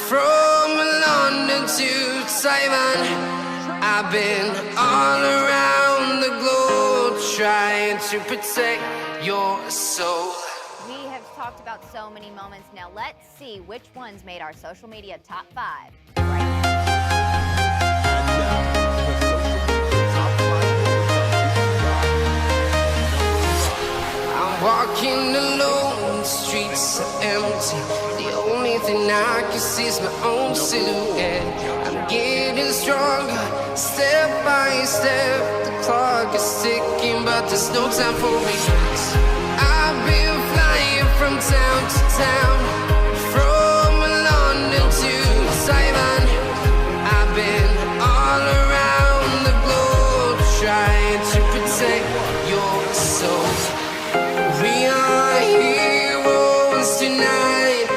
From London to Taiwan, I've been all around the globe trying to protect your soul. We have talked about so many moments. Now let's see which ones made our social media top 5 right now. I'm walking alone, the streets are empty. The only thing I can see is my own silhouette. I'm getting stronger, step by step. The clock is ticking, but there's no time for regrets. I've been flying from town to town, from London to Taiwan. I've been all around the globe trying to protect your soul. We are heroes tonight.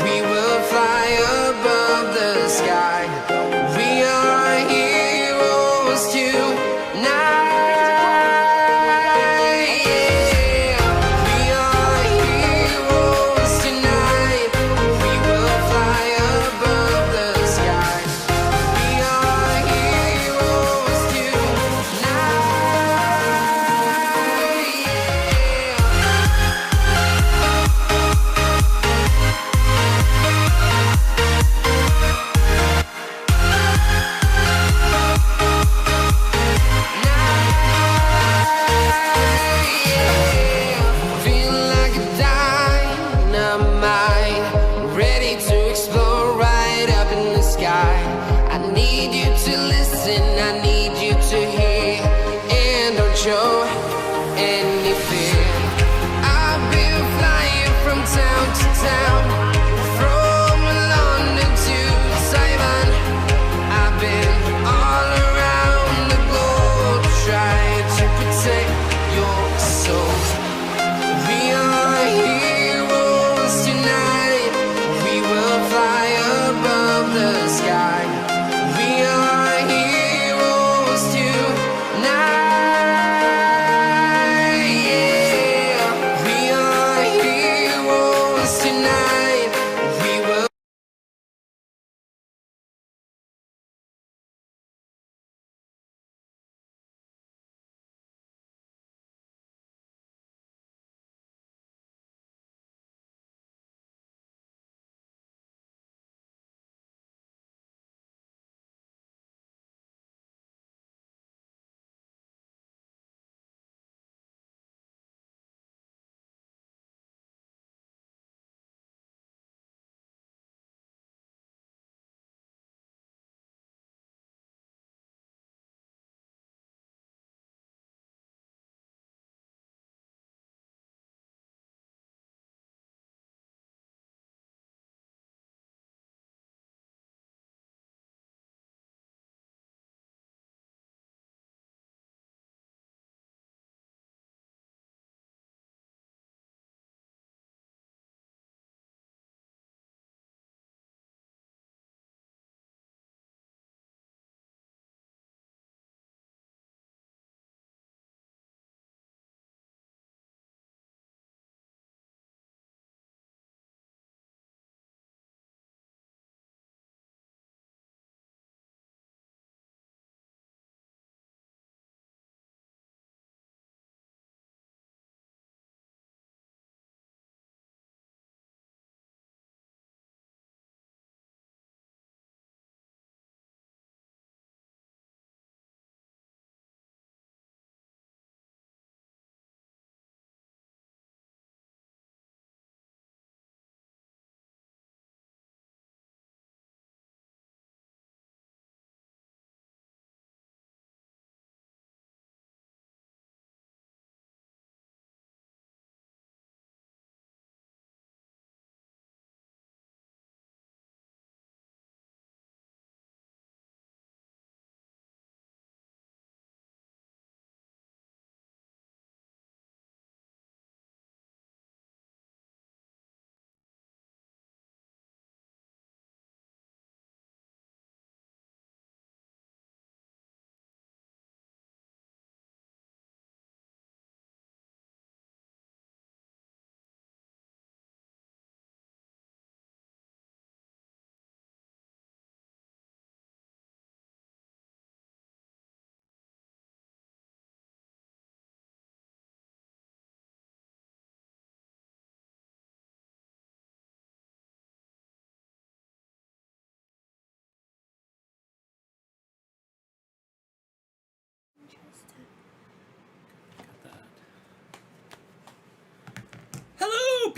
We will fly above the sky. We are heroes tonight. Yeah. We are heroes tonight.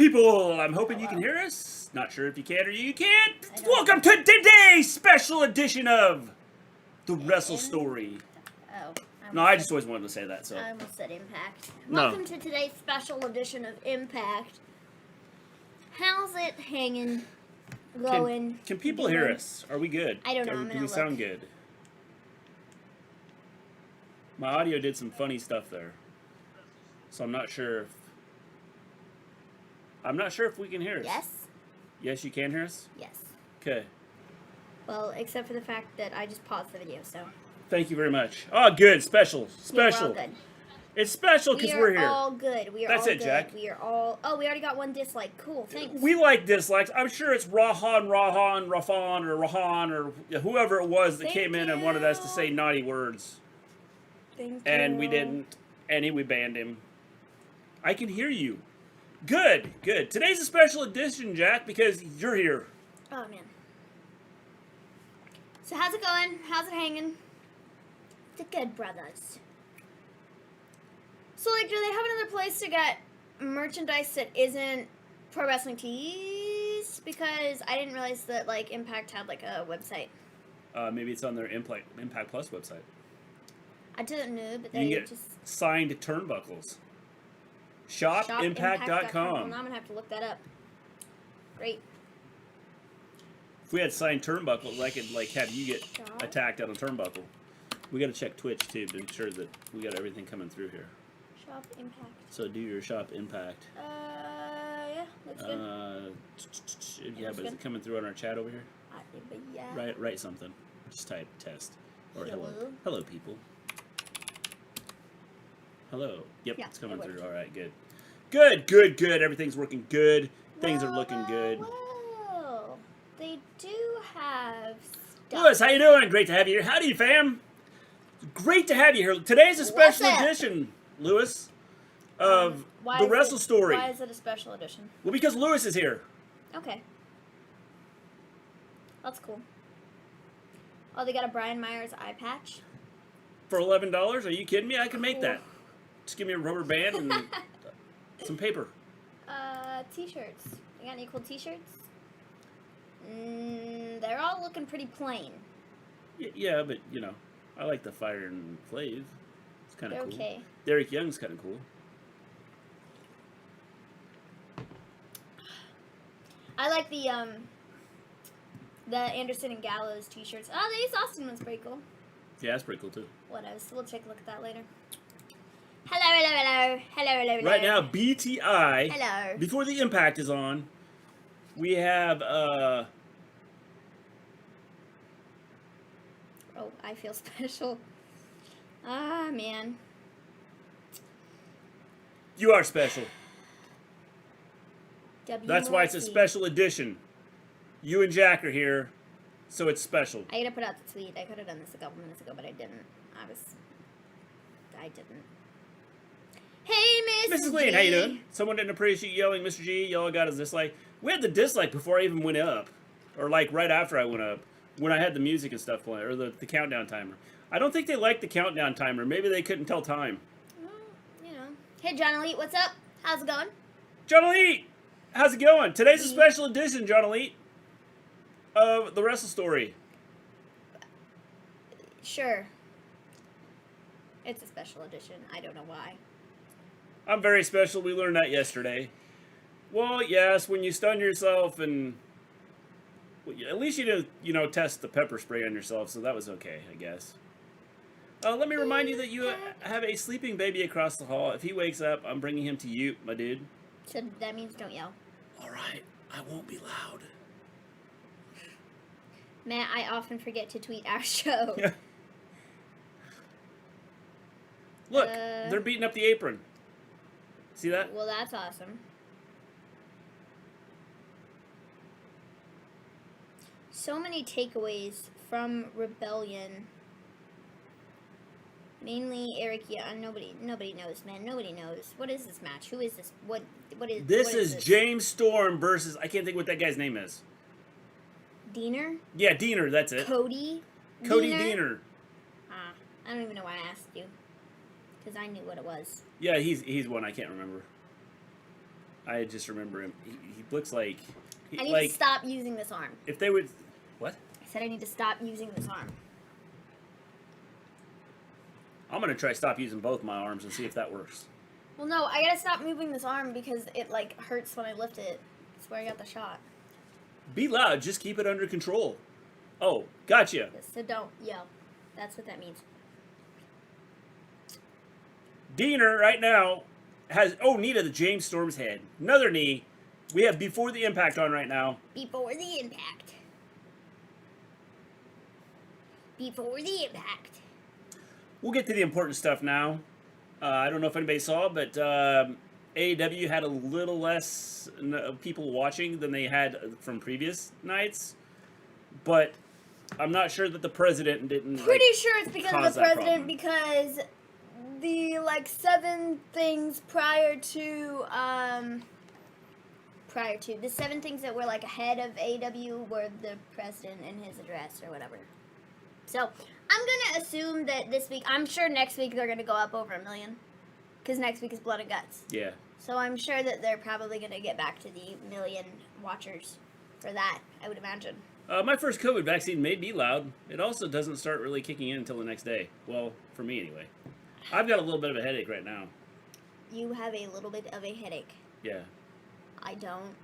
people! I'm hoping you can hear us. Not sure if you can or you can't. Welcome to today's special edition of the Wrestle Story. Oh. No, I just always wanted to say that. So I almost said Impact. No. Welcome to today's special edition of Impact. How's it hanging? Going? Can people hear us? Are we good? I don't know. Do we sound good? My audio did some funny stuff there, so I'm not sure if we can hear us. Yes. Yes, you can hear us? Yes. Okay. Well, except for the fact that I just paused the video, so. Thank you very much. Oh, good. Special. Yeah, we're all good. It's special because we're here. We are all good. We are That's all it, good. Jack. We are all... Oh, we already got one dislike. Cool, thanks. We like dislikes. I'm sure it's Rafan, or whoever it was that came in and wanted us to say naughty words. Thank And you. we didn't. And we banned him. I can hear you. Good, good. Today's a special edition, Jack, because you're here. Oh, man. So how's it going? How's it hanging? The good brothers. So, like, do they have another place to get merchandise that isn't Pro Wrestling Tees? Because I didn't realize that, like, Impact had, like, a website. Maybe it's on their Impact Plus website. I didn't know, but You they can get just... signed turnbuckles. Shopimpact.com. Well, now I'm going to have to look that up. Great. If we had signed turnbuckles, I could, like, have you get attacked on a turnbuckle. We got to check Twitch, too, to ensure that we got everything coming through here. Shop Impact. So do your Shop Impact. Yeah, looks good. Yeah, but is it coming through on our chat over here? Yeah. Write something. Just type test. Or hello. Hello. Hello, people. Hello. Yep, Yeah, it's coming it through. worked. All right, good. Good, good, good. Everything's working good. Things are looking good. Whoa. They do have stuff. Lewis, how you doing? Great to have you here. Howdy, fam. Great to have you here. Today's a special What's up? edition, Lewis, of Why the is Wrestle it- Story. Why is it a special edition? Well, because Lewis is here. Okay. That's cool. Oh, they got a Brian Myers eye patch. For $11? Are you kidding me? I can make Cool. that. Just give me a rubber band and some paper. T-shirts. You got any cool T-shirts? They're all looking pretty plain. Yeah, but, you know, I like the Fire and Flave. It's kind of cool. Okay. Derek Young's kind of cool. I like the Anderson and Gallows T-shirts. Oh, the East Austin one's pretty cool. Yeah, that's pretty cool, too. Whatever. So we'll take a look at that later. Hello. Right now, BTI. Hello. Before the Impact is on, we have, Oh, I feel special. Ah, man. you are special. That's why it's a WRC. special edition. You and Jack are here, so it's special. I gotta put out the tweet. I could have done this a couple minutes ago, but I didn't. I didn't. Hey, Mrs. Gleen, how you doing? Someone didn't appreciate yelling, Mr. G. Y'all got his dislike. We had the dislike before I even went up. Or, like, right after I went up. When I had the music and stuff playing. Or the countdown timer. I don't think they liked the countdown timer. Maybe they couldn't tell time. Well, you know. Hey, John Elite, what's up? How's it going? John Elite! How's it going? Today's a special edition, John Elite, of the Wrestle Story. Sure. It's a special edition. I don't know why. I'm very special. We learned that yesterday. Well, yes, when you stun yourself and... Well, at least you didn't, you know, test the pepper spray on yourself, so that was okay, I guess. Let me remind you that you have a sleeping baby across the hall. If he wakes up, I'm bringing him to you, my dude. So that means don't yell. All right, I won't be loud. Matt, I often forget to tweet our show. Look, they're beating up the apron. See that? Well, that's awesome. So many takeaways from Rebellion. Mainly Eric Young. Nobody knows, man. Nobody knows. What is this match? Who is this? What is This is James Storm versus, I can't think what that guy's name is. Diener? Yeah, Diener, that's it. Cody Diener. I don't even know why I asked you. Because I knew what it was. Yeah, he's one I can't remember. I just remember him. He looks like... I need to stop using this arm. If they would... What? I said I need to stop using this arm. I'm going to try stop using both my arms and see if that works. Well, no, I gotta stop moving this arm because it, like, hurts when I lift it. That's where I got the shot. Be loud. Just keep it under control. Oh, gotcha. So don't yell. That's what that means. Diener, right now, has... Oh, knee to the James Storm's head. Another knee. We have Before the Impact on right now. Before the Impact. Before the Impact. We'll get to the important stuff now. I don't know if anybody saw, but AEW had a little less people watching than they had from previous nights. But I'm not sure that the president didn't. Pretty sure it's because of the president, problem. because the, like, 7 things prior to the 7 things that were, like, ahead of AEW were the president and his address or whatever. So, I'm going to assume that this week, I'm sure next week they're going to go up over 1 million. Because next week is Blood and Guts. Yeah. So, I'm sure that they're probably going to get back to the 1 million watchers for that, I would imagine. My first COVID vaccine made me loud. It also doesn't start really kicking in until the next day. Well, for me anyway. I've got a little bit of a headache right now. You have a little bit of a headache. Yeah. I don't.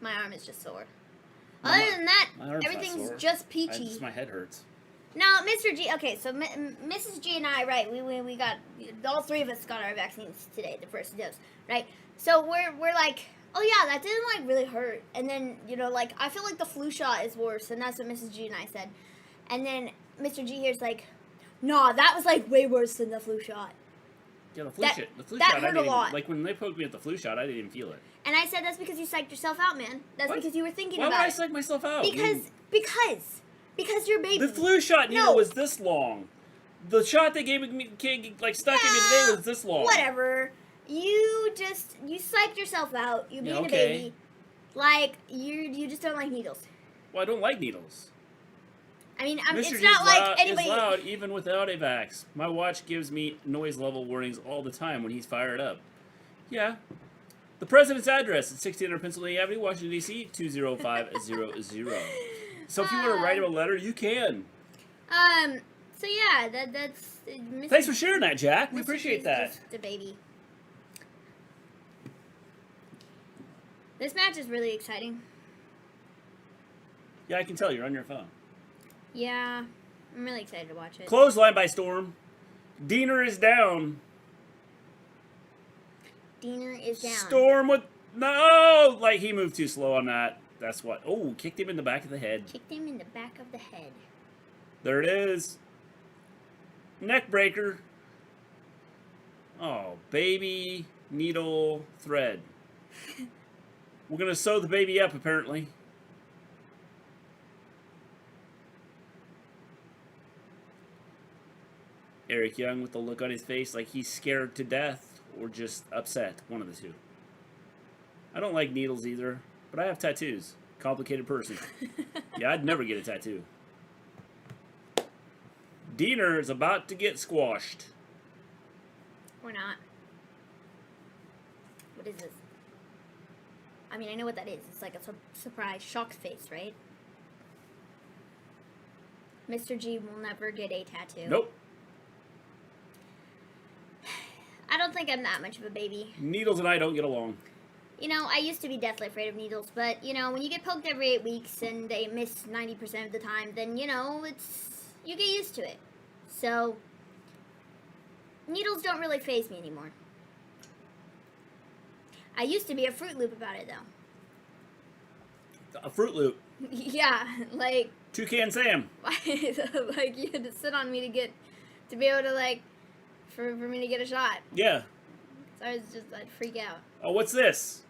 My arm is just sore. Other than that, everything's just peachy. Just my head hurts. Now, Mr. G, okay, so Mrs. G and I, right, we got, all 3 of us got our vaccines today, the first dose, right? So we're like, oh yeah, that didn't, like, really hurt. And then, you know, like, I feel like the flu shot is worse, and that's what Mrs. G and I said. And then Mr. G here's like, nah, that was, like, way worse than the flu shot. Yeah, the flu shot, that hurt a lot. Like, when they poked me at the flu shot, I didn't even feel it. And I said, that's because you psyched yourself out, man. That's because you were thinking about it. Why would I psych myself out? Because you're baby. The flu shot needle was this long. The shot they gave me, like, stuck in me today was this long. Whatever. You psyched yourself out. You're being a baby. Like, you just don't like needles. Well, I don't like needles. I mean, Mr. it's G's not like anybody... is loud even without a vax. My watch gives me noise level warnings all the time when he's fired up. Yeah. The president's address is 1600 Pennsylvania Avenue, Washington, D.C., 20500. So if you want to write him a letter, you can. So yeah, that's... Thanks for sharing that, Jack. We appreciate that. Just a baby. This match is really exciting. Yeah, I can tell. You're on your phone. Yeah, I'm really excited to watch it. Clothesline by Storm. Diener is down. Diener is down. Storm with... No! Like, he moved too slow on that. That's what... Oh, kicked him in the back of the head. Kicked him in the back of the head. There it is. Neck breaker. Oh, baby needle thread. We're going to sew the baby up, apparently. Eric Young with the look on his face like he's scared to death or just upset. One of the two. I don't like needles either, but I have tattoos. Complicated person. Yeah, I'd never get a tattoo. Diener is about to get squashed. Or not. What is this? I mean, I know what that is. It's like a surprise shock face, right? Mr. G will never get a tattoo. Nope. I don't think I'm that much of a baby. Needles and I don't get along. You know, I used to be deathly afraid of needles, but, you know, when you get poked every 8 weeks and they miss 90% of the time, then, you know, you get used to it. So, needles don't really faze me anymore. I used to be a Fruit Loop about it, though. A Fruit Loop. Yeah, like... Toucan Sam. Like, you had to sit on me to be able to, like, for me to get a shot. Yeah. So I'd freak out. Oh, what's this?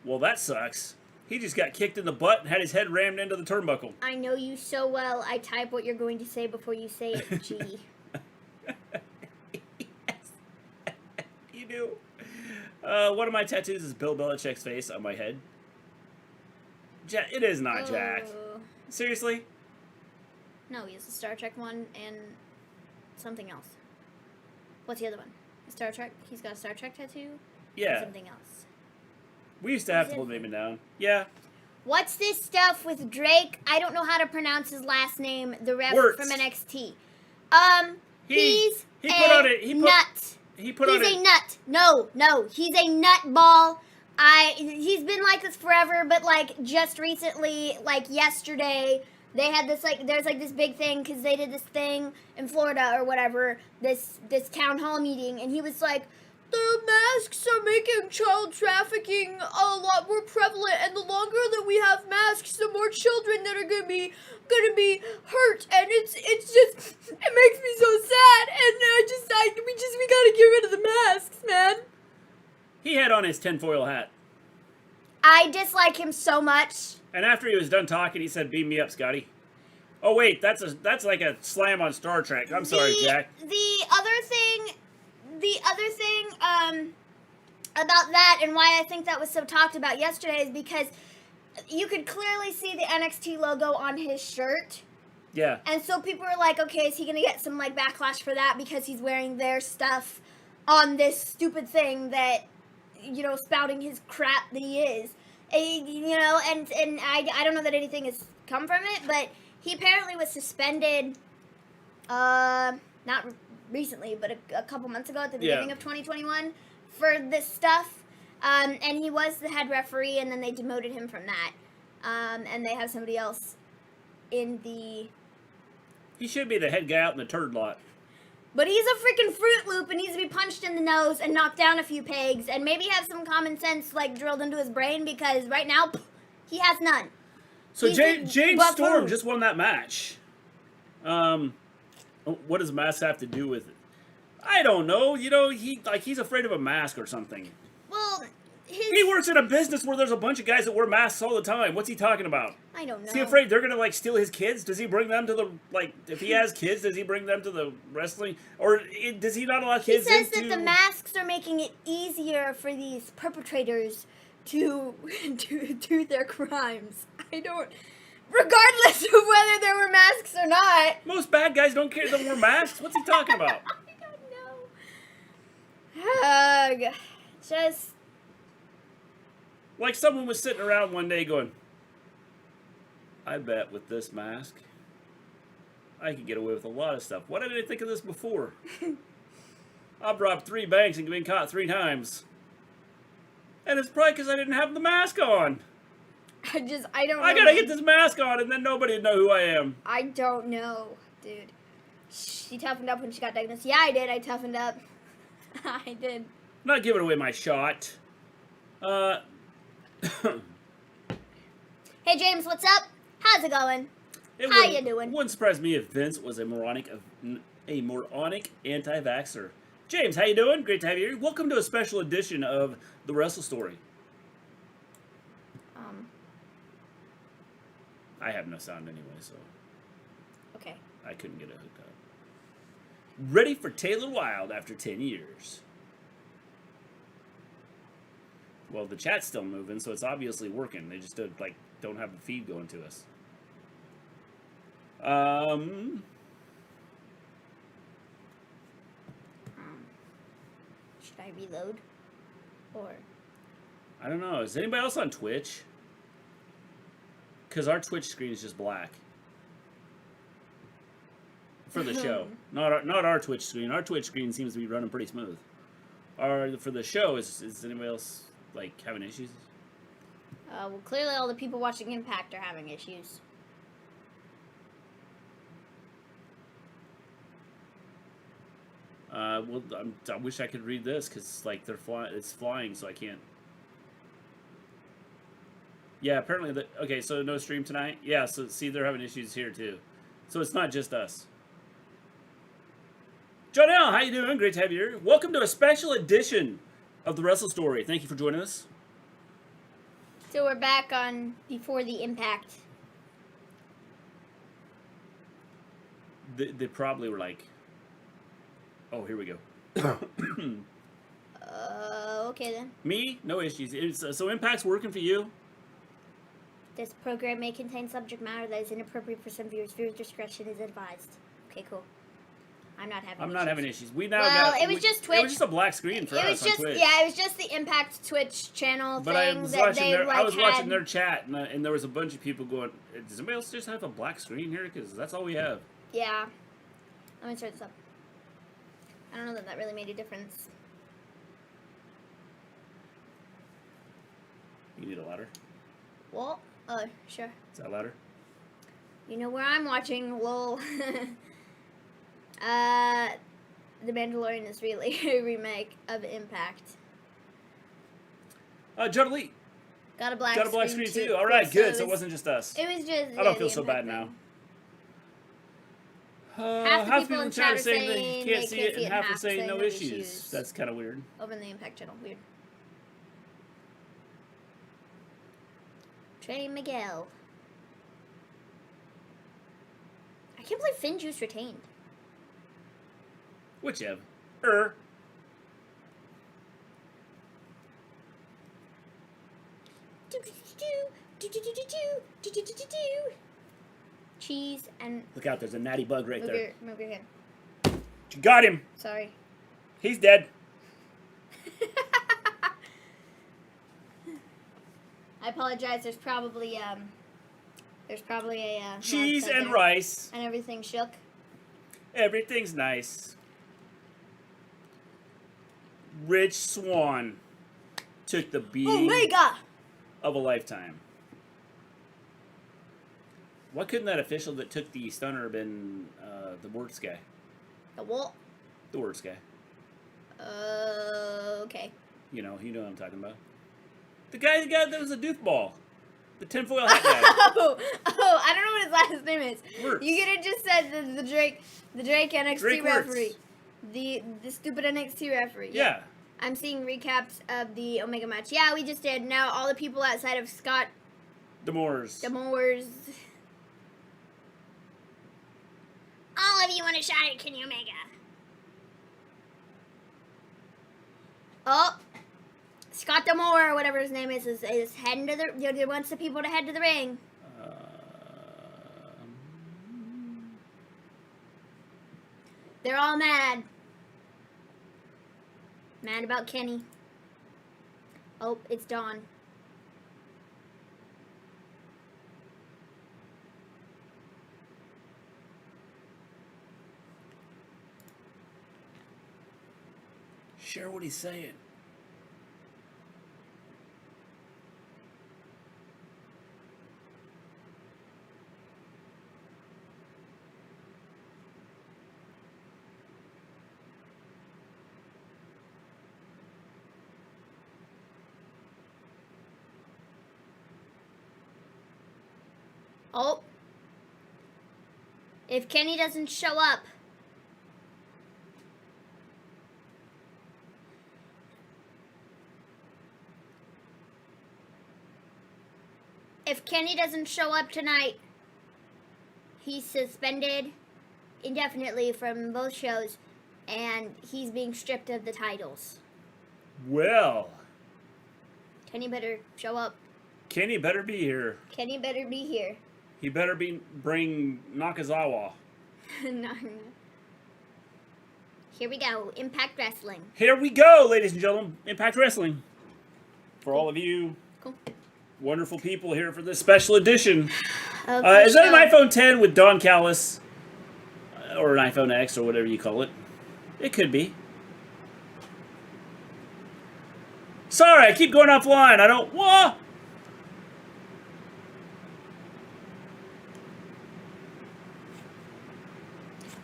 Well, that sucks. He just got kicked in the butt and had his head rammed into the turnbuckle. I know you so well. I type what you're going to say before you say it, G. Yes. You do. One of my tattoos is Bill Belichick's face on my head. It is not Jack. Seriously? No, he has a Star Trek one and something else. What's the other one? Star Trek? He's got a Star Trek tattoo? Yeah. Something else. We used to have to hold Maven down. Yeah. What's this stuff with Drake? I don't know how to pronounce his last name. The ref from NXT. He's a nut. He's a nut. No, he's a nutball. He's been like this forever, but like just recently, like yesterday, they had this like there's like this big thing because they did this thing in Florida or whatever, this town hall meeting, and he was like, the masks are making child trafficking a lot more prevalent, and the longer that we have masks, the more children that are gonna be hurt, and it's just it makes me so sad, and we gotta get rid of the masks, man. He had on his tinfoil hat. I dislike him so much. And after he was done talking, he said, "Beam me up, Scotty." Oh wait, that's like a slam on Star Trek. I'm sorry, Jack. The other thing about that and why I think that was so talked about yesterday is because you could clearly see the NXT logo on his shirt. Yeah. And so people were like, okay, is he going to get some like backlash for that because he's wearing their stuff on this stupid thing that, you know, spouting his crap that he is. You know, and I don't know that anything has come from it, but he apparently was suspended, not recently, but a couple months ago at the beginning of 2021 for this stuff. And he was the head referee, and then they demoted him from that. And they have somebody else in the... He should be the head guy out in the turd lot. But he's a freaking Fruit Loop and needs to be punched in the nose and knocked down a few pegs and maybe have some common sense like drilled into his brain because right now he has none. So James Storm just won that match. What does masks have to do with it? I don't know. You know, he's afraid of a mask or something. Well, he works in a business where there's a bunch of guys that wear masks all the time. What's he talking about? I don't know. Is he afraid they're gonna like steal his kids? Does he bring them to the if he has kids, does he bring them to the wrestling? Or does he not allow kids? He says that the masks are making it easier for these perpetrators to do their crimes. I don't. Regardless of whether there were masks or not. Most bad guys don't care they wear masks. What's he talking about? I don't know. Just. Like someone was sitting around one day going, I bet with this mask, I could get away with a lot of stuff. Why didn't I think of this before? I've robbed 3 banks and been caught 3 times. And it's probably because I didn't have the mask on. I don't know. I gotta get this mask on and then nobody would know who I am. I don't know, dude. She toughened up when she got diagnosed. Yeah, I did. I toughened up. I did. I'm not giving away my shot. Hey, James, what's up? How's it going? How you doing? Wouldn't surprise me if Vince was a moronic anti-vaxxer. James, how you doing? Great to have you here. Welcome to a special edition of the Wrestle Story. I have no sound anyway, so okay. I couldn't get it hooked up. Ready for Taylor Wilde after 10 years. Well, the chat's still moving, so it's obviously working. They just don't have the feed going to us. Should I reload? Or I don't know. Is anybody else on Twitch? Because our Twitch screen is just black. For the show. Not our Twitch screen. Our Twitch screen seems to be running pretty smooth. For the show, is anybody else like having issues? Well, clearly all the people watching Impact are having issues. Well, I wish I could read this because like it's flying, so I can't. Yeah, apparently okay, so no stream tonight. Yeah, so see, they're having issues here too, so it's not just us. Jonelle, how you doing? Great to have you here. Welcome to a special edition of the Wrestle Story. Thank you for joining us. So we're back on before the Impact. They probably were like, oh, here we go. Okay then. Me? No issues. So Impact's working for you? This program may contain subject matter that is inappropriate for some viewers. Viewer discretion is advised. Okay, cool. I'm not having. I'm issues. not having issues. We now well, got. it was just Twitch. It was just a black screen for it us was just on Twitch. yeah, it was just the Impact Twitch channel But thing I was that watching they their, like I was had. watching their chat, and there was a bunch of people going, "Does anybody else just have a black screen here? Because that's all we have." Yeah. Let me start this up. I don't know that really made a difference. You need a ladder. Well, sure. Is that louder? You know where I'm watching, lol. The Mandalorian is really a remake of Impact. Judd Elite. Got a black screen too. All right, good. So it wasn't just us. It was just. I don't feel so bad now. Half the people in chat are saying they can't see it, and half are saying no issues. That's kind of weird. Over in the Impact channel, weird. Trey Miguel. I can't believe Finn Juice retained. Whichever. Cheese and Look out, there's a natty bug right there. move your hand. You got him. Sorry. He's dead. I apologize. There's probably a Cheese and there. rice. And everything shook. Everything's nice. Rich Swan took the beating Omega! of a lifetime. Why couldn't that official that took the stunner have been the worst guy? The what? The worst guy. Okay. You know what I'm talking about. The guy that was a doofball. The tinfoil hat guy. Oh, I don't know what his last name is. Wirtz. You could have just said the Drake NXT Drake referee. The stupid NXT referee. Yeah. I'm seeing recaps of the Omega match. Yeah, we just did. Now all the people outside of Scott Demores. All of you want a shot at Kenny Omega. Oh, Scott Demore, or whatever his name is heading to the. Wants the people to head to the ring. They're all mad. Mad about Kenny. Oh, it's Dawn. Share what he's saying. Oh. If Kenny doesn't show up. If Kenny doesn't show up tonight, he's suspended indefinitely from both shows, and he's being stripped of the titles. Well. Kenny better show up. Kenny better be here. Kenny better be here. He better bring Nakazawa. No. Here we go. Impact Wrestling. Here we go, ladies and gentlemen. Impact Wrestling. For all of you wonderful people here for this special edition. Is that an iPhone 10 with Don Callis? Or an iPhone X or whatever you call it? It could be. Sorry, I keep going offline. I don't... What?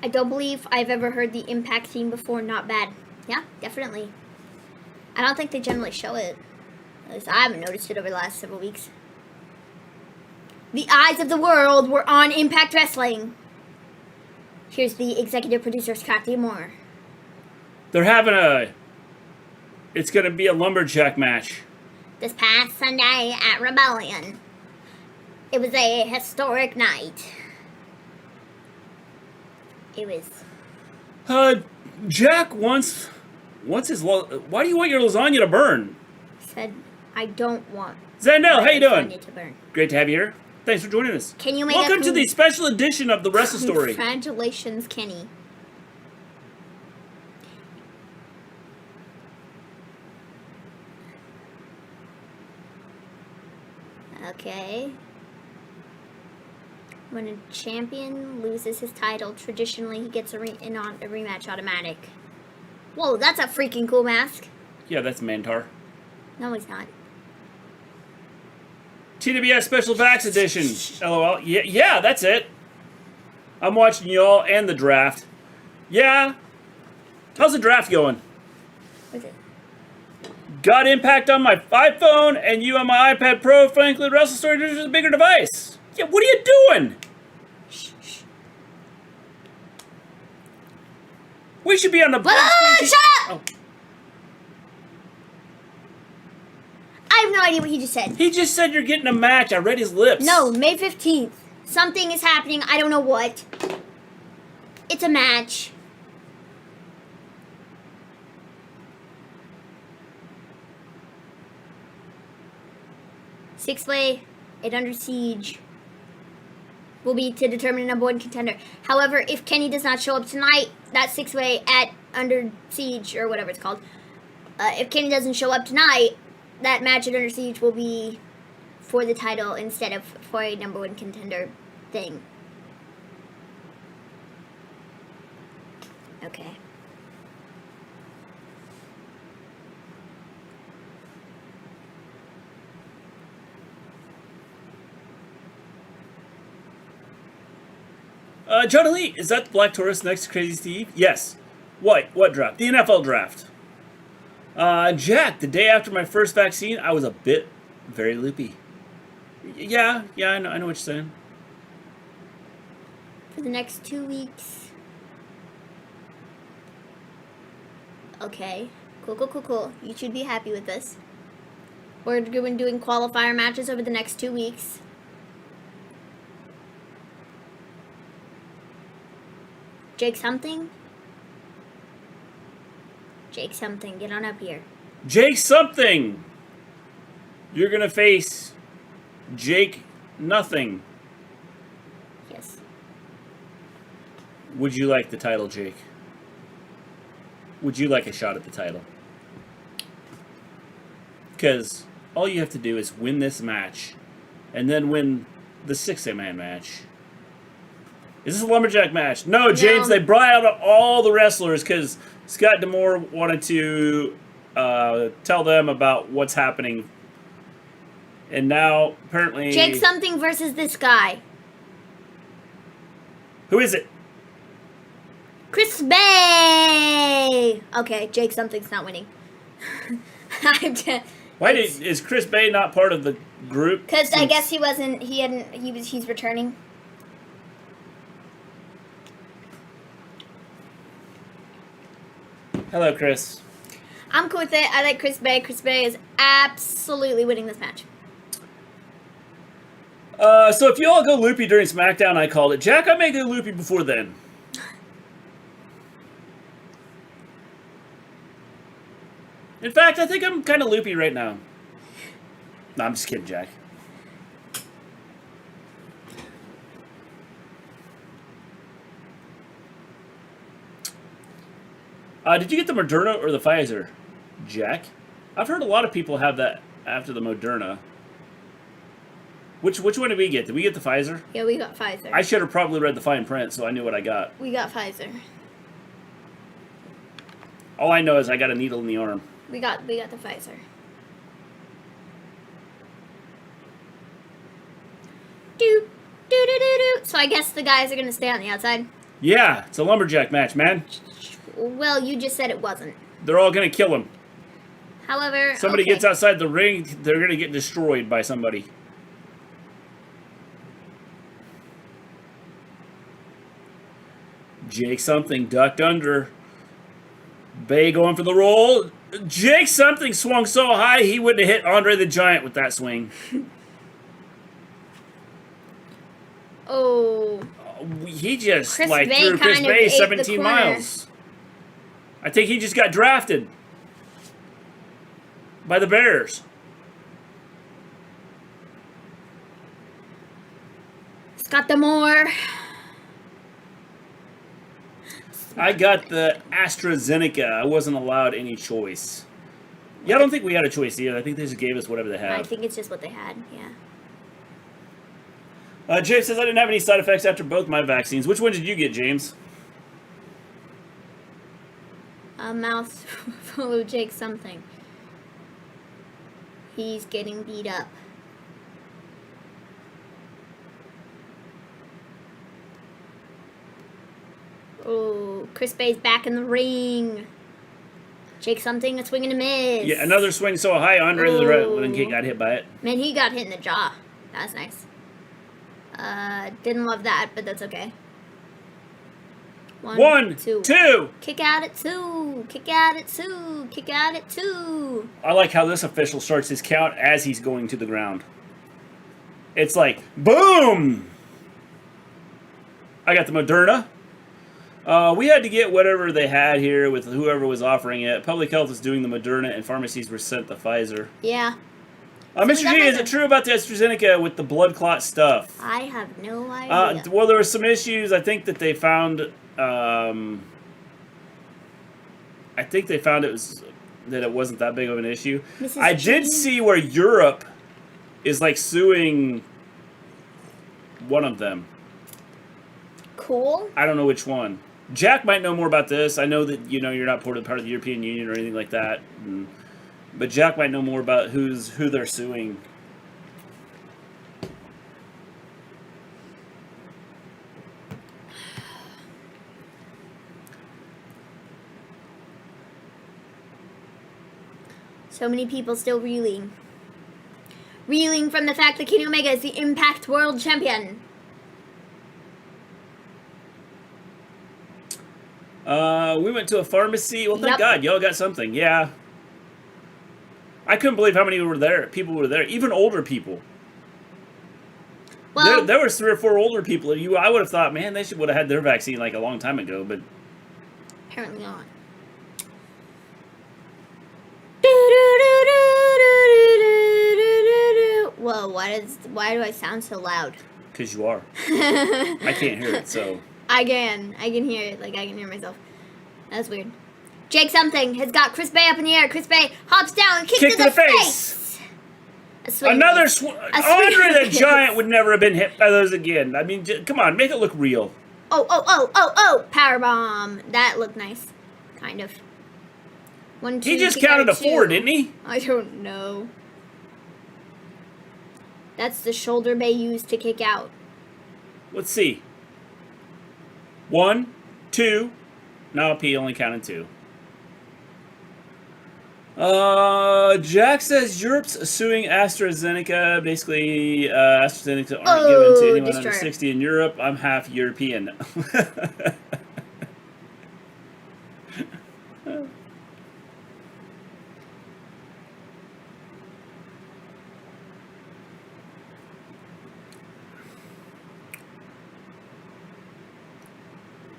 I don't believe I've ever heard the Impact theme before. Not bad. Yeah, definitely. I don't think they generally show it. At least I haven't noticed it over the last several weeks. The eyes of the world were on Impact Wrestling. Here's the executive producer, Scott D'Amore. They're having a... It's going to be a lumberjack match. This past Sunday at Rebellion. It was a historic night. It was... Jack wants his... Why do you want your lasagna to burn? Said, I don't want... Zandel, how you doing? lasagna to burn. Great to have you here. Thanks for joining us. Can you make Welcome to the special edition of the Wrestle Story. Congratulations, Kenny. Okay. When a champion loses his title, traditionally he gets a rematch automatic. Whoa, that's a freaking cool mask. Yeah, that's Mantar. No, he's not. TWS Special Vax Edition. LOL. Yeah, that's it. I'm watching y'all and the draft. Yeah. How's the draft going? What's it? Got Impact on my iPhone and you on my iPad Pro. Frankly, Wrestle Story is a bigger device. Yeah, what are you doing? Shh. We should be on the... Shut up! Oh. I have no idea what he just said. He just said you're getting a match. I read his lips. No, May 15th. Something is happening. I don't know what. It's a match. Six-way at Under Siege will be to determine the #1 contender. However, if Kenny does not show up tonight, that six-way at Under Siege, or whatever it's called, if Kenny doesn't show up tonight, that match at Under Siege will be for the title instead of for a #1 contender thing. Okay. Johnny Lee, is that the Black Taurus next to Crazy Steve? Yes. What draft? The NFL draft. Jack, the day after my first vaccine, I was very loopy. Yeah, I know what you're saying. For the next 2 weeks. Okay. Cool. You should be happy with this. We're doing qualifier matches over the next 2 weeks. Jake something, get on up here. Jake something! You're gonna face Jake nothing. Yes. Would you like the title, Jake? Would you like a shot at the title? Because all you have to do is win this match, and then win the six-man match. Is this a lumberjack match? No, James, they brought out all the wrestlers because Scott D'Amore wanted to tell them about what's happening. And now, apparently... Jake something versus this guy. Who is it? Chris Bay! Okay, Jake something's not winning. Is Chris Bay not part of the group? Because I guess he's returning. Hello, Chris. I'm cool with it. I like Chris Bay. Chris Bay is absolutely winning this match. So if you all go loopy during SmackDown, I called it. Jack, I may go loopy before then. In fact, I think I'm kind of loopy right now. No, I'm just kidding, Jack. Did you get the Moderna or the Pfizer, Jack? I've heard a lot of people have that after the Moderna. Which one did we get? Did we get the Pfizer? Yeah, we got Pfizer. I should have probably read the fine print, so I knew what I got. We got Pfizer. All I know is I got a needle in the arm. We got the Pfizer. Do. So I guess the guys are gonna stay on the outside. Yeah, it's a lumberjack match, man. Well, you just said it wasn't. They're all gonna kill him. However, somebody gets outside the ring, they're gonna get destroyed by somebody. Jake something ducked under. Bay going for the roll. Jake something swung so high he wouldn't have hit Andre the Giant with that swing. Oh. He just Chris threw Chris Bay 17 miles. I think he just got drafted by the Bears. Scott D'Amore. I got the AstraZeneca. I wasn't allowed any choice. Yeah, I don't think we had a choice either. I think they just gave us whatever they had. I think it's just what they had, yeah. James says, I didn't have any side effects after both my vaccines. Which one did you get, James? A mouth full of Jake something. He's getting beat up. Oh, Chris Bay's back in the ring. Jake something, a swing and a miss. Yeah, another swing so high, Andre the Red when he got hit by it. Man, he got hit in the jaw. That was nice. Didn't love that, but that's okay. One, two. Kick out at 2. Kick out at 2. Kick out at 2. I like how this official starts his count as he's going to the ground. It's like, boom! I got the Moderna. We had to get whatever they had here with whoever was offering it. Public Health is doing the Moderna, and pharmacies were sent the Pfizer. Yeah. Mr. G, is it true about the AstraZeneca with the blood clot stuff? I have no idea. Well, there were some issues. I think that they found. I think they found that it wasn't that big of an issue. I did see where Europe is like suing one of them. Cool. I don't know which one. Jack might know more about this. I know that you're not part of the European Union or anything like that. But Jack might know more about who they're suing. So many people still reeling. Reeling from the fact that Kenny Omega is the Impact World Champion. We went to a pharmacy. Well, thank God, y'all got something. Yeah. I couldn't believe how many people were there. Even older people. Well, there was 3 or 4 older people. I would have thought, man, they would have had their vaccine like a long time ago, but apparently not. Whoa, why do I sound so loud? Because you are. I can't hear it, so. I can hear it, like I can hear myself. That's weird. Jake something has got Chris Bay up in the air. Chris Bay hops down and kicks to the face. Another Andre the Giant would never have been hit by those again. I mean, come on, make it look real. Oh. Powerbomb. That looked nice. Kind of. 1, 2, he just counted to 4, didn't he? I don't know. That's the shoulder Bay used to kick out. Let's see. 1, 2. No, P only counted 2. Jack says Europe's suing AstraZeneca. Basically, AstraZeneca aren't given to anyone under 60 in Europe. I'm half European.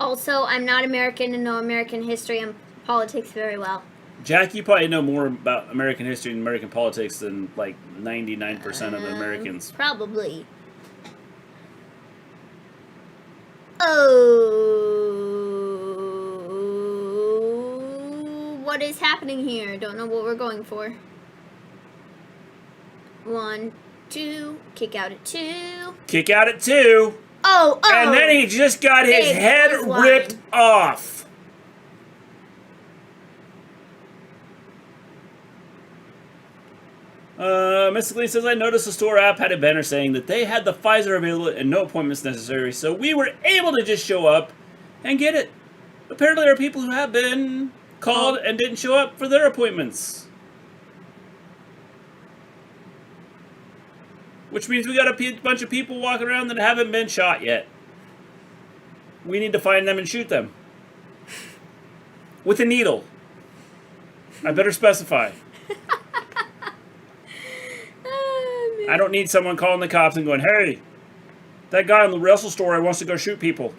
Also, I'm not American and know American history and politics very well. Jack, you probably know more about American history and American politics than like 99% of the Americans. Probably. Oh, what is happening here? Don't know what we're going for. 1, 2, kick out at 2. Kick out at 2. Oh. And then he just got his head ripped off. Mister Gleen says, I noticed the store app had a banner saying that they had the Pfizer available and no appointments necessary, so we were able to just show up and get it. Apparently there are people who have been called and didn't show up for their appointments. Which means we got a bunch of people walking around that haven't been shot yet. We need to find them and shoot them. With a needle. I better specify. I don't need someone calling the cops and going, hey, that guy on the Wrestle Story wants to go shoot people.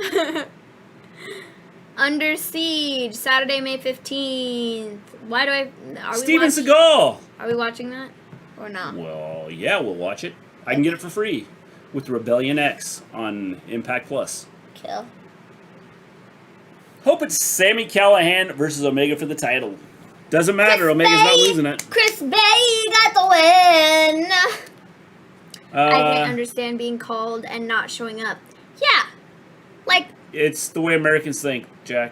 Under Siege, Saturday, May 15th. Why do I... Steven Seagal! Are we watching that? Or not? Well, yeah, we'll watch it. I can get it for free with Rebellion X on Impact Plus. Kill. Hope it's Sami Callihan versus Omega for the title. Doesn't matter, Omega's not losing it. Chris Bay got the win! I can understand being called and not showing up. Yeah, like it's the way Americans think, Jack.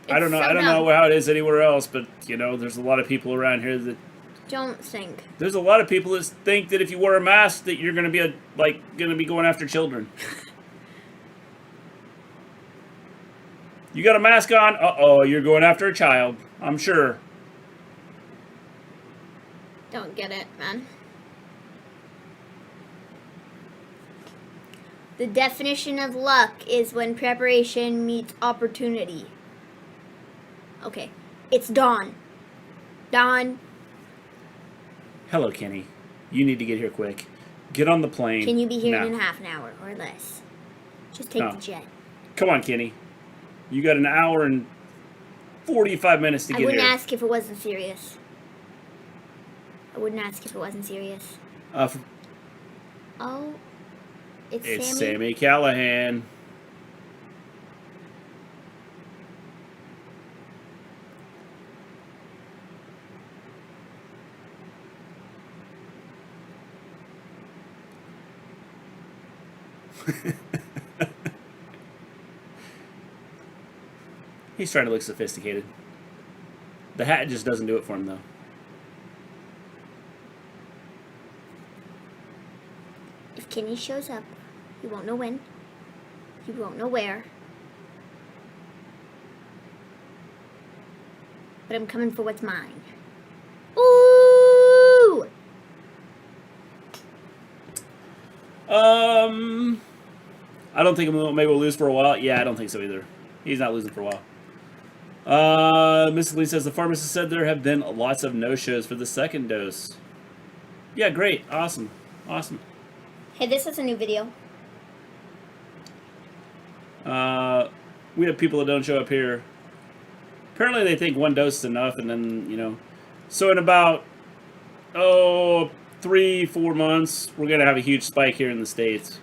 I don't know. so I don't know how it is anywhere else, but you know, there's a lot of people around here that don't think. There's a lot of people that think that if you wear a mask, that you're gonna be going after children. You got a mask on? Uh-oh, you're going after a child. I'm sure. Don't get it, man. The definition of luck is when preparation meets opportunity. Okay, it's Dawn. Dawn. Hello, Kenny. You need to get here quick. Get on the plane. Can you be here now. in half an hour or less? Just take the jet. Come on, Kenny. You got an hour and 45 minutes to get here. I wouldn't ask if it wasn't serious. I wouldn't ask if it wasn't serious. Oh, it's Sammy Callahan. He's trying to look sophisticated. The hat just doesn't do it for him, though. If Kenny shows up, he won't know when. He won't know where. But I'm coming for what's mine. Ooh! I don't think maybe we'll lose for a while. Yeah, I don't think so either. He's not losing for a while. Mister Gleen says the pharmacist said there have been lots of no-shows for the second dose. Yeah, great. Awesome. Awesome. Hey, this is a new video. We have people that don't show up here. Apparently they think one dose is enough, and then, you know. So in about, 3-4 months, we're going to have a huge spike here in the States.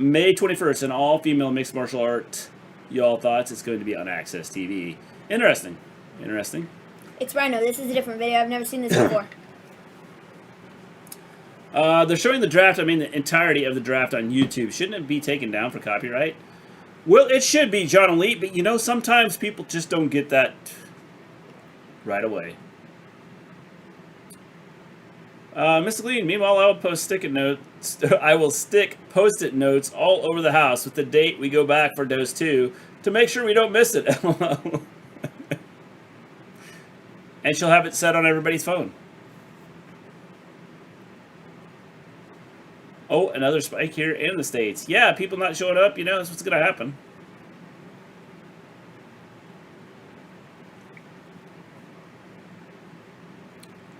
May 21st, an all-female mixed martial art. Y'all thoughts? It's going to be on Access TV. Interesting. Interesting. It's Rhino. This is a different video. I've never seen this before. They're showing the draft, I mean the entirety of the draft on YouTube. Shouldn't it be taken down for copyright? Well, it should be, John Elite, but you know, sometimes people just don't get that right away. Mr. Gleen, meanwhile, I will post stick-it notes. I will stick post-it notes all over the house with the date we go back for dose 2 to make sure we don't miss it. And she'll have it set on everybody's phone. Oh, another spike here in the States. Yeah, people not showing up, you know, that's what's going to happen.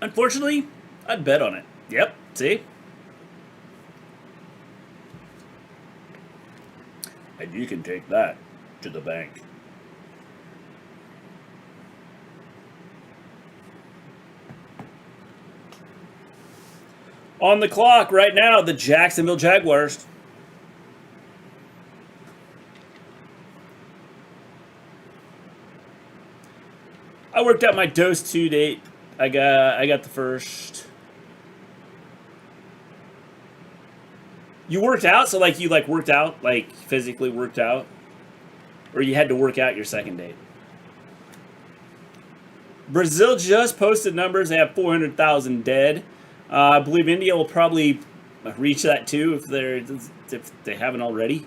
Unfortunately, I'd bet on it. Yep, see? And you can take that to the bank. On the clock right now, the Jacksonville Jaguars. I worked out my dose 2 date. I got the first. You worked out? So like you worked out, like physically worked out? Or you had to work out your second date? Brazil just posted numbers. They have 400,000 dead. I believe India will probably reach that too if they haven't already.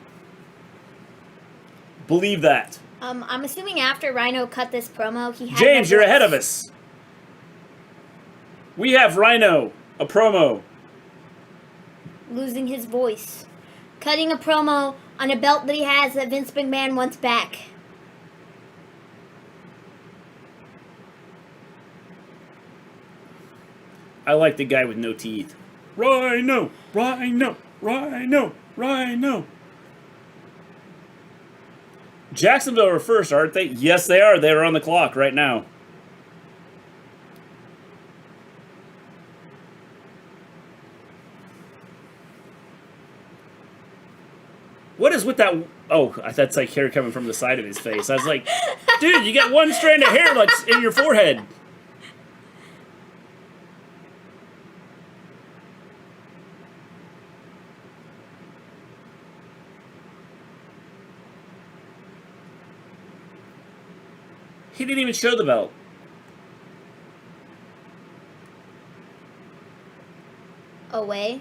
Believe that. I'm assuming after Rhino cut this promo, he had James, you're ahead of us. We have Rhino, a promo. Losing his voice. Cutting a promo on a belt that he has that Vince McMahon wants back. I like the guy with no teeth. Rhino, Rhino, Rhino, Rhino. Jacksonville are first, aren't they? Yes, they are. They're on the clock right now. What is with that? Oh, that's like hair coming from the side of his face. I was like, dude, you got one strand of hair that's in your forehead. He didn't even show the belt. Away.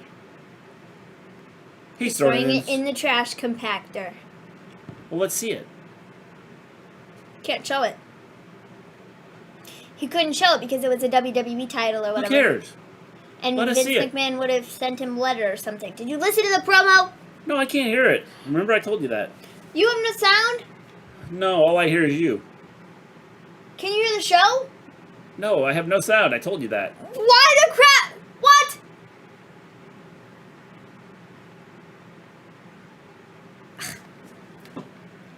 He's Throwing it in the trash compactor. Well, let's see it. Can't show it. He couldn't show it because it was a WWE title or whatever. Who cares? And Let us Vince see it. McMahon would have sent him a letter or something. Did you listen to the promo? No, I can't hear it. Remember I told you that. You have no sound? No, all I hear is you. Can you hear the show? No, I have no sound. I told you that. Why the crap? What?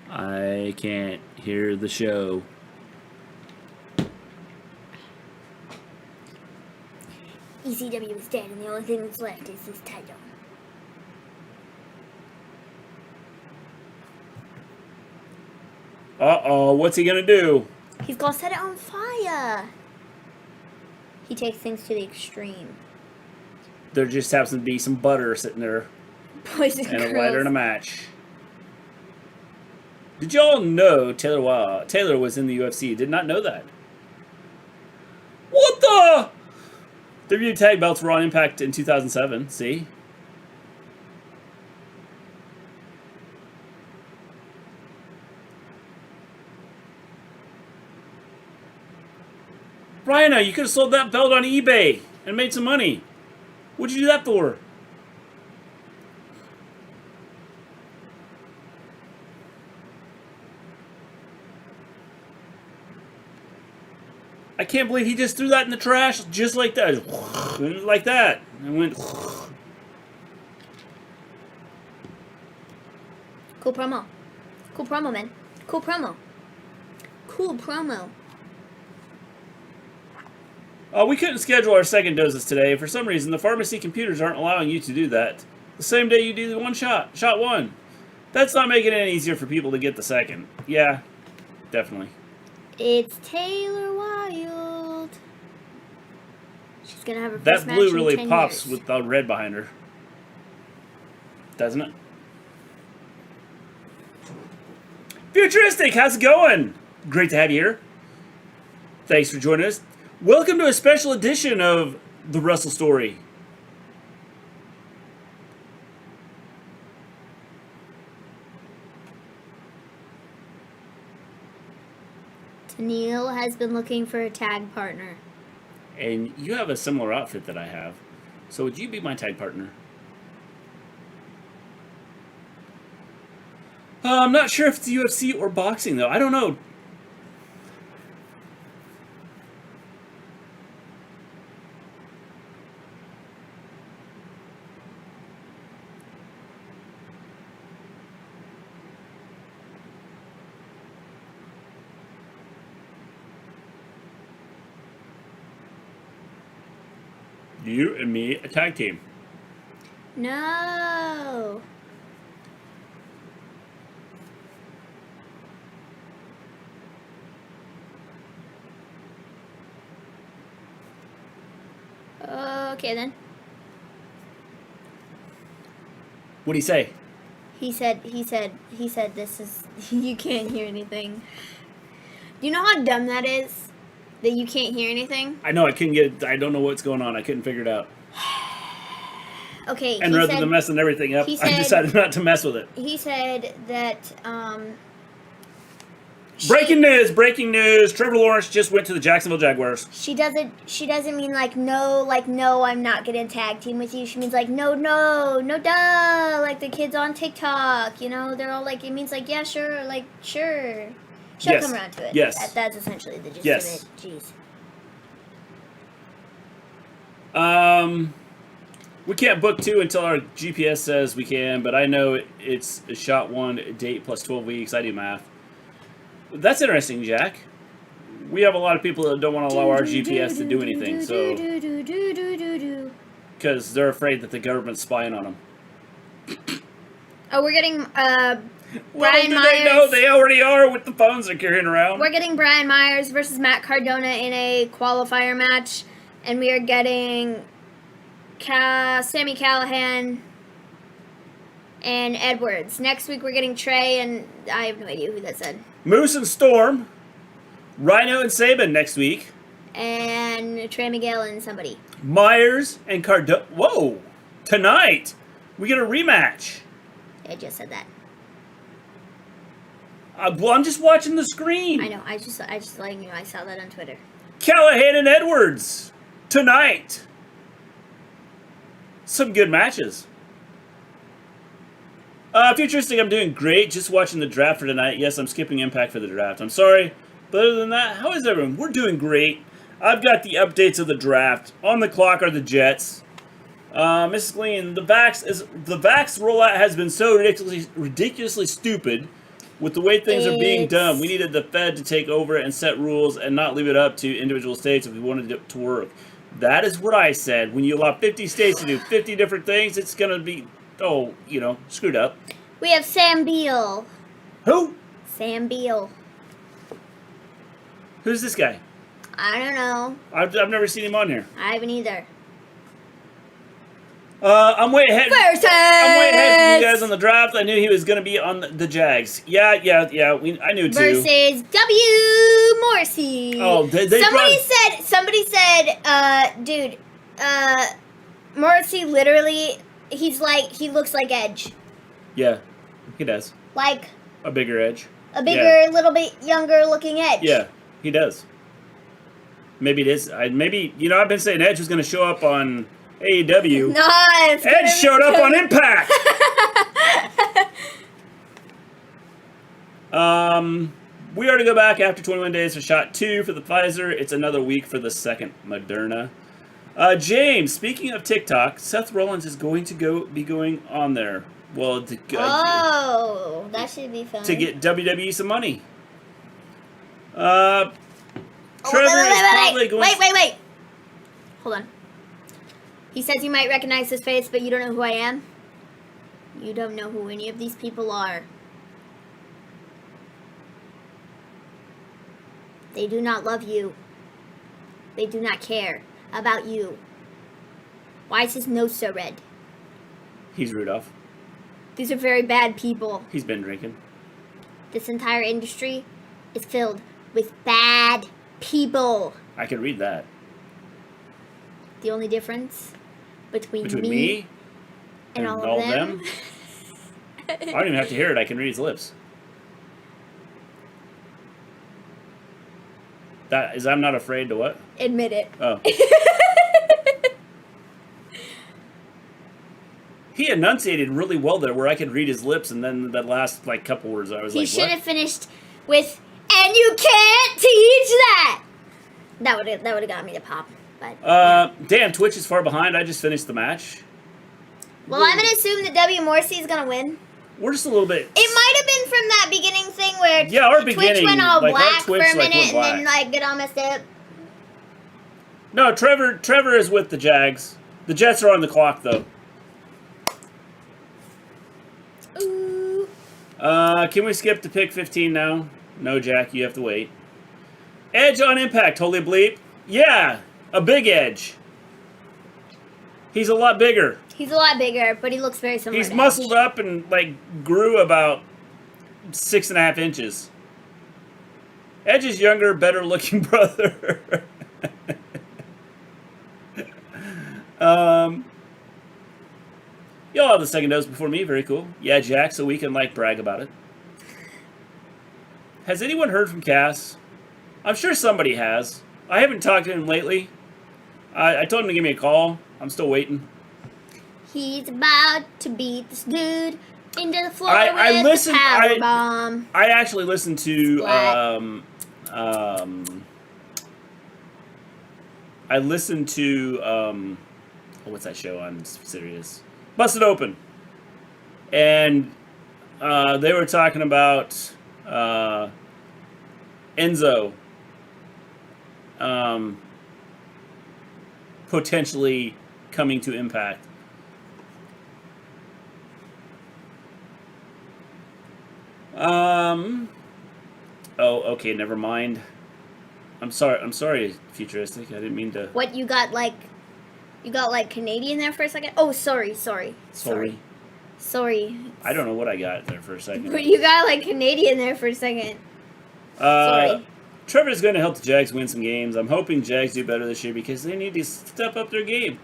I can't hear the show. ECW is dead, and the only thing that's left is this title. Uh-oh, what's he gonna do? He's gonna set it on fire. He takes things to the extreme. There just happens to be some butter sitting there Boys and and a girls. lighter and a match. Did y'all know Taylor was in the UFC? Did not know that. What the? WWE tag belts were on Impact in 2007. See? Brian, you could have sold that belt on eBay and made some money. What'd you do that for? I can't believe he just threw that in the trash just like that. Like that. And went... Cool promo. Cool promo, man. Cool promo. Cool promo. We couldn't schedule our second doses today. For some reason, the pharmacy computers aren't allowing you to do that. The same day you do the one shot. Shot one. That's not making it any easier for people to get the second. Yeah, definitely. It's Taylor Wilde. She's gonna have her first That match blue in really 10 pops years. with the red behind her. Doesn't it? Futuristic, how's it going? Great to have you here. Thanks for joining us. Welcome to a special edition of the Wrestle Story. Tennille has been looking for a tag partner. And you have a similar outfit that I have. So would you be my tag partner? I'm not sure if it's UFC or boxing, though. I don't know. You and me, a tag team. No. Okay then. What do you say? He said this is, you can't hear anything. Do you know how dumb that is? That you can't hear anything? I know, I couldn't get, I don't know what's going on. I couldn't figure it out. Okay, And rather than messing everything up, he I said- decided not to mess with it. he said that, Breaking news, Trevor Lawrence just went to the Jacksonville Jaguars. she doesn't mean like no, I'm not gonna tag team with you. She means like no duh, like the kids on TikTok, you know, they're all like, it means like, yeah, sure, like, sure. She'll Yes. come around to it. Yes. That's essentially the gist Yes. of it. Jeez. We can't book 2 until our GPS says we can, but I know it's a shot 1 date plus 12 weeks. I do math. That's interesting, Jack. We have a lot of people that don't want to allow our GPS to do anything, so because they're afraid that the government's spying on them. Oh, we're getting Little Brian do Myers. they know they already are with the phones they're carrying around. We're getting Brian Myers versus Matt Cardona in a qualifier match, and we are getting Sami Callihan and Edwards. Next week we're getting Trey, and I have no idea who that said. Moose and Storm Rhino and Saban next week. And Trey Miguel and somebody. Myers and Cardona. Whoa! Tonight, we get a rematch. I just said that. Well, I'm just watching the screen. I know. I just letting you know. I saw that on Twitter. Callahan and Edwards tonight. Some good matches. Futuristic, I'm doing great. Just watching the draft for tonight. Yes, I'm skipping Impact for the draft. I'm sorry. But other than that, how is everyone? We're doing great. I've got the updates of the draft. On the clock are the Jets. Mrs. Gleen, the Vax rollout has been so ridiculously stupid with the way things are being done. We needed the Fed to take over and set rules and not leave it up to individual states if we wanted it to work. That is what I said. When you allow 50 states to do 50 different things, it's going to be, screwed up. We have Sam Beal. Who? Sam Beal. Who's this guy? I don't know. I've never seen him on here. I haven't either. I'm way ahead. Versus. I'm way ahead from you guys on the draft. I knew he was going to be on the Jags. Yeah. I knew too. Versus Morrissey. Oh, Somebody said, dude, Morrissey literally, he looks like Edge. Yeah, he does. Like a bigger Edge. A bigger, little bit younger looking Edge. Yeah, he does. Maybe it is. I've been saying Edge was going to show up on AEW. No, Edge showed up on Impact. We are to go back after 21 days for shot 2 for the Pfizer. It's another week for the second Moderna. James, speaking of TikTok, Seth Rollins is going to be going on there. Well, that should be fun. To get WWE some money. Trevor is probably going. Wait. Hold on. He says you might recognize his face, but you don't know who I am. You don't know who any of these people are. They do not love you. They do not care about you. Why is his nose so red? He's Rudolph. These are very bad people. He's been drinking. This entire industry is filled with bad people. I can read that. The only difference between me and all of them. I don't even have to hear it. I can read his lips. I'm not afraid to what? Admit it. Oh. He enunciated really well there, where I could read his lips, and then that last couple words, I was like, "What?" He should have finished with, "And you can't teach that." That would have got me to pop. But damn, Twitch is far behind. I just finished the match. Well, I'm gonna assume that W. Morrissey is gonna win. We're just a little bit. It might have been from that beginning thing where Twitch went all black for a went minute black. and then get all messed up. No, Trevor is with the Jags. The Jets are on the clock though. Ooh. Can we skip to pick 15 now? No, Jack, you have to wait. Edge on Impact, holy bleep. Yeah, a big Edge. He's a lot bigger. He's a lot bigger, but he looks very similar. He's muscled up and grew about 6.5 inches. Edge's younger, better looking brother. Y'all have the second dose before me. Very cool. Yeah, Jack, so we can brag about it. Has anyone heard from Cass? I'm sure somebody has. I haven't talked to him lately. I told him to give me a call. I'm still waiting. He's about to beat this dude into the floor I with a power bomb. I actually listened to I listened to what's that show on Sirius? Busted Open. And they were talking about Enzo potentially coming to Impact. Oh, okay, never mind. I'm sorry, Futuristic. I didn't mean to. What, you got Canadian there for a second? Oh, sorry. Sorry. I don't know what I got there for a second. But you got Canadian there for a second. Sorry. Trevor's going to help the Jags win some games. I'm hoping Jags do better this year because they need to step up their game.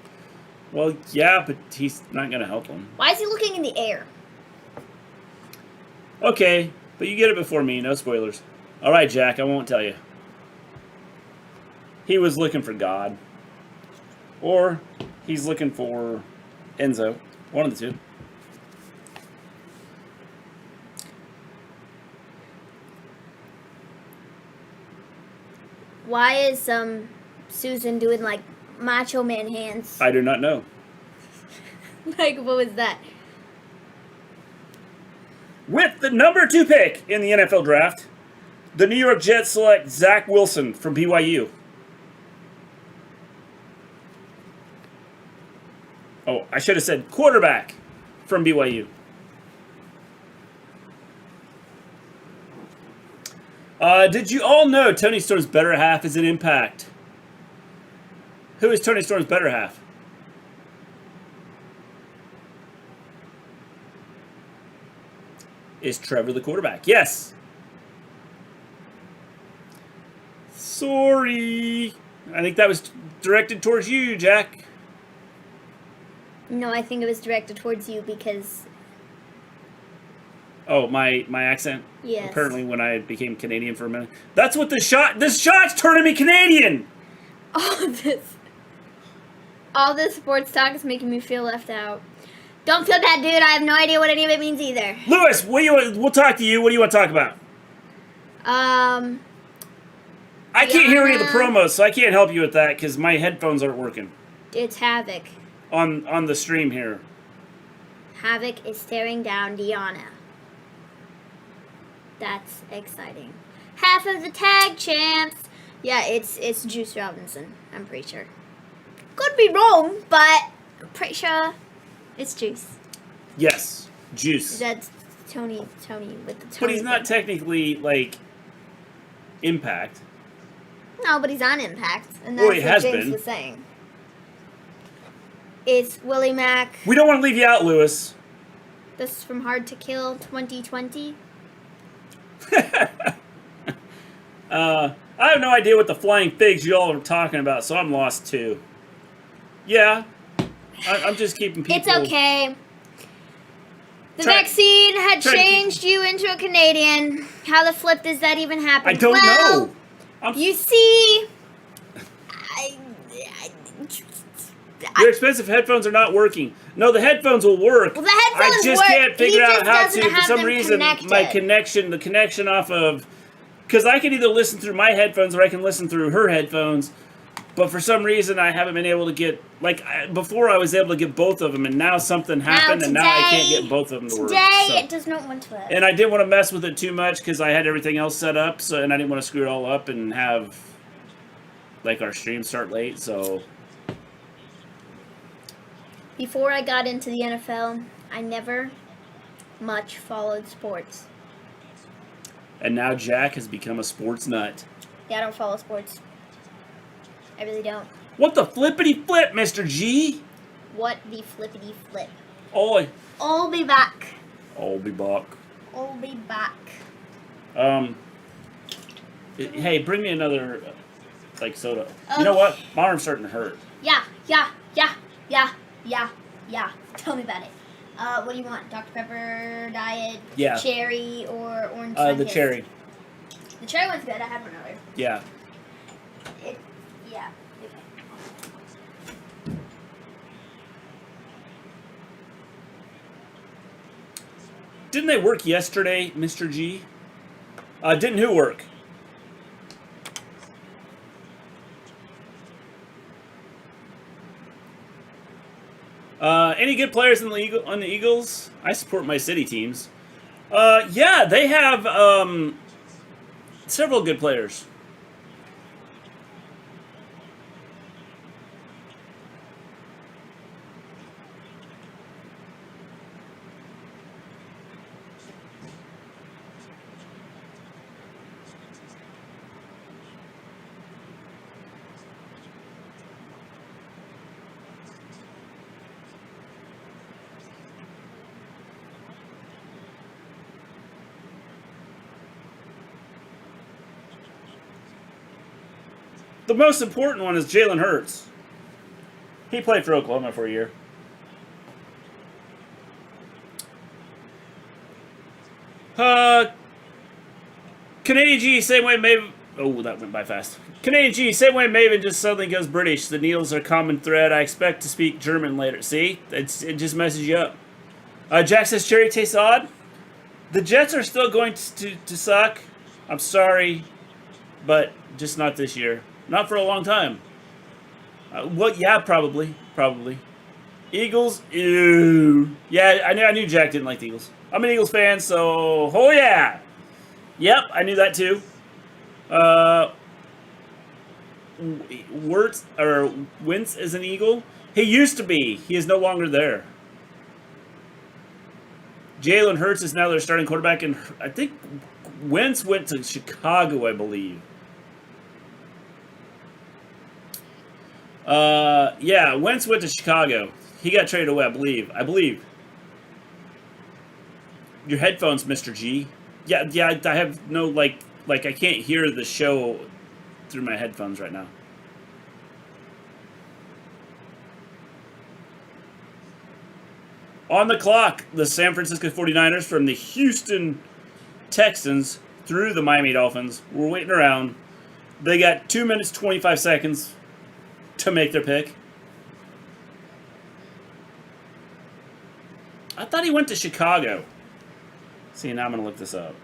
Well, yeah, but he's not going to help them. Why is he looking in the air? Okay, but you get it before me. No spoilers. All right, Jack, I won't tell you. He was looking for God. Or he's looking for Enzo. One of the two. Why is Susan doing like Macho Man hands? I do not know. Like, what was that? With the number 2 pick in the NFL draft, the New York Jets select Zach Wilson from BYU. Oh, I should have said quarterback from BYU. Did you all know Tony Storm's better half is an Impact? Who is Tony Storm's better half? Is Trevor the quarterback? Yes. Sorry. I think that was directed towards you, Jack. No, I think it was directed towards you because... Oh, my accent? Yes. Apparently when I became Canadian for a minute. That's what this shot's turning me Canadian! All this sports talk is making me feel left out. Don't feel bad, dude. I have no idea what any of it means either. Lewis, we'll talk to you. What do you want to talk about? I can't hear any of the promos, so I can't help you with that because my headphones aren't working. It's Havoc. On the stream here. Havoc is staring down Deanna. That's exciting. Half of the tag champs. Yeah, it's Juice Robinson. I'm pretty sure. Could be wrong, but I'm pretty sure it's Juice. Yes, Juice. That's Tony with the Tony. But he's not technically like Impact. No, but he's on Impact, and that's he what has James been. was saying. It's Willie Mack. We don't want to leave you out, Lewis. This is from Hard to Kill 2020. I have no idea what the flying figs you all are talking about, so I'm lost too. Yeah, I'm just keeping people... It's okay. The vaccine had changed you into a Canadian. How the flip does that even happen? I don't know. You see... Your expensive headphones are not working. No, the headphones will work. Well, the headphones I just work. can't figure out how to. For some reason, connected. the connection off of... Because I can either listen through my headphones or I can listen through her headphones. But for some reason, I haven't been able to get... before I was able to get both of them, and now something happened, and now I can't get both of them to work. Today, it does not want to work. And I didn't want to mess with it too much because I had everything else set up, and I didn't want to screw it all up and have, our stream start late, so... Before I got into the NFL, I never much followed sports. And now Jack has become a sports nut. Yeah, I don't follow sports. I really don't. What the flippity flip, Mr. G? What the flippity flip? Oi. I'll be back. I'll be back. I'll be back. Hey, bring me another, soda. You know what? My arm's starting to hurt. Yeah. Tell me about it. What do you want? Dr. Pepper, Diet, Yeah. Cherry, or Orange The Sunkist? cherry. The cherry one's good. I had one earlier. Yeah. Yeah. Okay. Didn't they work yesterday, Mr. G? Didn't who work? Any good players on the Eagles? I support my city teams. Yeah, they have several good players. the most important one is Jalen Hurts. He played for Oklahoma for a year. Canadian G, same way Maven... Oh, that went by fast. Canadian G, same way Maven just suddenly goes British. The Neils are common thread. I expect to speak German later. See? It just messes you up. Jack says cherry tastes odd. The Jets are still going to suck. I'm sorry, but just not this year. Not for a long time. Well, yeah, probably. Eagles, ew. Yeah, I knew Jack didn't like the Eagles. I'm an Eagles fan, so oh yeah. Yep, I knew that too. Wentz is an Eagle. He used to be. He is no longer there. Jalen Hurts is now their starting quarterback, and I think Wentz went to Chicago, I believe. Yeah, Wentz went to Chicago. He got traded away, I believe. Your headphones, Mr. G. Yeah, I have no, like I can't hear the show through my headphones right now. On the clock, the San Francisco 49ers from the Houston Texans through the Miami Dolphins. We're waiting around. They got 2 minutes, 25 seconds to make their pick. I thought he went to Chicago. See, now I'm going to look this up.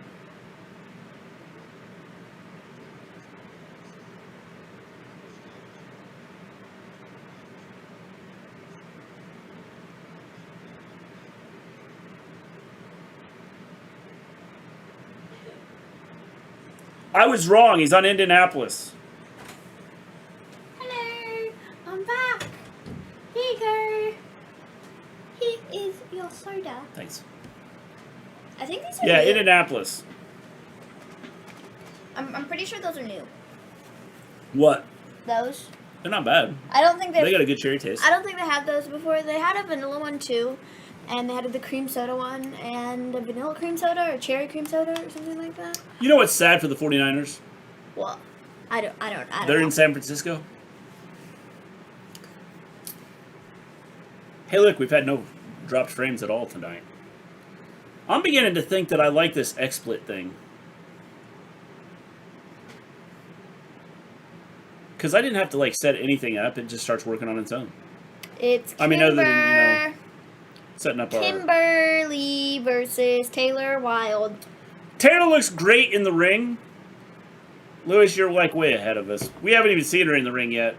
I was wrong. He's on Indianapolis. Hello, I'm back. Here you go. Here is your soda. Thanks. I think these are Yeah, new. Indianapolis. I'm pretty sure those are new. What? Those. They're not bad. I don't think They got a good cherry taste. I don't think they had those before. They had a vanilla one too, and they had the cream soda one, and a vanilla cream soda or cherry cream soda or something like that. You know what's sad for the 49ers? Well, I don't They're know. in San Francisco. Hey, look, we've had no dropped frames at all tonight. I'm beginning to think that I like this XSplit thing. Because I didn't have to, like, set anything up. It just starts working on its own. It's Kimber. I mean, other than, setting up our... Kimberly versus Taylor Wilde. Taylor looks great in the ring. Lewis, you're, like, way ahead of us. We haven't even seen her in the ring yet.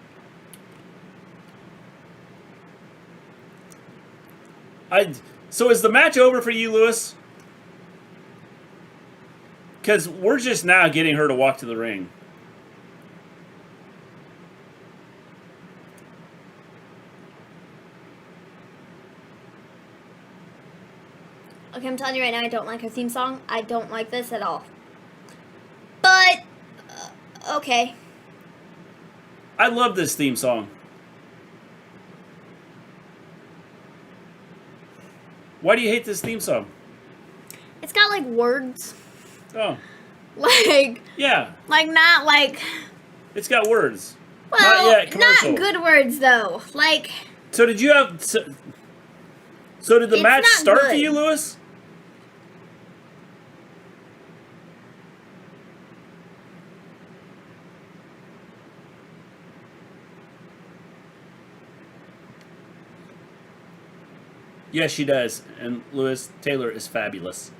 So is the match over for you, Lewis? Because we're just now getting her to walk to the ring. Okay, I'm telling you right now, I don't like her theme song. I don't like this at all. But, okay. I love this theme song. Why do you hate this theme song? It's got, like, words. Oh. Like... Yeah. Like, not, like... It's got words. Well, Not yet commercial. not good words, though. Like... So did you have... So did the It's match not start for good. you, Lewis? Yes, she does. And Lewis, Taylor is fabulous.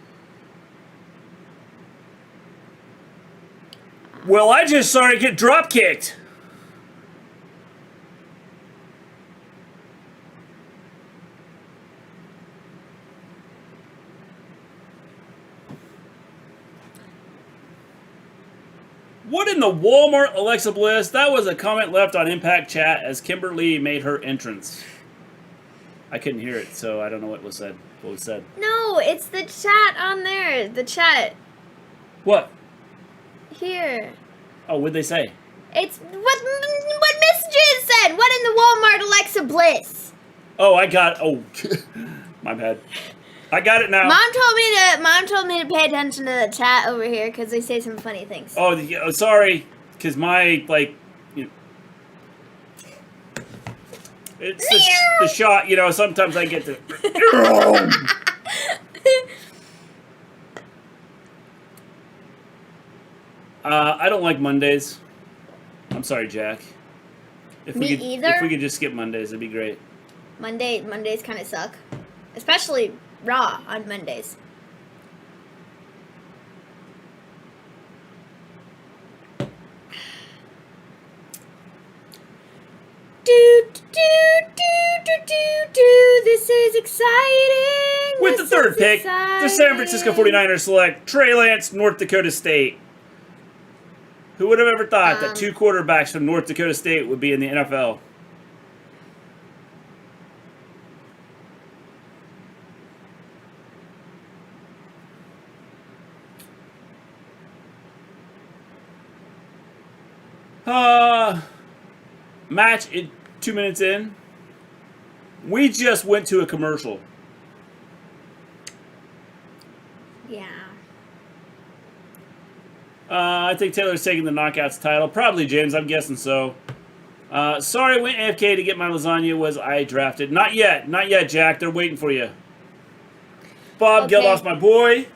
Well, I just saw her get drop kicked. What in the Walmart, Alexa Bliss? That was a comment left on Impact Chat as Kimberly made her entrance. I couldn't hear it, so I don't know what was said. What was said? No, it's the chat on there. The chat. What? Here. Oh, what'd they say? It's what Miss J said. What in the Walmart, Alexa Bliss? Oh, I got. Oh, my bad. I got it now. Mom told me to pay attention to the chat over here because they say some funny things. Oh, sorry, because my It's the shot, you know, sometimes I get to... I don't like Mondays. I'm sorry, Jack. Either. If we could just skip Mondays, it'd be great. Mondays kind of suck. Especially Raw on Mondays. This is exciting. With the third pick, the San Francisco 49ers select Trey Lance, North Dakota State. Who would have ever thought that 2 quarterbacks from North Dakota State would be in the NFL? Match 2 minutes in. We just went to a commercial. Yeah. I think Taylor's taking the Knockouts title. Probably, James. I'm guessing so. Sorry, I went AFK to get my lasagna. Was I drafted? Not yet. Not yet, Jack. They're waiting for you. Bob Geldof's my boy.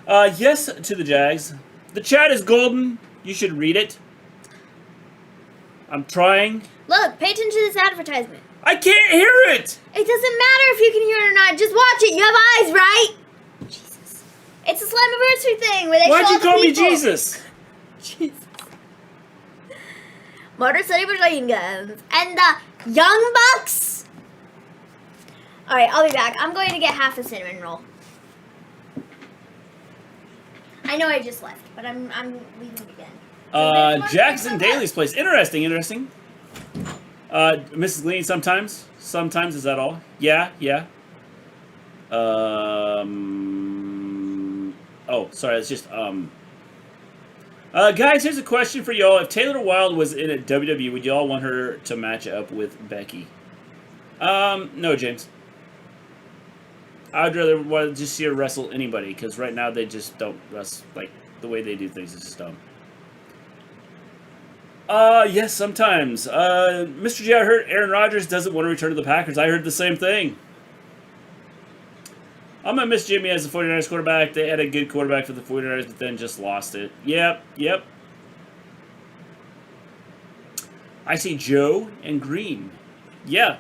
Yes to the Jags. The chat is golden. You should read it. I'm trying. Look, pay attention to this advertisement. I can't hear it! It doesn't matter if you can hear it or not. Just watch it. You have eyes, right? Jesus. It's a Slammiversary thing where they Why'd show you the call me people. Jesus? Jesus. Motor City Machine Guns. And the Young Bucks. Alright, I'll be back. I'm going to get half a cinnamon roll. I know I just left, but I'm leaving again. Jackson Daly's place. Interesting. Mrs. Gleen sometimes. Sometimes, is that all? Yeah. Oh, sorry, it's just, guys, here's a question for y'all. If Taylor Wilde was in a WWE, would y'all want her to match up with Becky? No, James. I'd rather want to just see her wrestle anybody, because right now they just don't wrestle, like, the way they do things is just dumb. Yes, sometimes. Mr. G, I heard Aaron Rodgers doesn't want to return to the Packers. I heard the same thing. I'm going to miss Jimmy as the 49ers quarterback. They had a good quarterback for the 49ers, but then just lost it. Yep. I see Joe and Green. Yeah.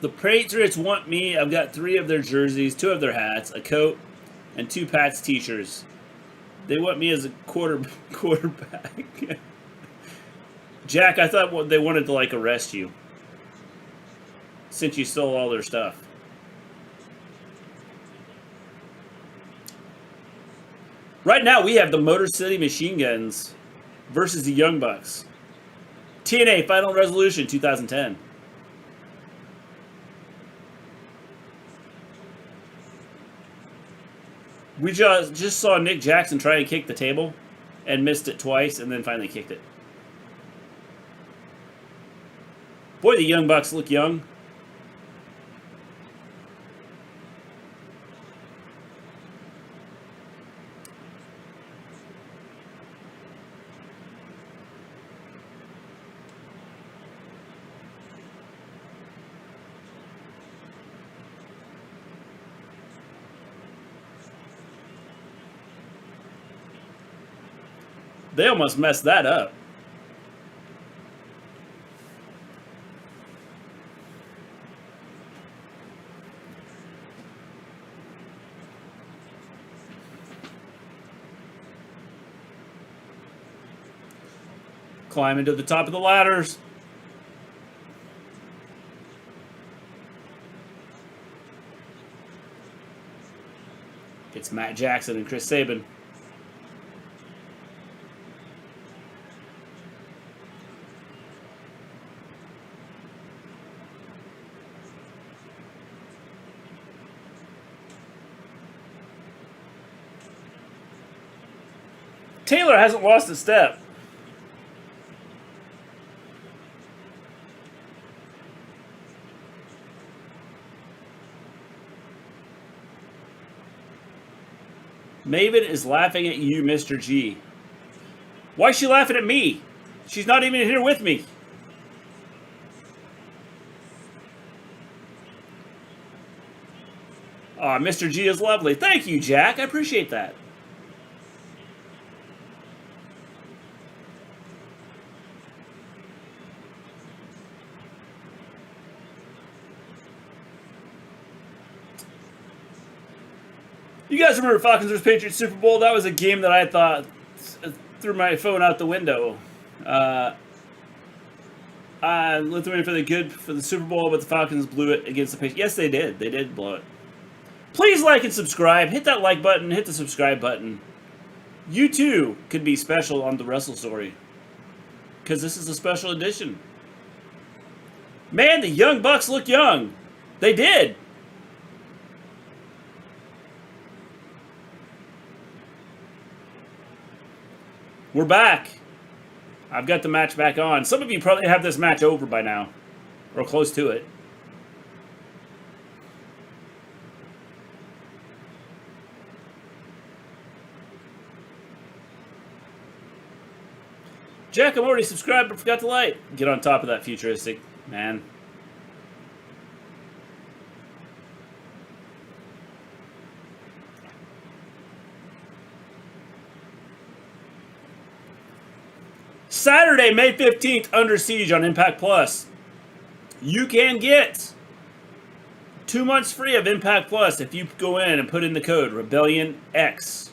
The Patriots want me. I've got 3 of their jerseys, 2 of their hats, a coat, and 2 Pats t-shirts. They want me as a quarterback. Jack, I thought they wanted to, like, arrest you. Since you stole all their stuff. Right now, we have the Motor City Machine Guns versus the Young Bucks. TNA Final Resolution 2010. We just saw Nick Jackson try to kick the table and missed it twice and then finally kicked it. Boy, the Young Bucks look young. They almost messed that up. Climbing to the top of the ladders. It's Matt Jackson and Chris Sabin. Taylor hasn't lost a step. Maven is laughing at you, Mr. G. Why is she laughing at me? She's not even here with me. Aw, Mr. G is lovely. Thank you, Jack. I appreciate that. You guys remember Falcons vs. Patriots Super Bowl? That was a game that I thought threw my phone out the window. Lithuania for the good for the Super Bowl, but the Falcons blew it against the Patriots. Yes, they did. They did blow it. Please like and subscribe. Hit that like button. Hit the subscribe button. You too could be special on the Wrestle Story, because this is a special edition. Man, the Young Bucks look young. They did. We're back. I've got the match back on. Some of you probably have this match over by now, or close to it. Jack, I'm already subscribed but forgot to like. Get on top of that, futuristic man. Saturday, May 15th, Under Siege on Impact Plus. You can get 2 months free of Impact Plus if you go in and put in the code Rebellion X.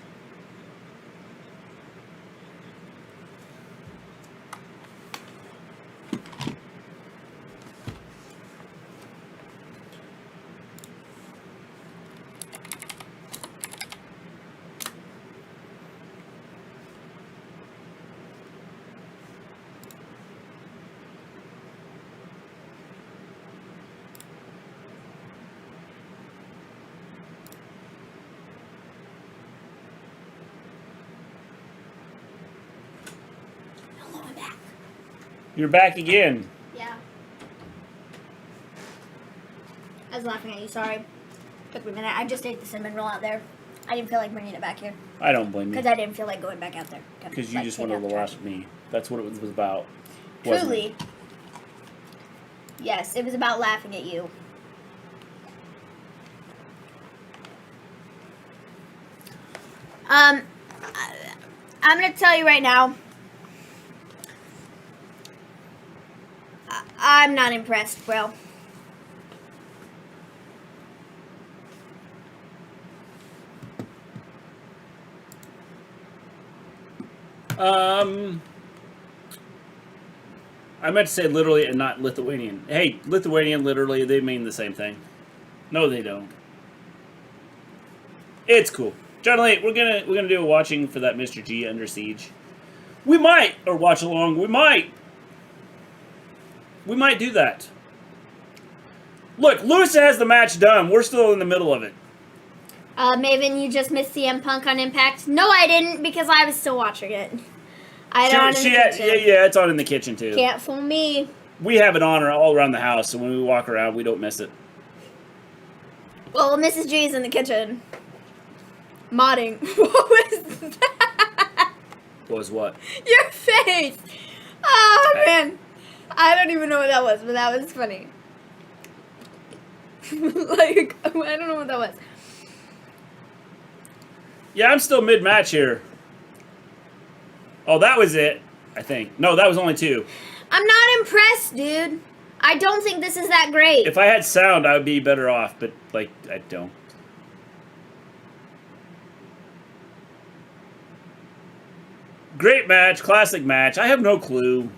You're back again. Yeah. I was laughing at you, sorry. Took me a minute. I just ate the cinnamon roll out there. I didn't feel like bringing it back here. I don't blame you. Because I didn't feel like going back out there. Because you just wanted to laugh at me. That's what it was about. Truly. Yes, it was about laughing at you. I'm going to tell you right now. I'm not impressed, bro. I meant to say literally and not Lithuanian. Hey, Lithuanian, literally, they mean the same thing. No, they don't. It's cool. John Lee, we're gonna do a watching for that Mr. G Under Siege. We might, or watch along. We might do that. Look, Lewis has the match done. We're still in the middle of it. Maven, you just missed CM Punk on Impact. No, I didn't, because I was still watching it. I had it on in the kitchen. Yeah, it's on in the kitchen too. Can't fool me. We have it on all around the house, so when we walk around, we don't miss it. Well, Mrs. G is in the kitchen. Modding. What was that? What was what? Your face. Oh, man. I don't even know what that was, but that was funny. Like, I don't know what that was. Yeah, I'm still mid-match here. Oh, that was it, I think. No, that was only 2. I'm not impressed, dude. I don't think this is that great. If I had sound, I would be better off, but, like, I don't. Great match, classic match. I have no clue.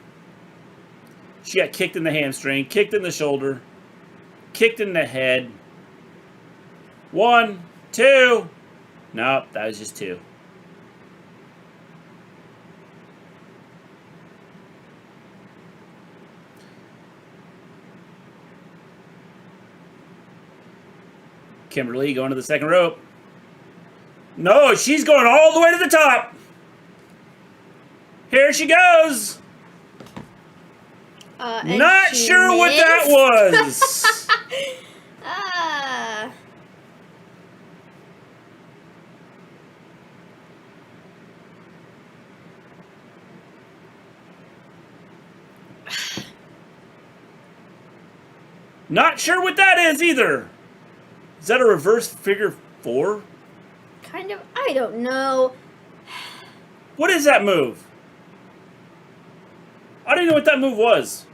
She got kicked in the hamstring, kicked in the shoulder, kicked in the head. 1, 2. Nope, that was just 2. Kimberly going to the second rope. No, she's going all the way to the top. Here she goes. Not sure what that was. Not sure what that is either. Is that a reverse figure 4? Kind of. I don't know. What is that move? I don't even know what that move was.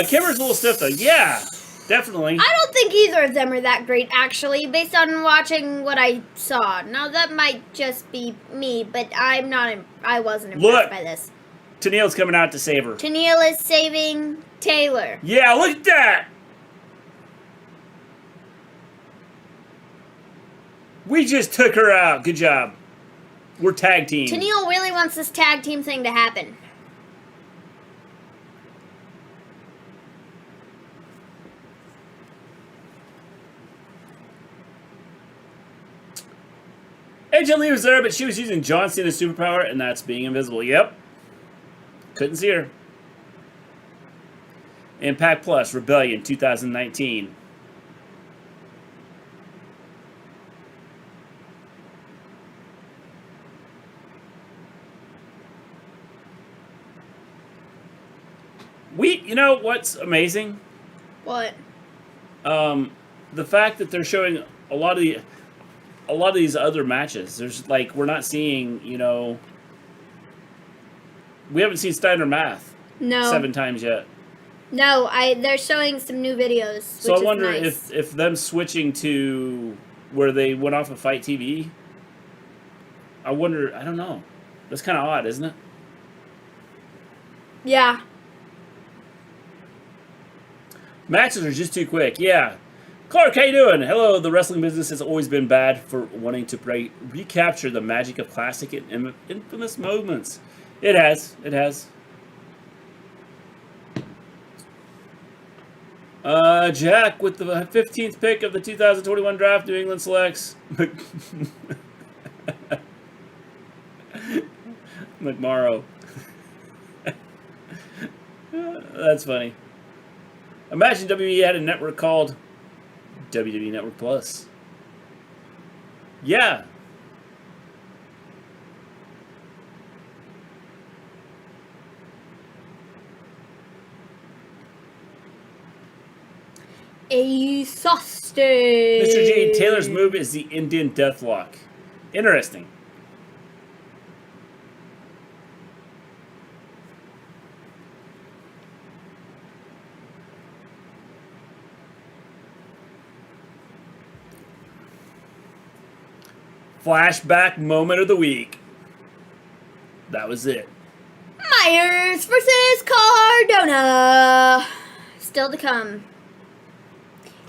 Kimber's a little stiff though. Yeah, definitely. I don't think either of them are that great, actually, based on watching what I saw. Now, that might just be me, but I wasn't impressed by this. Tennille's coming out to save her. Tennille is saving Taylor. Yeah, look at that! We just took her out. Good job. We're tag team. Tennille really wants this tag team thing to happen. AJ Lee was there, but she was using John Cena's superpower, and that's being invisible. Yep. Couldn't see her. Impact Plus, Rebellion 2019. You know what's amazing? What? The fact that they're showing a lot of these other matches. There's like, we're not seeing, you know, we haven't seen Steiner Math 7 times yet. No, they're showing some new videos. So I wonder if them switching to where they went off of Fight TV. I don't know. That's kind of odd, isn't it? Yeah. Matches are just too quick. Yeah. Clark, how you doing? Hello. The wrestling business has always been bad for wanting to recapture the magic of classic and infamous moments. It has. It has. Jack with the 15th pick of the 2021 draft, New England selects McMorrow. That's funny. Imagine WWE had a network called WWE Network Plus. Yeah. Exhausted. Mr. G, Taylor's move is the Indian Deathlock. Interesting. Flashback moment of the week. That was it. Myers versus Cardona. Still to come.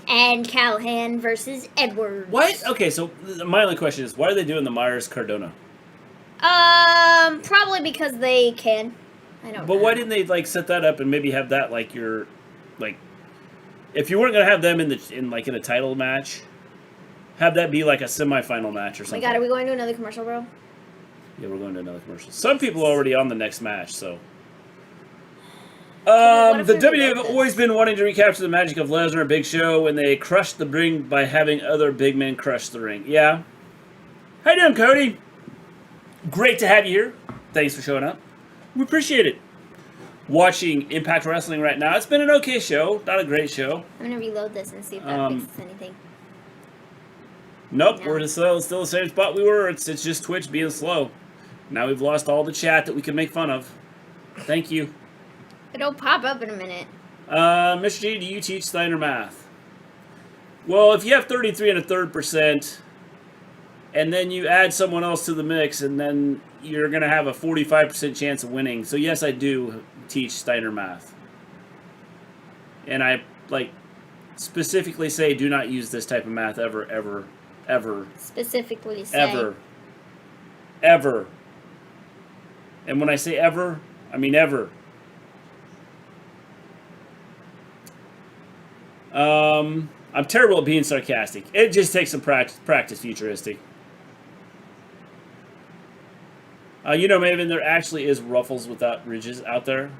And Callahan versus Edwards. What? Okay, so my only question is, why are they doing the Myers Cardona? Probably because they can. I don't know. But why didn't they like set that up and maybe have that like your, like, if you weren't gonna have them in a title match, have that be like a semifinal match or something. Oh my god, are we going to another commercial, bro? Yeah, we're going to another commercial. Some people are already on the next match, so. The WWE have always been wanting to recapture the magic of Lesnar and Big Show when they crushed the ring by having other big men crush the ring. Yeah. How you doing, Cody? Great to have you here. Thanks for showing up. We appreciate it. Watching Impact Wrestling right now. It's been an okay show. Not a great show. I'm going to reload this and see if that fixes anything. Nope, we're still the same spot we were. It's just Twitch being slow. Now we've lost all the chat that we can make fun of. Thank you. It'll pop up in a minute. Mr. G, do you teach Steiner Math? Well, if you have 33 1/3%, and then you add someone else to the mix, and then you're going to have a 45% chance of winning. So yes, I do teach Steiner Math. And I, like, specifically say do not use this type of math ever, ever, ever. Specifically say. Ever. Ever. And when I say ever, I mean ever. I'm terrible at being sarcastic. It just takes some practice, futuristic. You know, Maven, there actually is ruffles without ridges out there.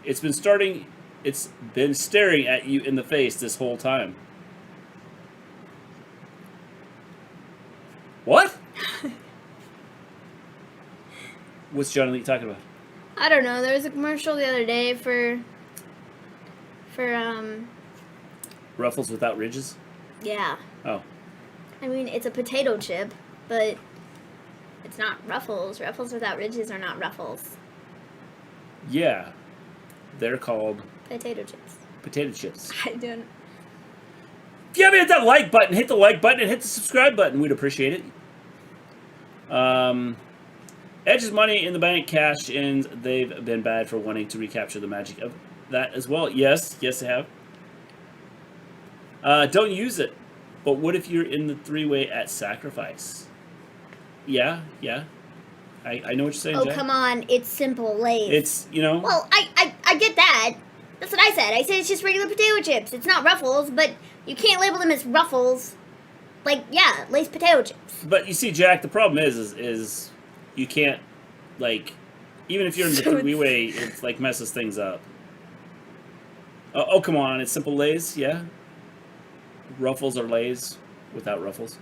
It's been staring at you in the face this whole time. What? What's John Elite talking about? I don't know. There was a commercial the other day for For Ruffles without ridges? yeah. Oh. I mean, it's a potato chip, but it's not Ruffles. Ruffles without ridges are not Ruffles. Yeah. They're called Potato chips. potato chips. I don't. If you haven't hit that like button, hit the like button and hit the subscribe button. We'd appreciate it. Edge's Money in the Bank cash-ins. They've been bad for wanting to recapture the magic of that as well. Yes, yes they have. Don't use it. But what if you're in the three-way at Sacrifice? Yeah, yeah. I know what you're saying, Oh, Jack. come on. It's simple Lay's. It's, you know. Well, I get that. That's what I said. I said it's just regular potato chips. It's not Ruffles, but you can't label them as Ruffles. Like, yeah, Lay's potato chips. But you see, Jack, the problem is you can't, like, even if you're in the three-way, it's like messes things up. Oh, come on. It's simple Lay's, yeah? Ruffles are Lay's without Ruffles.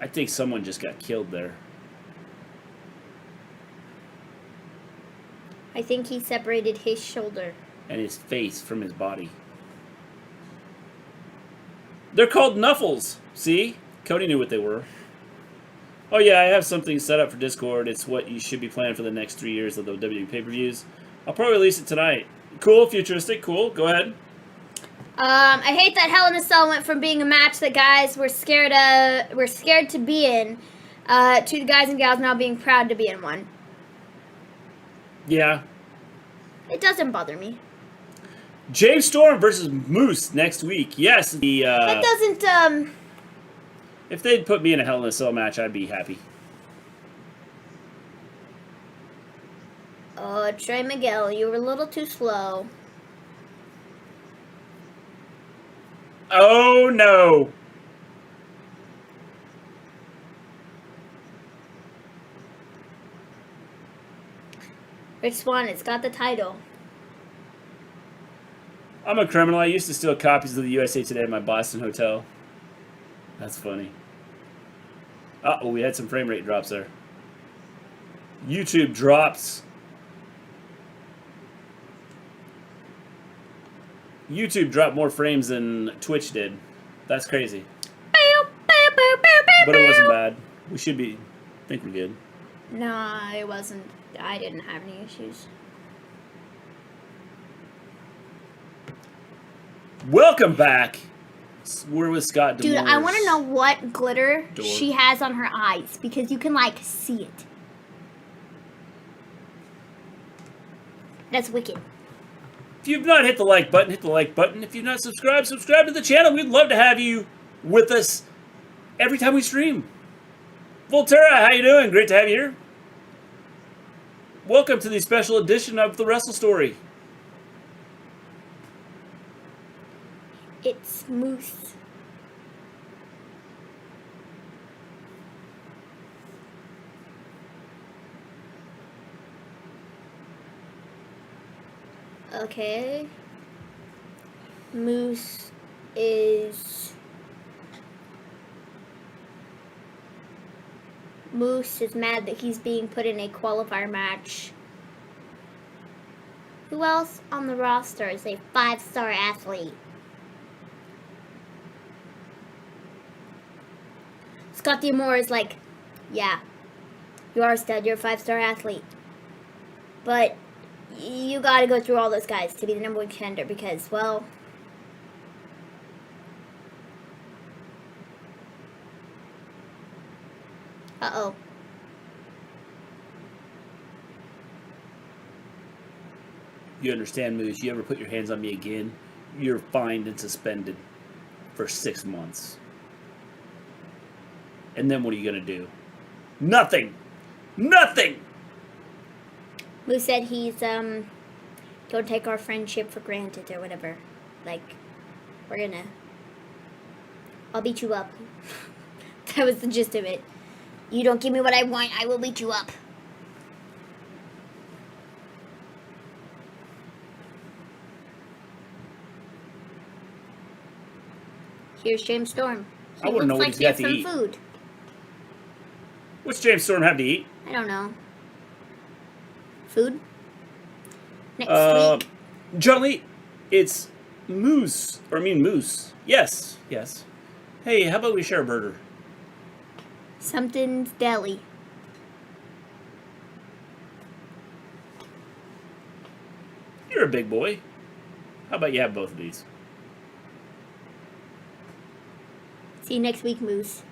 I think someone just got killed there. I think he separated his shoulder. And his face from his body. They're called Nuffles. See? Cody knew what they were. Oh yeah, I have something set up for Discord. It's what you should be planning for the next 3 years of the WWE pay-per-views. I'll probably release it tonight. Cool, futuristic, cool. Go ahead. I hate that Hell in a Cell went from being a match that guys were scared to be in, to the guys and gals now being proud to be in one. Yeah. It doesn't bother me. James Storm versus Moose next week. Yes, the That doesn't, if they'd put me in a Hell in a Cell match, I'd be happy. Oh, Trey Miguel, you were a little too slow. Oh no. Rich Swan, it's got the title. I'm a criminal. I used to steal copies of the USA Today at my Boston hotel. That's funny. Uh-oh, we had some frame rate drops there. YouTube drops. YouTube dropped more frames than Twitch did. That's crazy. But it wasn't bad. We should be... I think we're good. No, it wasn't. I didn't have any issues. Welcome back. We're with Scott Dude, Demores. I want to know what glitter Door. she has on her eyes, because you can, like, see it. That's wicked. If you've not hit the like button, hit the like button. If you've not subscribed, subscribe to the channel. We'd love to have you with us every time we stream. Volterra, how you doing? Great to have you here. Welcome to the special edition of the Wrestle Story. It's Moose. Okay. Moose is mad that he's being put in a qualifier match. Who else on the roster is a 5-star athlete? Scott D'Amore is like, yeah, you are a stud, you're a 5-star athlete. But you gotta go through all those guys to be the number one contender because, well, uh-oh. You understand, Moose, you ever put your hands on me again, you're fined and suspended for 6 months. And then what are you going to do? Nothing! Nothing! Moose said he's, don't take our friendship for granted or whatever. Like, we're gonna, I'll beat you up. That was the gist of it. You don't give me what I want, I will beat you up. Here's James Storm. I wouldn't know what he's got to eat. Food. What's James Storm have to eat? I don't know. Food? Next week. Johnny, it's Moose. Yes, yes. Hey, how about we share a burger? Something's Deli. You're a big boy. How about you have both of these? See you next week, Moose.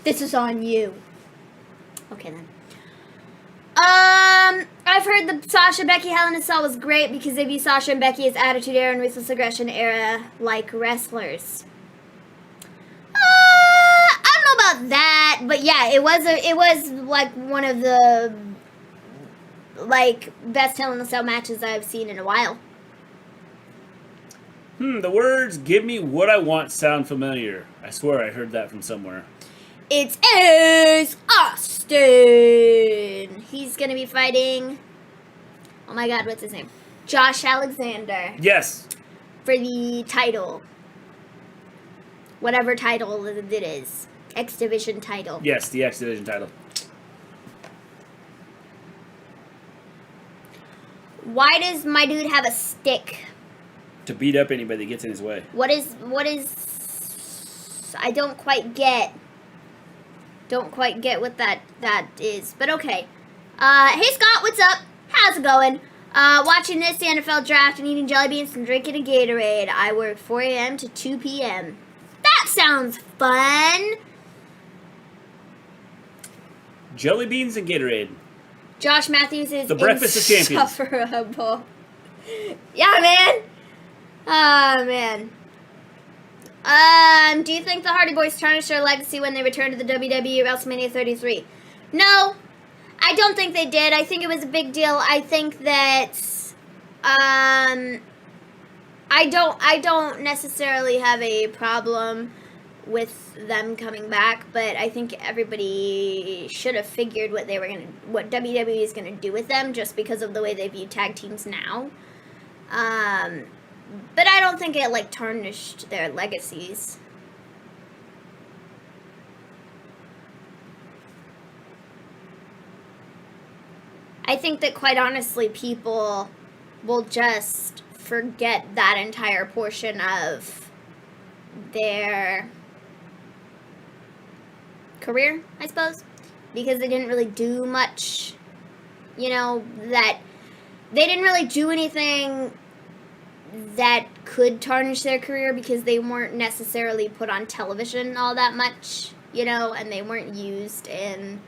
This is on you. Okay then. I've heard the Sasha Becky Hell in a Cell was great because they view Sasha and Becky as Attitude Era and Ruthless Aggression Era like wrestlers. I don't know about that, but yeah, it was like one of the like best Hell in a Cell matches I've seen in a while. The words "Give me what I want" sound familiar. I swear I heard that from somewhere. It's Ace Austin. He's gonna be fighting. Oh my God, what's his name? Josh Alexander. Yes. For the title. Whatever title it is. X Division title. Yes, the X Division title. Why does my dude have a stick? To beat up anybody that gets in his way. What is I don't quite get what that is, but okay. Hey Scott, what's up? How's it going? Watching this the NFL draft and eating jelly beans and drinking a Gatorade. I work 4 a.m. to 2 p.m. That sounds fun. Jelly beans and Gatorade. Josh Matthews is the breakfast of champions. Insufferable. Yeah, man. Oh, man. Do you think the Hardy Boys tarnished their legacy when they returned to the WWE at WrestleMania 33? No, I don't think they did. I think it was a big deal. I think that, I don't necessarily have a problem with them coming back, but I think everybody should have figured what WWE is gonna do with them just because of the way they view tag teams now. But I don't think it, like, tarnished their legacies. I think that, quite honestly, people will just forget that entire portion of their career, I suppose. Because they didn't really do much, you know, that they didn't really do anything that could tarnish their career because they weren't necessarily put on television all that much, you know, and they weren't used in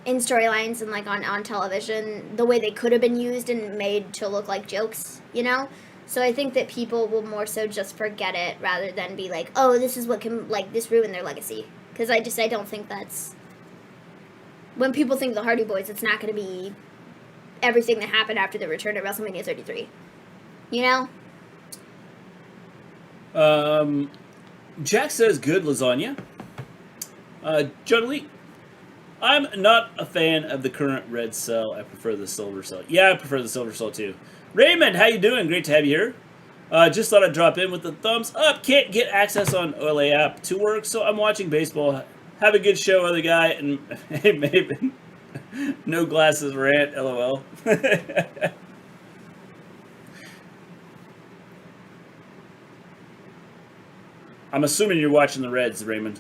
storylines and like on television the way they could have been used and made to look like jokes, you know. So I think that people will more so just forget it rather than be like, oh, this is what can, like, this ruin their legacy. Because I don't think that's, when people think of the Hardy Boys, it's not going to be everything that happened after the return at WrestleMania 33. You know? Jack says good lasagna. John Lee, I'm not a fan of the current red cell. I prefer the silver cell. Yeah, I prefer the silver cell too. Raymond, how you doing? Great to have you here. Just thought I'd drop in with the thumbs up. Can't get access on OLA app to work, so I'm watching baseball. Have a good show, other guy. And hey, Maven. No glasses rant, LOL. I'm assuming you're watching the Reds, Raymond.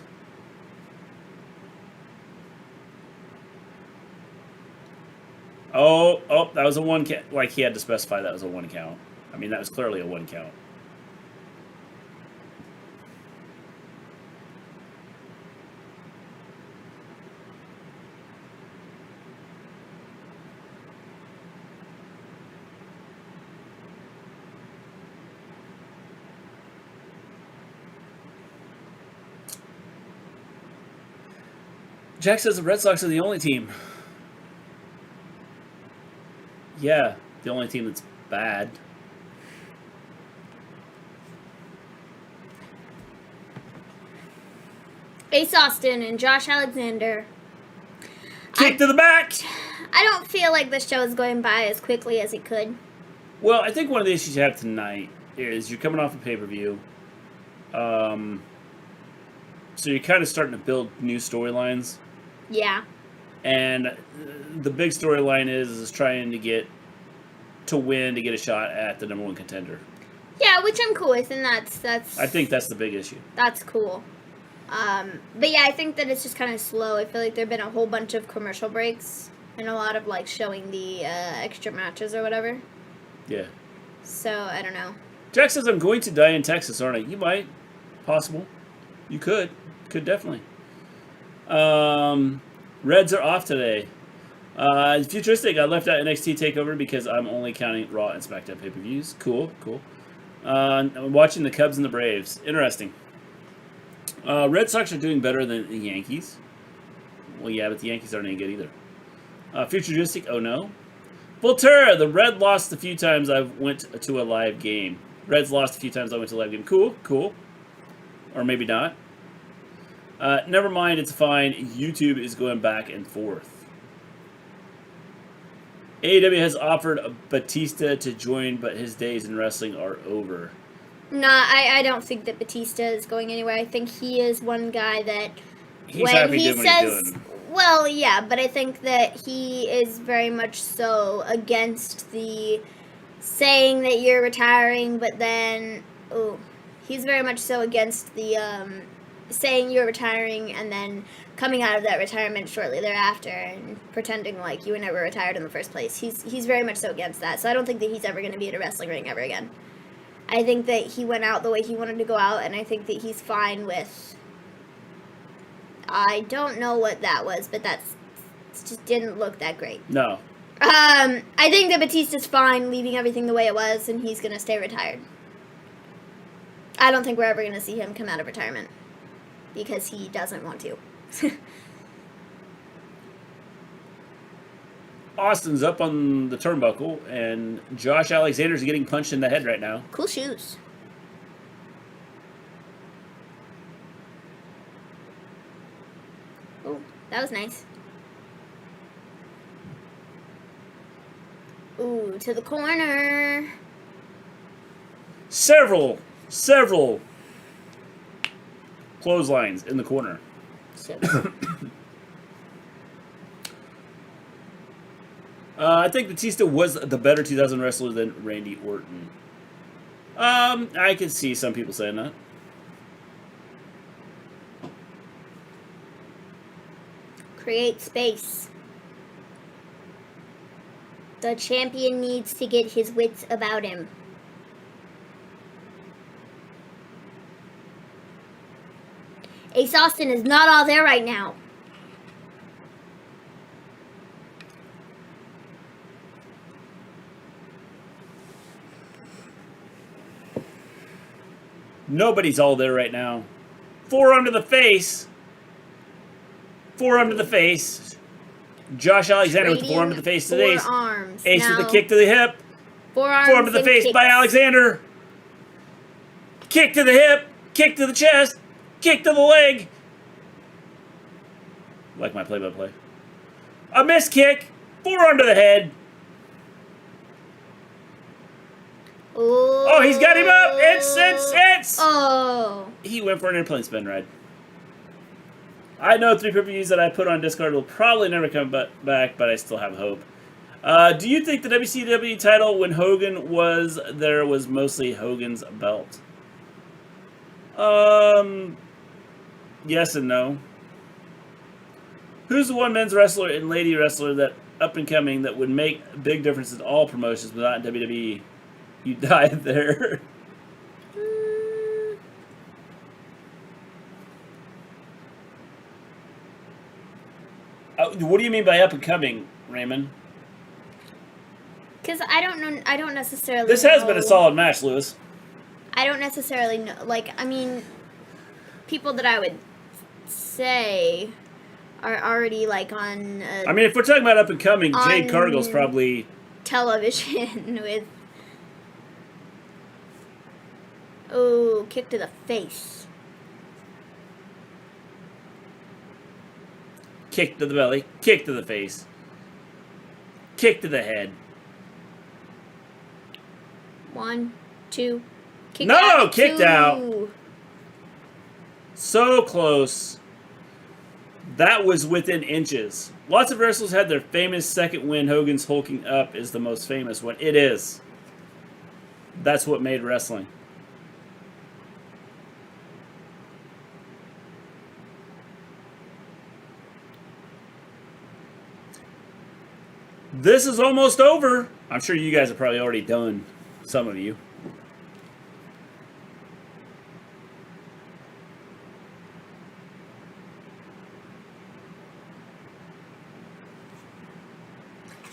Oh, that was a one count. Like, he had to specify that was a one count. I mean, that was clearly a one count. Jack says the Red Sox are the only team. Yeah, the only team that's bad. Ace Austin and Josh Alexander. Kick to the back! I don't feel like this show is going by as quickly as it could. Well, I think one of the issues you have tonight is you're coming off a pay-per-view. So you're kind of starting to build new storylines. Yeah. And the big storyline is trying to get to win to get a shot at the #1 contender. Yeah, which I'm cool with, and that's. I think that's the big issue. That's cool. But yeah, I think that it's just kind of slow. I feel like there've been a whole bunch of commercial breaks and a lot of like showing the extra matches or whatever. Yeah. So I don't know. Jack says I'm going to die in Texas, aren't I? You might, possible. You could definitely. Reds are off today. Futuristic, I left out NXT TakeOver because I'm only counting Raw and SmackDown pay-per-views. Cool. I'm watching the Cubs and the Braves. Interesting. Red Sox are doing better than the Yankees. Well, yeah, but the Yankees aren't any good either. Futuristic, oh no. Volterra, the Red lost a few times I went to a live game. Reds lost a few times I went to a live game. Cool. Or maybe not. Never mind, it's fine. YouTube is going back and forth. AEW has offered Batista to join, but his days in wrestling are over. Nah, I don't think that Batista is going anywhere. I think he is one guy that He's happy doing what he's doing. Well, yeah, but I think that he is very much so against the saying that you're retiring, but then, he's very much so against the saying you're retiring and then coming out of that retirement shortly thereafter and pretending like you were never retired in the first place. He's very much so against that. So I don't think that he's ever going to be in a wrestling ring ever again. I think that he went out the way he wanted to go out, and I think that he's fine with... I don't know what that was, but that just didn't look that great. No. I think that Batista's fine leaving everything the way it was, and he's going to stay retired. I don't think we're ever going to see him come out of retirement, because he doesn't want to. Austin's up on the turnbuckle, and Josh Alexander's getting punched in the head right now. Cool shoes. Oh, that was nice. Ooh, to the corner. Several clotheslines in the corner. I think Batista was the better 2000 wrestler than Randy Orton. I could see some people saying that. Create space. The champion needs to get his wits about him. Ace Austin is not all there right now. Nobody's all there right now. Forearm to the face. Forearm to the face. Josh Alexander with the forearm to the face to the Ace. Ace with the kick to the hip. Forearm to the face by Alexander. Kick to the hip. Kick to the chest. Kick to the leg. Like my play-by-play. A missed kick. Forearm to the head. Oh, he's got him up. It's. Oh. He went for an airplane spin ride. I know 3 pay-per-views that I put on Discard will probably never come back, but I still have hope. Do you think the WCW title when Hogan was there was mostly Hogan's belt? Yes and no. Who's the one men's wrestler and lady wrestler that up and coming that would make big differences in all promotions but not in WWE? You died there. What do you mean by up and coming, Raymond? Because I don't know. I don't necessarily. This has been a solid match, Lewis. I don't necessarily know. Like, I mean, people that I would say are already like on. I mean, if we're talking about up and coming, Jade Cargill's probably television with. Oh, kick to the face. Kick to the belly, kick to the face, kick to the head. 1, 2, kick no, out. Kicked 2. out. So close. That was within inches. Lots of wrestlers had their famous second win. Hogan's hulking up is the most famous one. It is. That's what made wrestling. This is almost over. I'm sure you guys are probably already done. Some of you.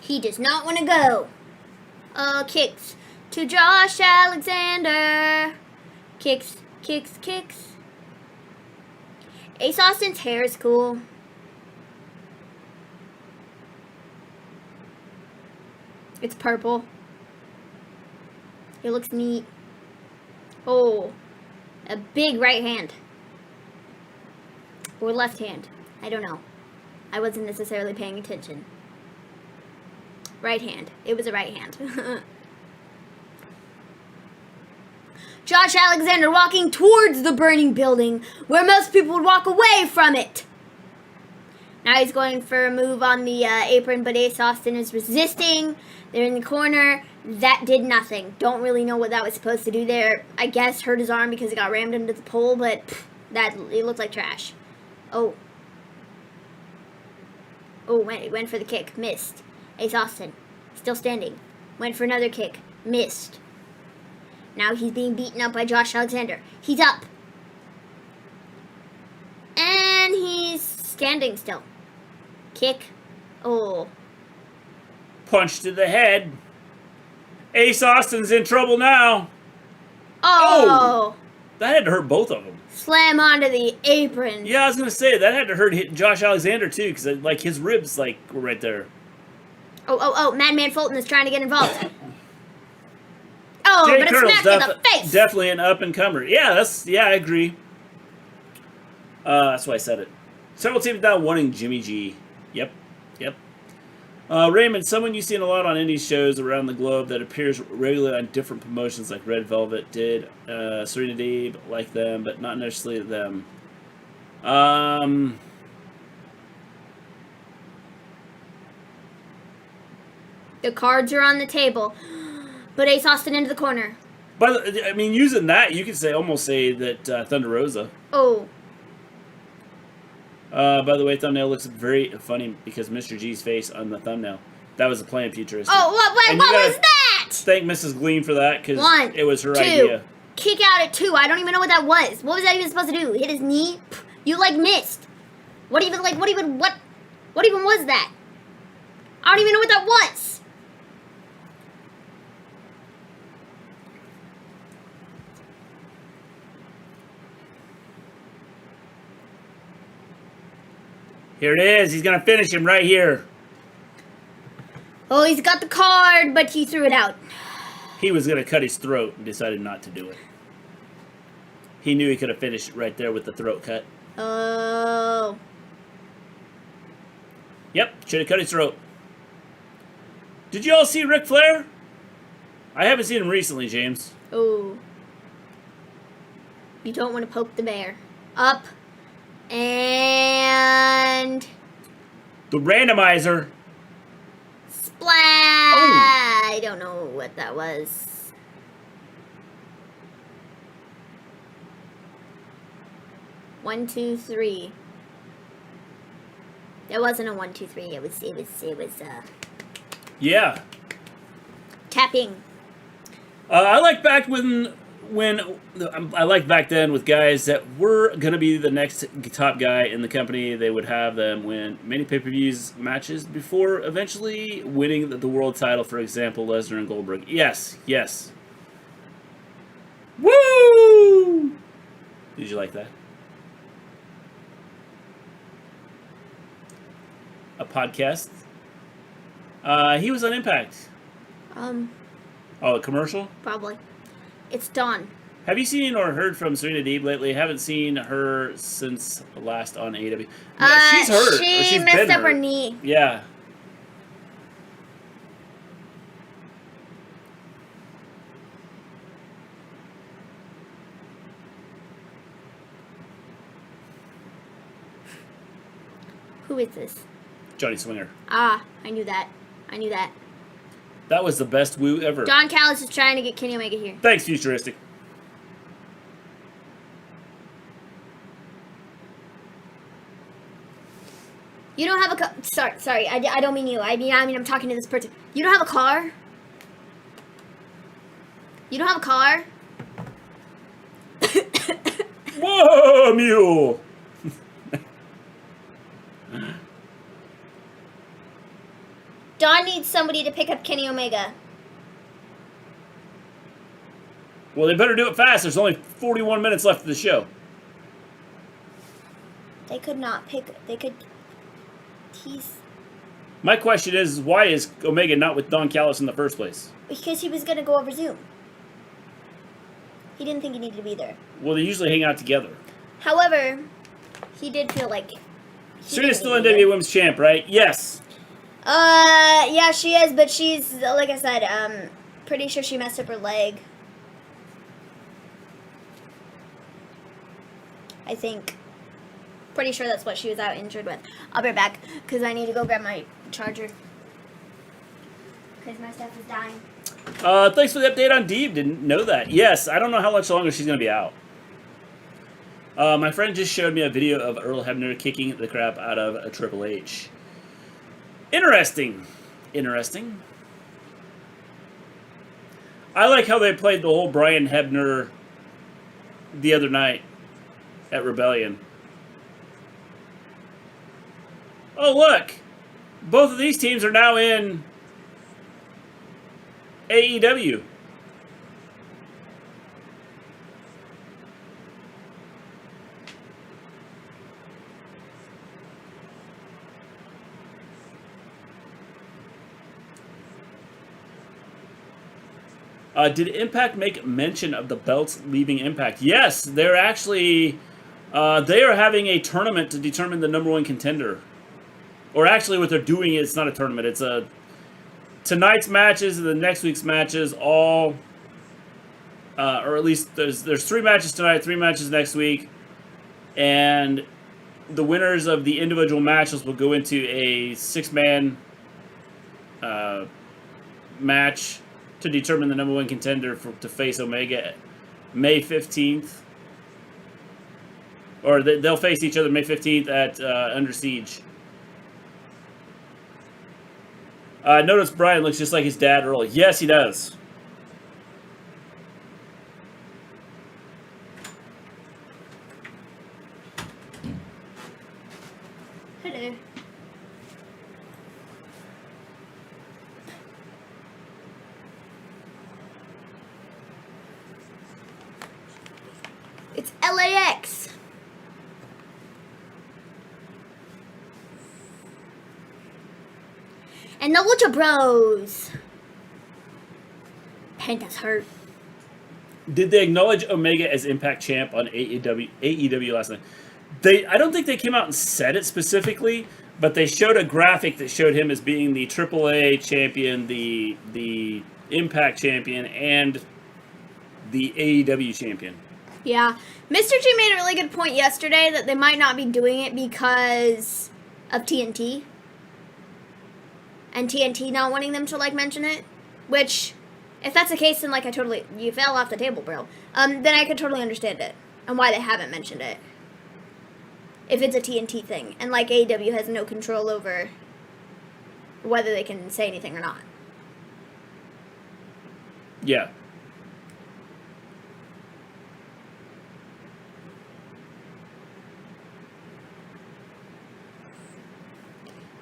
He does not want to go. Kicks to Josh Alexander. Kicks. Ace Austin's hair is cool. It's purple. It looks neat. Oh, a big right hand. Or left hand. I don't know. I wasn't necessarily paying attention. Right hand. It was a right hand. Josh Alexander walking towards the burning building where most people would walk away from it. Now he's going for a move on the apron, but Ace Austin is resisting. They're in the corner. That did nothing. Don't really know what that was supposed to do there. I guess hurt his arm because it got rammed into the pole, but it looked like trash. Oh, went for the kick. Missed. Ace Austin, still standing. Went for another kick. Missed. Now he's being beaten up by Josh Alexander. He's up. And he's standing still. Kick. Oh. Punch to the head. Ace Austin's in trouble now. Oh. That had to hurt both of them. Slam onto the apron. Yeah, I was going to say, that had to hurt Josh Alexander, too, because, like, his ribs, like, were right there. Oh, Madman Fulton is trying to get involved. Oh, Jay but Curl's it's smacked in the face. Definitely an up-and-comer. Yeah, I agree. That's why I said it. Several teams now wanting Jimmy G. Yep. Raymond, someone you've seen a lot on indie shows around the globe that appears regularly on different promotions like Red Velvet did. Serena Deeb, like them, but not necessarily them. The cards are on the table. But Ace Austin into the corner. But, I mean, using that, you could almost say that Thunder Rosa. Oh. By the way, thumbnail looks very funny because Mr. G's face on the thumbnail. That was a plan, futuristic. Oh, what was that? Thank Mrs. Gleen for that because it was her 2. idea. Kick out at 2. I don't even know what that was. What was that even supposed to do? Hit his knee? You like missed. What even was that? I don't even know what that was. Here it is. He's going to finish him right here. Oh, he's got the card, but he threw it out. He was going to cut his throat and decided not to do it. He knew he could have finished it right there with the throat cut. Oh. Yep, should have cut his throat. Did you all see Ric Flair? I haven't seen him recently, James. Oh. You don't want to poke the bear. Up. And the randomizer. Splat! Oh. I don't know what that was. One, two, three. It wasn't a 1, 2, 3. It was Yeah. Tapping. I like back when I liked back then with guys that were going to be the next top guy in the company. They would have them win many pay-per-views matches before eventually winning the world title, for example, Lesnar and Goldberg. Yes. Woo! Did you like that? A podcast? He was on Impact. Oh, a commercial? Probably. It's Dawn. Have you seen or heard from Serena Deeb lately? Haven't seen her since last on AEW. She's hurt. She messed up her knee. Yeah. Who is this? Johnny Swinger. Ah, I knew that. I knew that. That was the best woo ever. Don Callis is trying to get Kenny Omega here. Thanks, Futuristic. You don't have a car. Sorry. I don't mean you. I mean I'm talking to this person. You don't have a car? You don't have a car? Whoa, mule! Don needs somebody to pick up Kenny Omega. Well, they better do it fast. There's only 41 minutes left of the show. They could not pick. They could. He's. My question is, why is Omega not with Don Callis in the first place? Because he was gonna go over Zoom. He didn't think he needed to be there. Well, they usually hang out together. However, he did feel like. Serena's still NWA Women's Champ, right? Yes. Yeah, she is, but she's, like I said, pretty sure she messed up her leg. I think. Pretty sure that's what she was out injured with. I'll be right back, because I need to go grab my charger. Because my stuff is dying. Thanks for the update on Deeb. Didn't know that. Yes, I don't know how much longer she's going to be out. My friend just showed me a video of Earl Hebner kicking the crap out of a Triple H. Interesting. Interesting. I like how they played the whole Brian Hebner the other night at Rebellion. Oh, look. Both of these teams are now in AEW. Did Impact make mention of the belts leaving Impact? Yes, they're actually they are having a tournament to determine the #1 contender. Or actually, what they're doing is not a tournament. It's tonight's matches and the next week's matches all, or at least there's 3 matches tonight, 3 matches next week, and the winners of the individual matches will go into a 6-man match to determine the #1 contender to face Omega May 15th. Or they'll face each other May 15th at Under Siege. Notice Brian looks just like his dad, Earl. Yes, he does. Hello. It's LAX. And the Lucha Bros. Penta's hurt. Did they acknowledge Omega as Impact Champ on AEW last night? I don't think they came out and said it specifically, but they showed a graphic that showed him as being the AAA champion, the Impact champion, and the AEW champion. Yeah. Mr. G made a really good point yesterday that they might not be doing it because of TNT. And TNT not wanting them to, like, mention it. Which, if that's the case, then, like, you fell off the table, bro. Then I could totally understand it. And why they haven't mentioned it. If it's a TNT thing. And, like, AEW has no control over whether they can say anything or not. Yeah.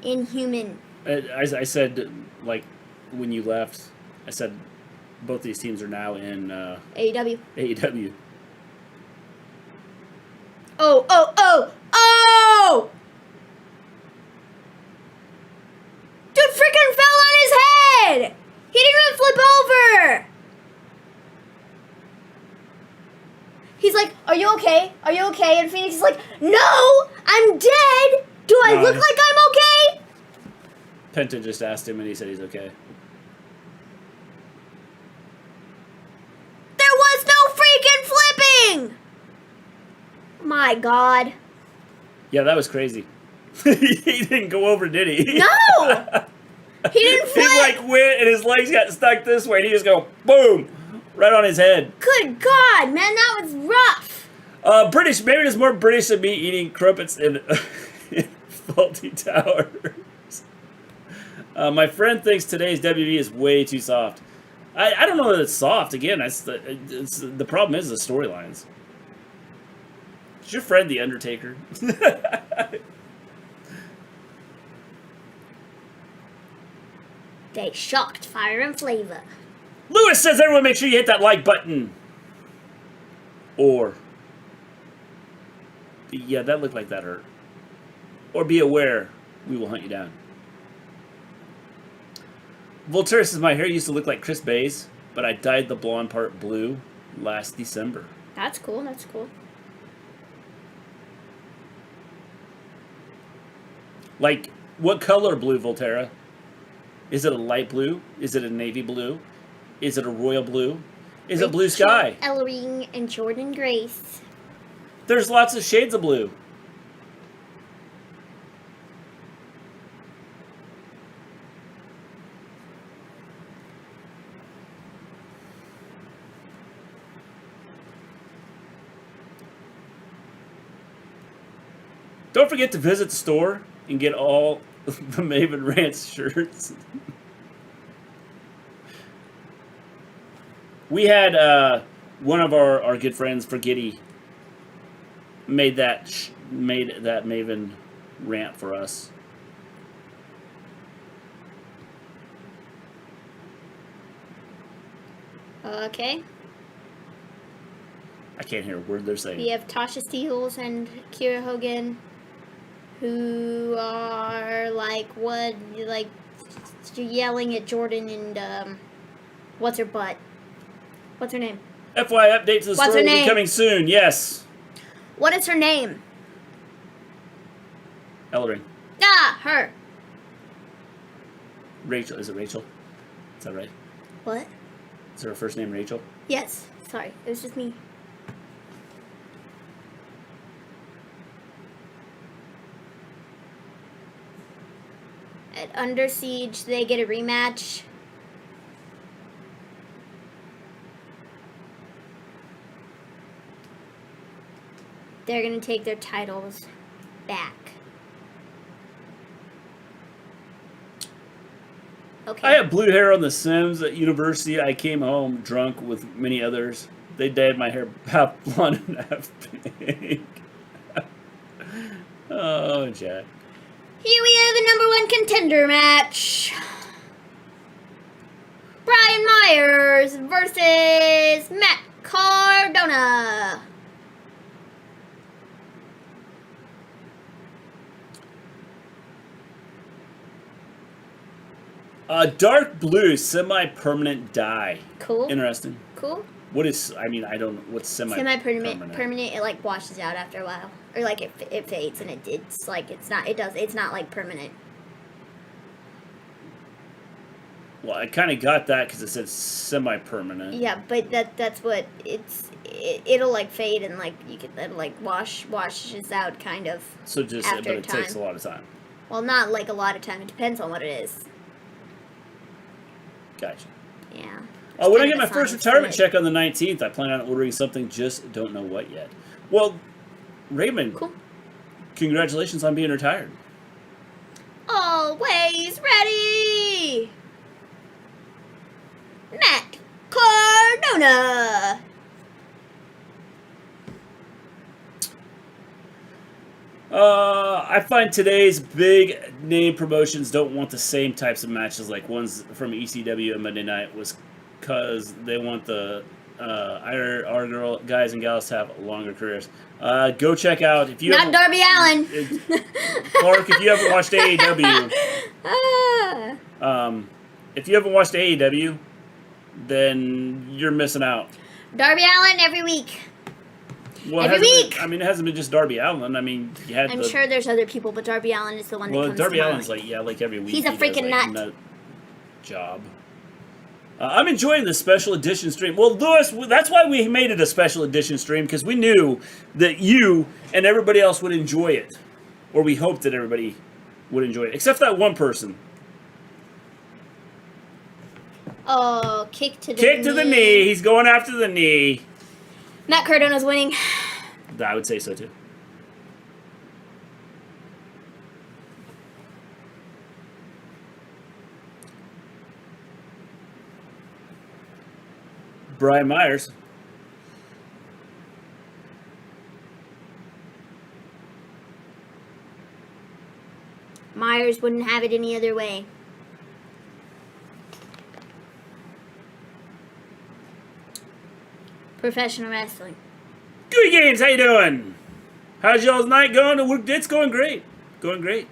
Inhuman. I said, like, when you left, I said both these teams are now in AEW. AEW. Oh! Dude freaking fell on his head! He didn't even flip over! He's like, are you okay? Are you okay? And Phoenix is like, no! I'm dead! Do I look like I'm okay? Penta just asked him and he said he's okay. There was no freaking flipping! My God. Yeah, that was crazy. He didn't go over, did he? No! He didn't flip! He like went and his legs got stuck this way and he just go boom! Right on his head. Good God, man, that was rough. British, maybe it is more British than me eating crumpets in faulty towers. My friend thinks today's WWE is way too soft. I don't know that it's soft. Again, the problem is the storylines. Is your friend the Undertaker? They shocked fire and flavor. Lewis says everyone make sure you hit that like button. Or. Yeah, that looked like that hurt. Or be aware, we will hunt you down. Voltaire says my hair used to look like Chris Bay's, but I dyed the blonde part blue last December. That's cool, that's cool. Like, what color blue, Volterra? Is it a light blue? Is it a navy blue? Is it a royal blue? Is it blue sky? Ellering and Jordan Grace. There's lots of shades of blue. Don't forget to visit the store and get all the Maven Ranch shirts. We had one of our good friends, Forgetty, made that Maven rant for us. Okay. I can't hear a word they're saying. We have Tasha Steeles and Kira Hogan, who are like yelling at Jordan and what's her butt? What's her name? FYI update to the store will be coming soon. Yes. What is her name? Ellering. Ah, her. Rachel. Is it Rachel? Is that right? What? Is her first name Rachel? Yes. Sorry, it was just me. At Under Siege, they get a rematch. They're going to take their titles back. Okay. I had blue hair on The Sims at university. I came home drunk with many others. They dyed my hair half blonde and half pink. Oh, Jack. Here we have the #1 contender match. Brian Myers versus Matt Cardona. Dark blue, semi-permanent dye. Cool. Interesting. Cool. What is, I mean, I don't, what's semi-permanent? Permanent, it like washes out after a while. Or like it fades and it's like, it's not like permanent. Well, I kind of got that because it said semi-permanent. Yeah, but that's what it'll like fade and like it'll like washes out kind of. So just, after but it time. takes a lot of time. Well, not like a lot of time. It depends on what it is. Gotcha. Yeah. When I get my first retirement check on the 19th, I plan on ordering something, just don't know what yet. Well, Raymond, cool. Congratulations on being retired. Always ready! Matt Cardona! I find today's big name promotions don't want the same types of matches like ones from ECW and Monday Night, was because they want the our girl guys and gals to have longer careers. Go check out if you not Darby Allin. Clark, if you haven't watched AEW, if you haven't watched AEW, then you're missing out. Darby Allin every week. Well, every week. I mean, it hasn't been just Darby Allin. I mean, you had. I'm sure there's other people, but Darby Allin is the one that comes Darby to mind. Allin's like every week. He's a freaking nut job. I'm enjoying the special edition stream. Well, Lewis, that's why we made it a special edition stream, because we knew that you and everybody else would enjoy it. or we hoped that everybody would enjoy it, except that one person. Oh, kick to the knee. Kick to the knee. He's going after the knee. Matt Cardona's winning. I would say so too. Brian Myers. Myers wouldn't have it any other way. Professional wrestling. Good games, how you doing? How's y'all's night going? It's going great. Going great.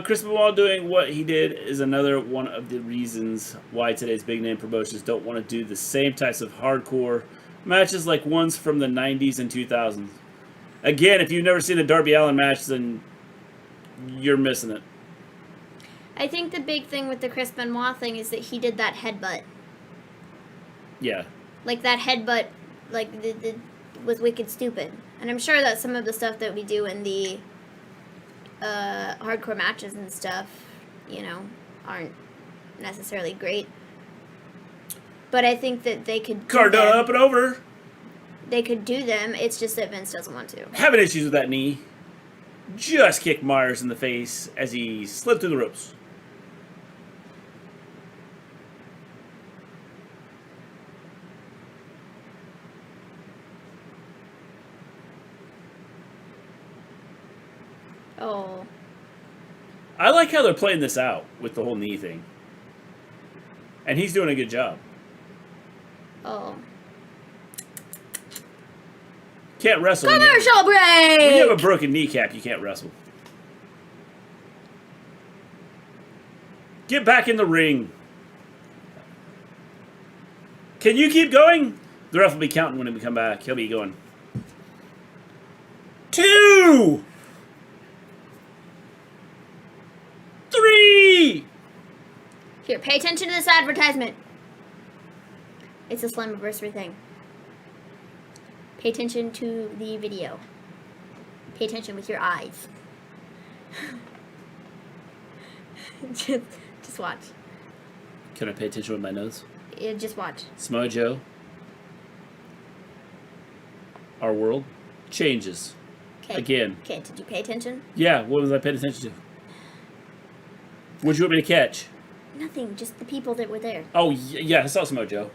Chris Benoit doing what he did is another one of the reasons why today's big name promotions don't want to do the same types of hardcore matches like ones from the 90s and 2000s. Again, if you've never seen a Darby Allin match, then you're missing it. I think the big thing with the Chris Benoit thing is that he did that headbutt. Yeah. Like that headbutt, like was wicked stupid. And I'm sure that some of the stuff that we do in the hardcore matches and stuff, you know, aren't necessarily great. But I think that they could do Cardona them. up and over. They could do them. It's just that Vince doesn't want to. Having issues with that knee. Just kicked Myers in the face as he slid through the ropes. Oh. I like how they're playing this out with the whole knee thing. And he's doing a good job. Oh. Can't wrestle. Commercial break! When you have a broken kneecap, you can't wrestle. Get back in the ring. Can you keep going? The ref will be counting when we come back. He'll be going. 2! 3! Here, pay attention to this advertisement. It's a Slammiversary thing. Pay attention to the video. Pay attention with your eyes. just watch. Can I pay attention with my nose? Yeah, just watch. Smojo. Our world changes. Okay. Again. Okay, did you pay attention? Yeah, what was I paying attention to? What'd you want me to catch? Nothing, just the people that were there. Oh, yeah, I saw Smojo.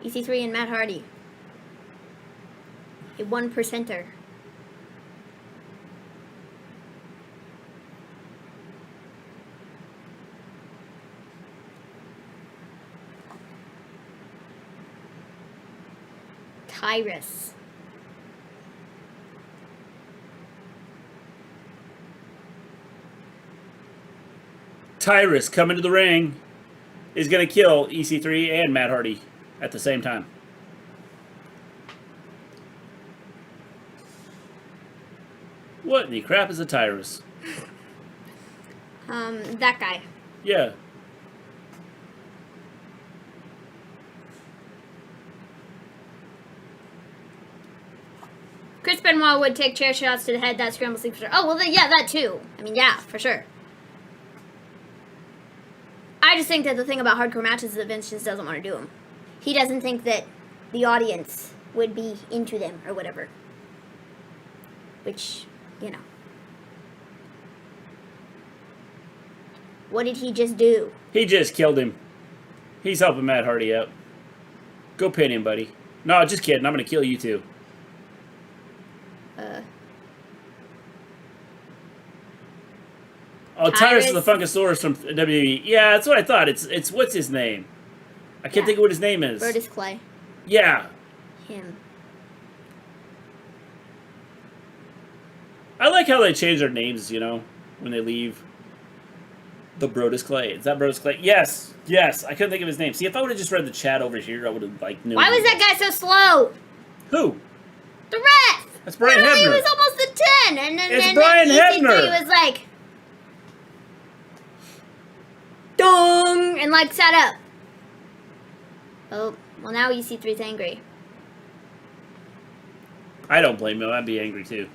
EC3 and Matt Hardy. A 1%er. Tyrus. Tyrus coming to the ring is going to kill EC3 and Matt Hardy at the same time. What in the crap is a Tyrus? That guy. Yeah. Chris Benoit would take chair shots to the head, that scramble sleeper. Oh, well, yeah, that too. I mean, yeah, for sure. I just think that the thing about hardcore matches is that Vince just doesn't want to do them. He doesn't think that the audience would be into them or whatever. Which, you know. What did he just do? He just killed him. He's helping Matt Hardy out. Go pin him, buddy. No, just kidding. I'm going to kill you too. Oh, Tyrus is the Funkasaurus from WWE. Yeah, that's what I thought. It's what's his name? I can't think of what his name is. Brodus Clay. Yeah. Him. I like how they change their names, you know, when they leave. The Brodus Clay. Is that Brodus Clay? Yes. Yes. I couldn't think of his name. See, if I would have just read the chat over here, I would have, like, knew. Why was that guy so slow? Who? The ref! That's Brian Hebner. He was almost a 10. And then, it's Brian Hebner. He was like... Dong! And, like, sat up. Oh, Well, now EC3's angry. I don't blame him. I'd be angry too.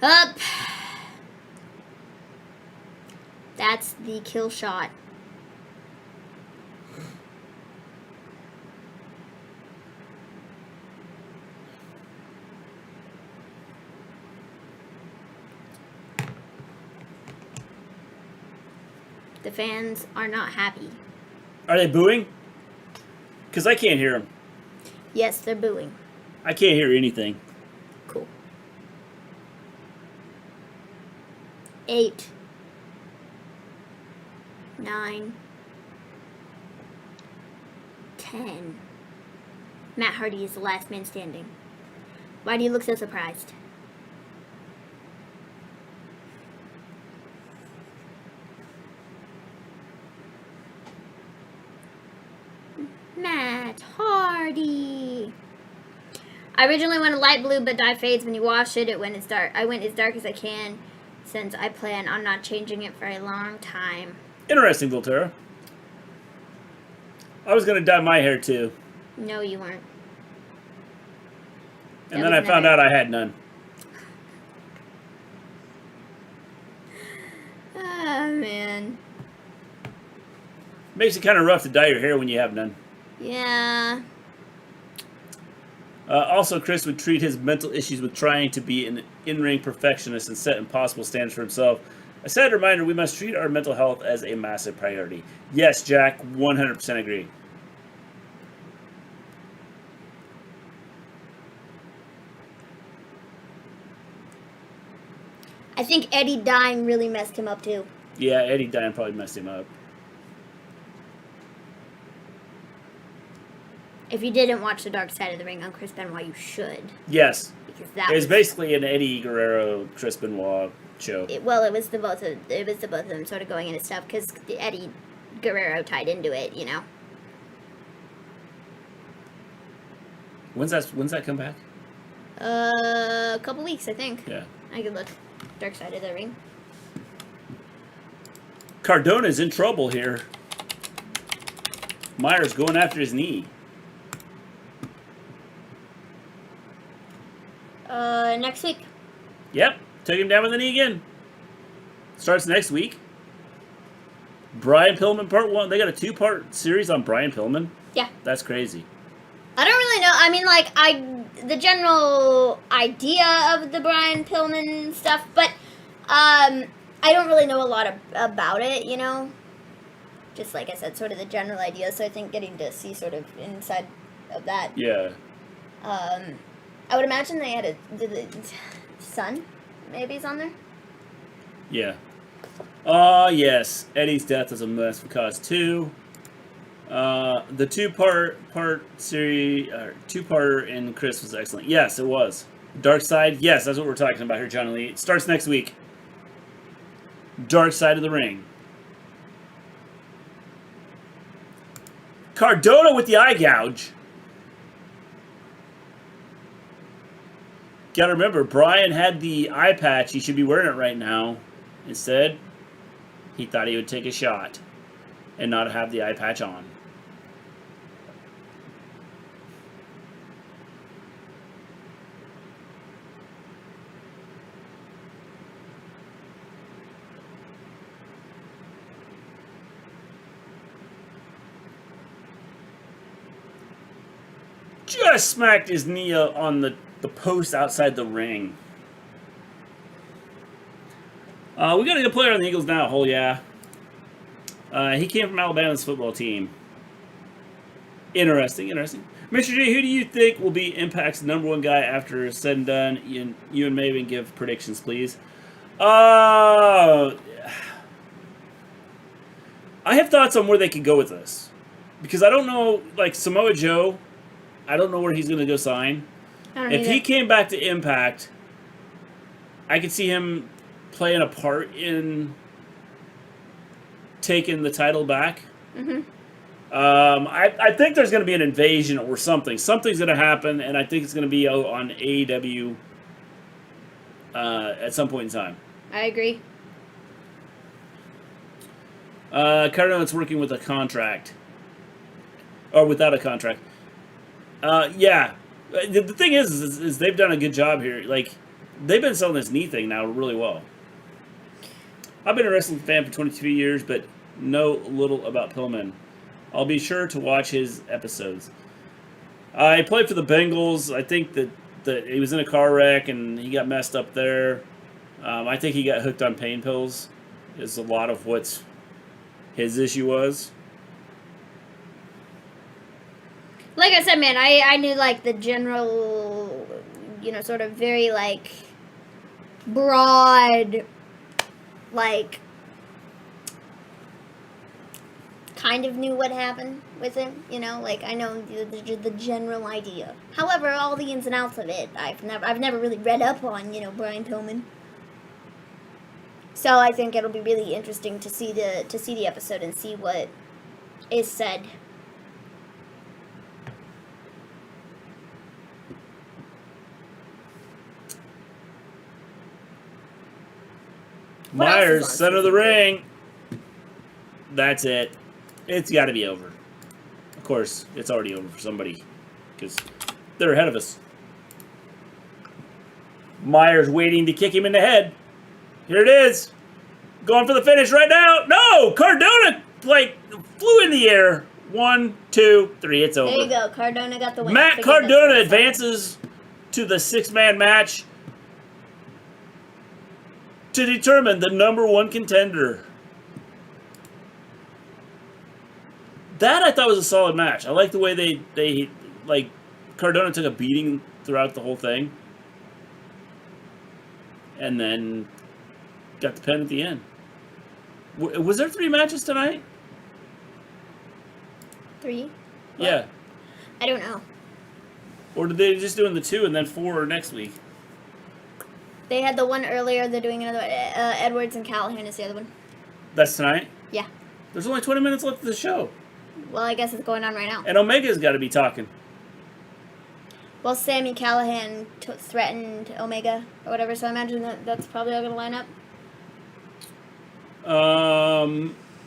Up. That's the kill shot. The fans are not happy. Are they booing? Because I can't hear them. Yes, they're booing. I can't hear anything. Cool. 8, 9, 10. Matt Hardy is the last man standing. Why do you look so surprised? Matt Hardy. I originally went a light blue, but dye fades when you wash it. It went as dark. I went as dark as I can, since I plan on not changing it for a long time. Interesting, Volterra. I was gonna dye my hair too, No, you weren't. and That then I was found never- out I had none. Ah, man. Makes it kind of rough to dye your hair when you have none. Yeah. Also, Chris would treat his mental issues with trying to be an in-ring perfectionist and set impossible standards for himself. A sad reminder, we must treat our mental health as a massive priority. Yes, Jack, 100% agree. I think Eddie dying really messed him up too. Yeah, Eddie dying probably messed him up. If you didn't watch The Dark Side of the Ring on Chris Benoit, you should. Yes. Because that It's was, basically an Eddie Guerrero, Chris Benoit show. it was the both of them sort of going into stuff because Eddie Guerrero tied into it, you know. When's that come back? A couple weeks, I think. Yeah. I could look. Dark Side of the Ring. Cardona's in trouble here. Myers going after his knee. Next week. Yep, took him down with the knee again. Starts next week. Brian Pillman Part 1. They got a 2-part series on Brian Pillman. Yeah. That's crazy. I don't really know. I mean, like, the general idea of the Brian Pillman stuff, but I don't really know a lot about it, you know? Just like I said, sort of the general idea, so I think getting to see sort of inside of that. Yeah. I would imagine they had the son, maybe, is on there? Yeah. Yes. Eddie's death is a mess for cause 2. The two-part series, two-parter in Chris was excellent. Yes, it was. Dark Side, yes, that's what we're talking about here, Johnny Lee. It starts next week. Dark Side of the Ring. Cardona with the eye gouge. Gotta remember, Brian had the eye patch. He should be wearing it right now. Instead, he thought he would take a shot and not have the eye patch on. Just smacked his knee on the post outside the ring. We got a good player on the Eagles now, Hull YEAH. He came from Alabama's football team. Interesting. Mr. G, who do you think will be Impact's #1 guy after it's said and done? You and Maven give predictions, please. I have thoughts on where they could go with this. Because I don't know, like Samoa Joe, I don't know where he's going to go sign. If he came back to Impact, I could see him playing a part in taking the title back. Mm-hmm. I think there's going to be an invasion or something. Something's going to happen, and I think it's going to be on AEW at some point in time. I agree. Cardinal's working with a contract. Or without a contract. Yeah. The thing is they've done a good job here. Like, they've been selling this knee thing now really well. I've been a wrestling fan for 22 years, but know little about Pillman. I'll be sure to watch his episodes. I played for the Bengals. I think that he was in a car wreck and he got messed up there. I think he got hooked on pain pills. Is a lot of what his issue was. Like I said, man, I knew, like, the general, sort of very, like, broad, like, kind of knew what happened with him, like, I know the general idea. However, all the ins and outs of it, I've never really read up on, Brian Pillman. So I think it'll be really interesting to see the episode and see what is said. Myers, center of the ring. That's it. It's got to be over. Of course, it's already over for somebody because they're ahead of us. Myers waiting to kick him in the head. Here it is. Going for the finish right now. No! Cardona, like, flew in the air. 1, 2, 3. It's over. There you go. Cardona got the win. Matt Cardona advances to the 6-man match to determine the #1 contender. That I thought was a solid match. I like the way they like Cardona took a beating throughout the whole thing, and then got the pin at the end. Was there 3 matches tonight? 3? What? Yeah. I don't know. Or did they just doing the 2 and then 4 next week? They had the one earlier. They're doing another one. Edwards and Callahan is the other one. That's tonight? Yeah. There's only 20 minutes left of the show. Well, I guess it's going on right now. And Omega's got to be talking. Well, Sami Callahan threatened Omega or whatever, so I imagine that's probably all going to line up.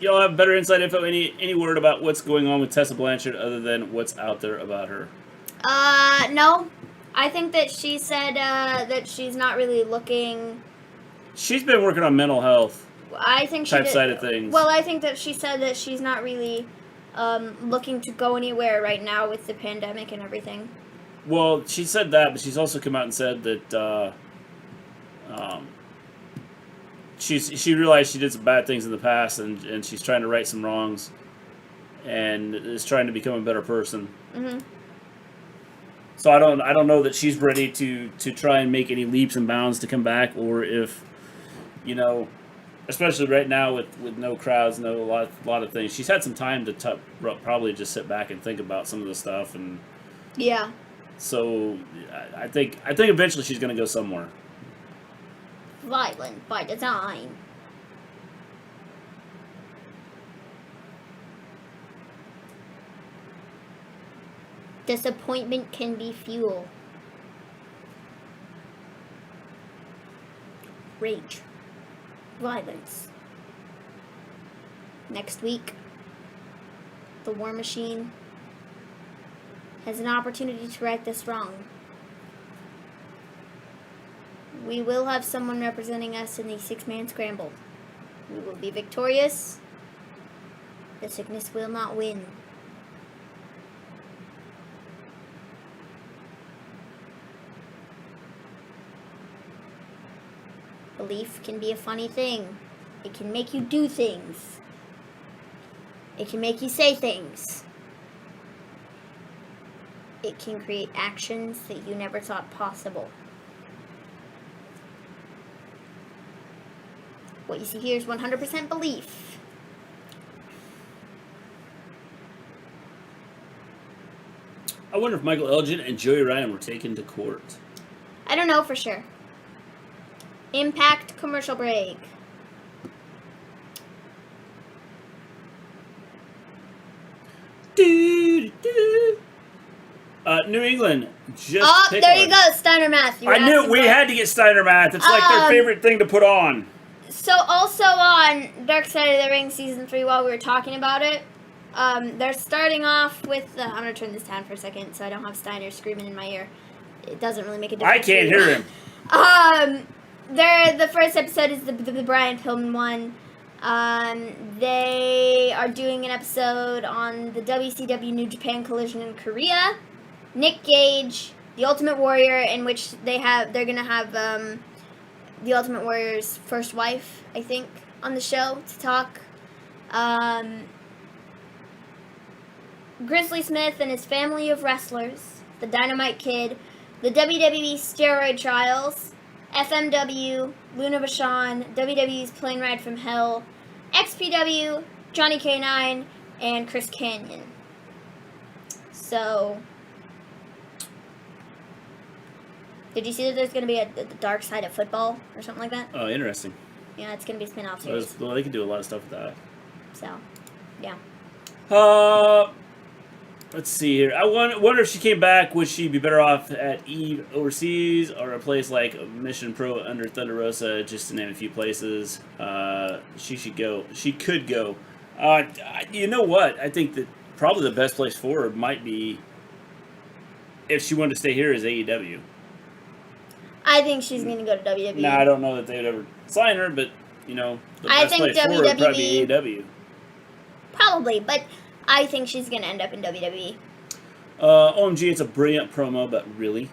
Y'all have better inside info, any word about what's going on with Tessa Blanchard other than what's out there about her? No. I think that she said that she's not really looking. She's been working on mental health. I think she type side of things. Well, I think that she said that she's not really looking to go anywhere right now with the pandemic and everything. Well, she said that, but she's also come out and said that she realized she did some bad things in the past, and she's trying to right some wrongs, and is trying to become a better person. Mm-hmm. So I don't know that she's ready to try and make any leaps and bounds to come back, or if, especially right now with no crowds, a lot of things. She's had some time to probably just sit back and think about some of the stuff, and yeah. So I think eventually she's going to go somewhere. Violent by design. Disappointment can be fuel. Rage. Violence. Next week, the War Machine has an opportunity to right this wrong. We will have someone representing us in the 6-man scramble. We will be victorious. The sickness will not win. Belief can be a funny thing. It can make you do things. It can make you say things. It can create actions that you never thought possible. What you see here is 100% belief. I wonder if Michael Elgin and Joey Ryan were taken to court. I don't know for sure. Impact commercial break. New England just. Oh, there you go, Steiner Math. I knew we had to get Steiner Math. It's like their favorite thing to put on. So also on Dark Side of the Ring Season 3, while we were talking about it, they're starting off with, I'm going to turn this down for a second so I don't have Steiner screaming in my ear. It doesn't really make a difference. I can't hear him. The first episode is the Brian Pillman one. They are doing an episode on the WCW New Japan Collision in Korea. Nick Gage, the Ultimate Warrior, in which they're gonna have the Ultimate Warrior's first wife, I think, on the show to talk. Grizzly Smith and his family of wrestlers, the Dynamite Kid, the WWE steroid trials, FMW, Luna Vachon, WWE's Plane Ride from Hell, XPW, Johnny K9, and Chris Kanyon. So, did you see that there's going to be the dark side of football or something like that? Oh, interesting. Yeah, it's going to be a spin-off series. Well, they can do a lot of stuff with that. So, yeah. Let's see here. I wonder if she came back, would she be better off at Eve overseas or a place like Mission Pro under Thunder Rosa, just to name a few places? She should go. She could go. You know what? I think that probably the best place for her might be, if she wanted to stay here, is AEW. I think she's going to go to WWE. Nah, I don't know that they would ever sign her, but, you know, the I best think place for her would probably be AEW. Probably, but I think she's going to end up in WWE. OMG, it's a brilliant promo, but really?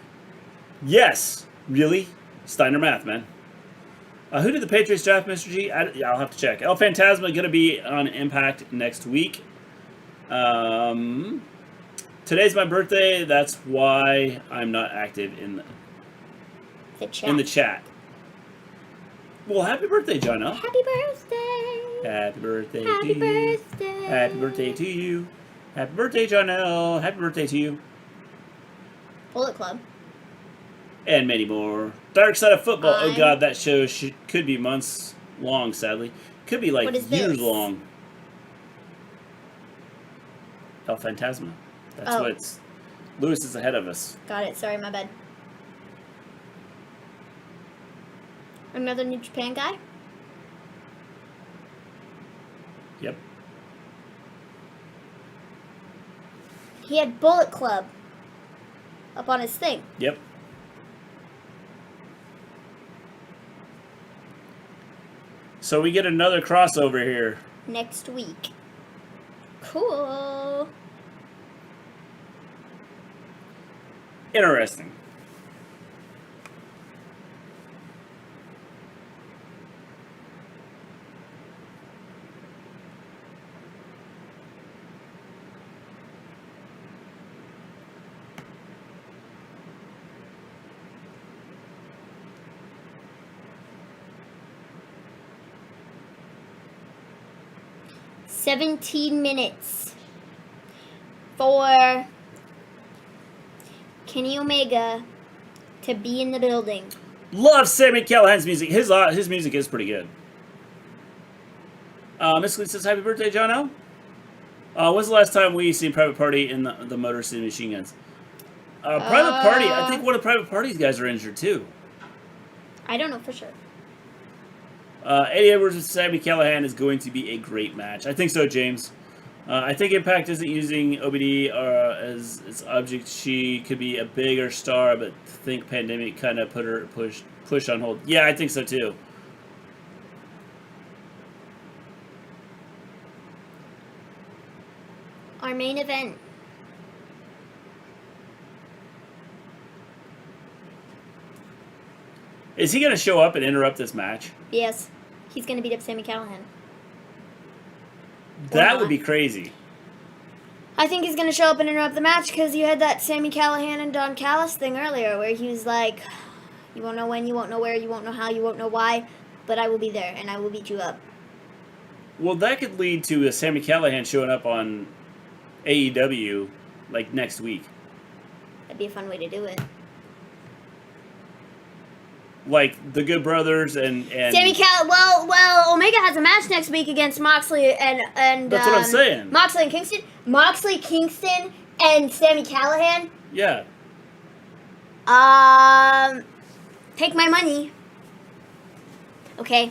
Yes! Really? Steiner math, man. Who did the Patriots draft, Mr. G? Yeah, I'll have to check. El Phantasma going to be on Impact next week. Today's my birthday. That's why I'm not active in the chat. Well, happy birthday, John L. Happy birthday. Happy birthday Happy to birthday. you. Happy birthday to you. Happy birthday, John L. Happy birthday to you. Bullet Club. And many more. Dark Side of Football. Oh, God, that show could be months long, sadly. Could be like years long. El Phantasma. That's what's... Lewis is ahead of us. Got it. Sorry, my bad. Another New Japan guy? Yep. He had Bullet Club up on his thing. Yep. So we get another crossover here. Next week. Cool. Interesting. $17 minutes for Kenny Omega to be in the building. Love Sami Callihan's music. His music is pretty good. Miss Gleen says, happy birthday, John L. When's the last time we seen Private Party in the Motor City Machine Guns? Private Party, I think one of Private Party's guys are injured too. I don't know for sure. Eddie Edwards with Sami Callihan is going to be a great match. I think so, James. I think Impact isn't using OBD as its object. She could be a bigger star, but I think pandemic kind of put her push on hold. Yeah, I think so too. Our main event. Is he going to show up and interrupt this match? Yes. He's going to beat up Sami Callihan. That would be crazy. I think he's going to show up and interrupt the match because you had that Sami Callihan and Don Callis thing earlier where he was like, you won't know when, you won't know where, you won't know how, you won't know why, but I will be there and I will beat you up. Well, that could lead to a Sami Callihan showing up on AEW like next week. That'd be a fun way to do it. Like the Good Brothers and Sami well, Omega has a match next week against Moxley and that's what I'm saying. Moxley and Kingston. Moxley, Kingston, and Sami Callihan. Yeah. Take my money. Okay.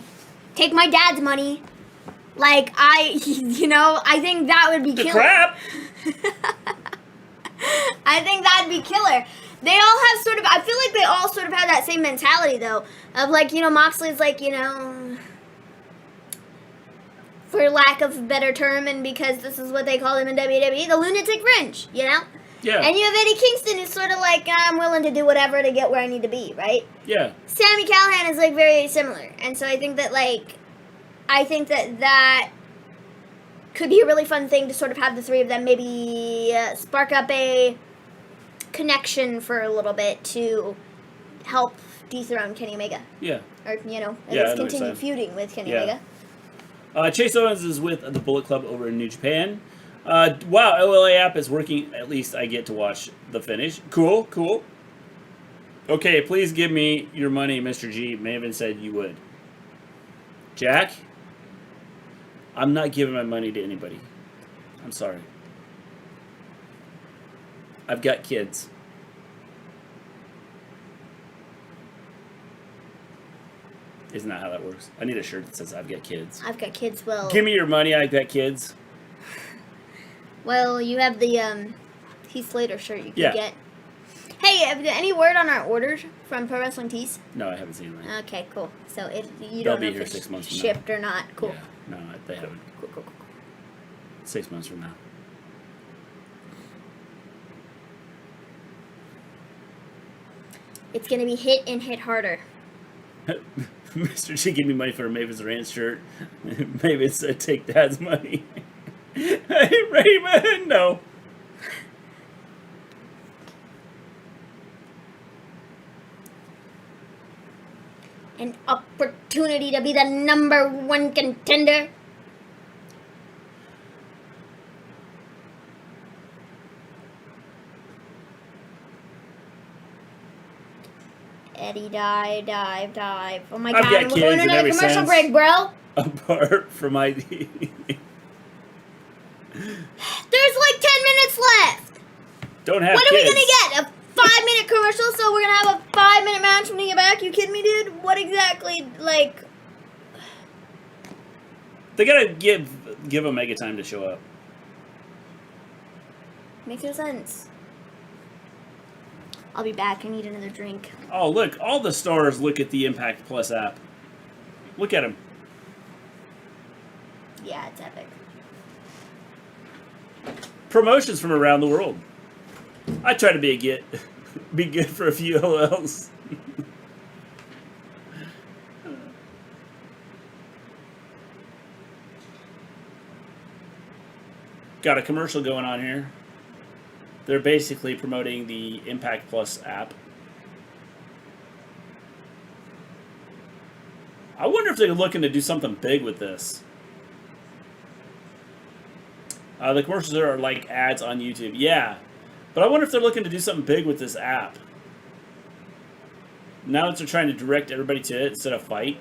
take my dad's money. Like, I think that would be The killer. crap! I think that'd be killer. They all have sort of, I feel like they all sort of have that same mentality, though, of, like, Moxley's, like, for lack of a better term, and because this is what they call him in WWE, the lunatic fringe, Yeah. And you have Eddie Kingston, who's sort of like, I'm willing to do whatever to get where I need to be, right? Yeah. Sami Callihan is, like, very similar, and so I think that, that could be a really fun thing to sort of have the three of them maybe spark up a connection for a little bit to help dethrone Kenny Omega. Yeah. Or, at Yeah, least continue feuding with Kenny Omega. Chase Owens is with the Bullet Club over in New Japan. Wow, LLA app is working. At least I get to watch the finish. Cool, cool. Okay, please give me your money, Mr. G. Maven said you would. Jack? I'm not giving my money to anybody. I'm sorry. I've got kids. Isn't that how that works? I need a shirt that says I've got kids. I've got kids, well... Give me your money, I've got kids. Well, you have the Heath Slater shirt you can Yeah. get. Hey, any word on our orders from Pro Wrestling Tees? No, I haven't seen that. Okay, cool. So you They'll don't be know here if it's 6 months from now. shipped or not. Cool. Yeah. No, they haven't. Cool. 6 months from now. It's gonna be hit and hit harder. Mr. G gave me money for a Maven's Rant shirt. Maven said, take Dad's money. Hey, Raymond! No. An opportunity to be the #1 contender. Eddie, dive. Oh my I've god, got we're kids going to in another every commercial sense. break, bro. Apart from ID. There's like 10 minutes left. Don't have What are kids. we going to get? A 5-minute commercial, so we're going to have a 5-minute match when we get back? You kidding me, dude? What exactly, like... They gotta give Omega time to show up. Makes no sense. I'll be back. I need another drink. Oh, look. All the stars look at the Impact Plus app. Look at them. Yeah, it's epic. Promotions from around the world. I try to be good for a few LLs. Got a commercial going on here. They're basically promoting the Impact Plus app. I wonder if they're looking to do something big with this. The commercials are like ads on YouTube. Yeah. But I wonder if they're looking to do something big with this app. Now that they're trying to direct everybody to it instead of fight.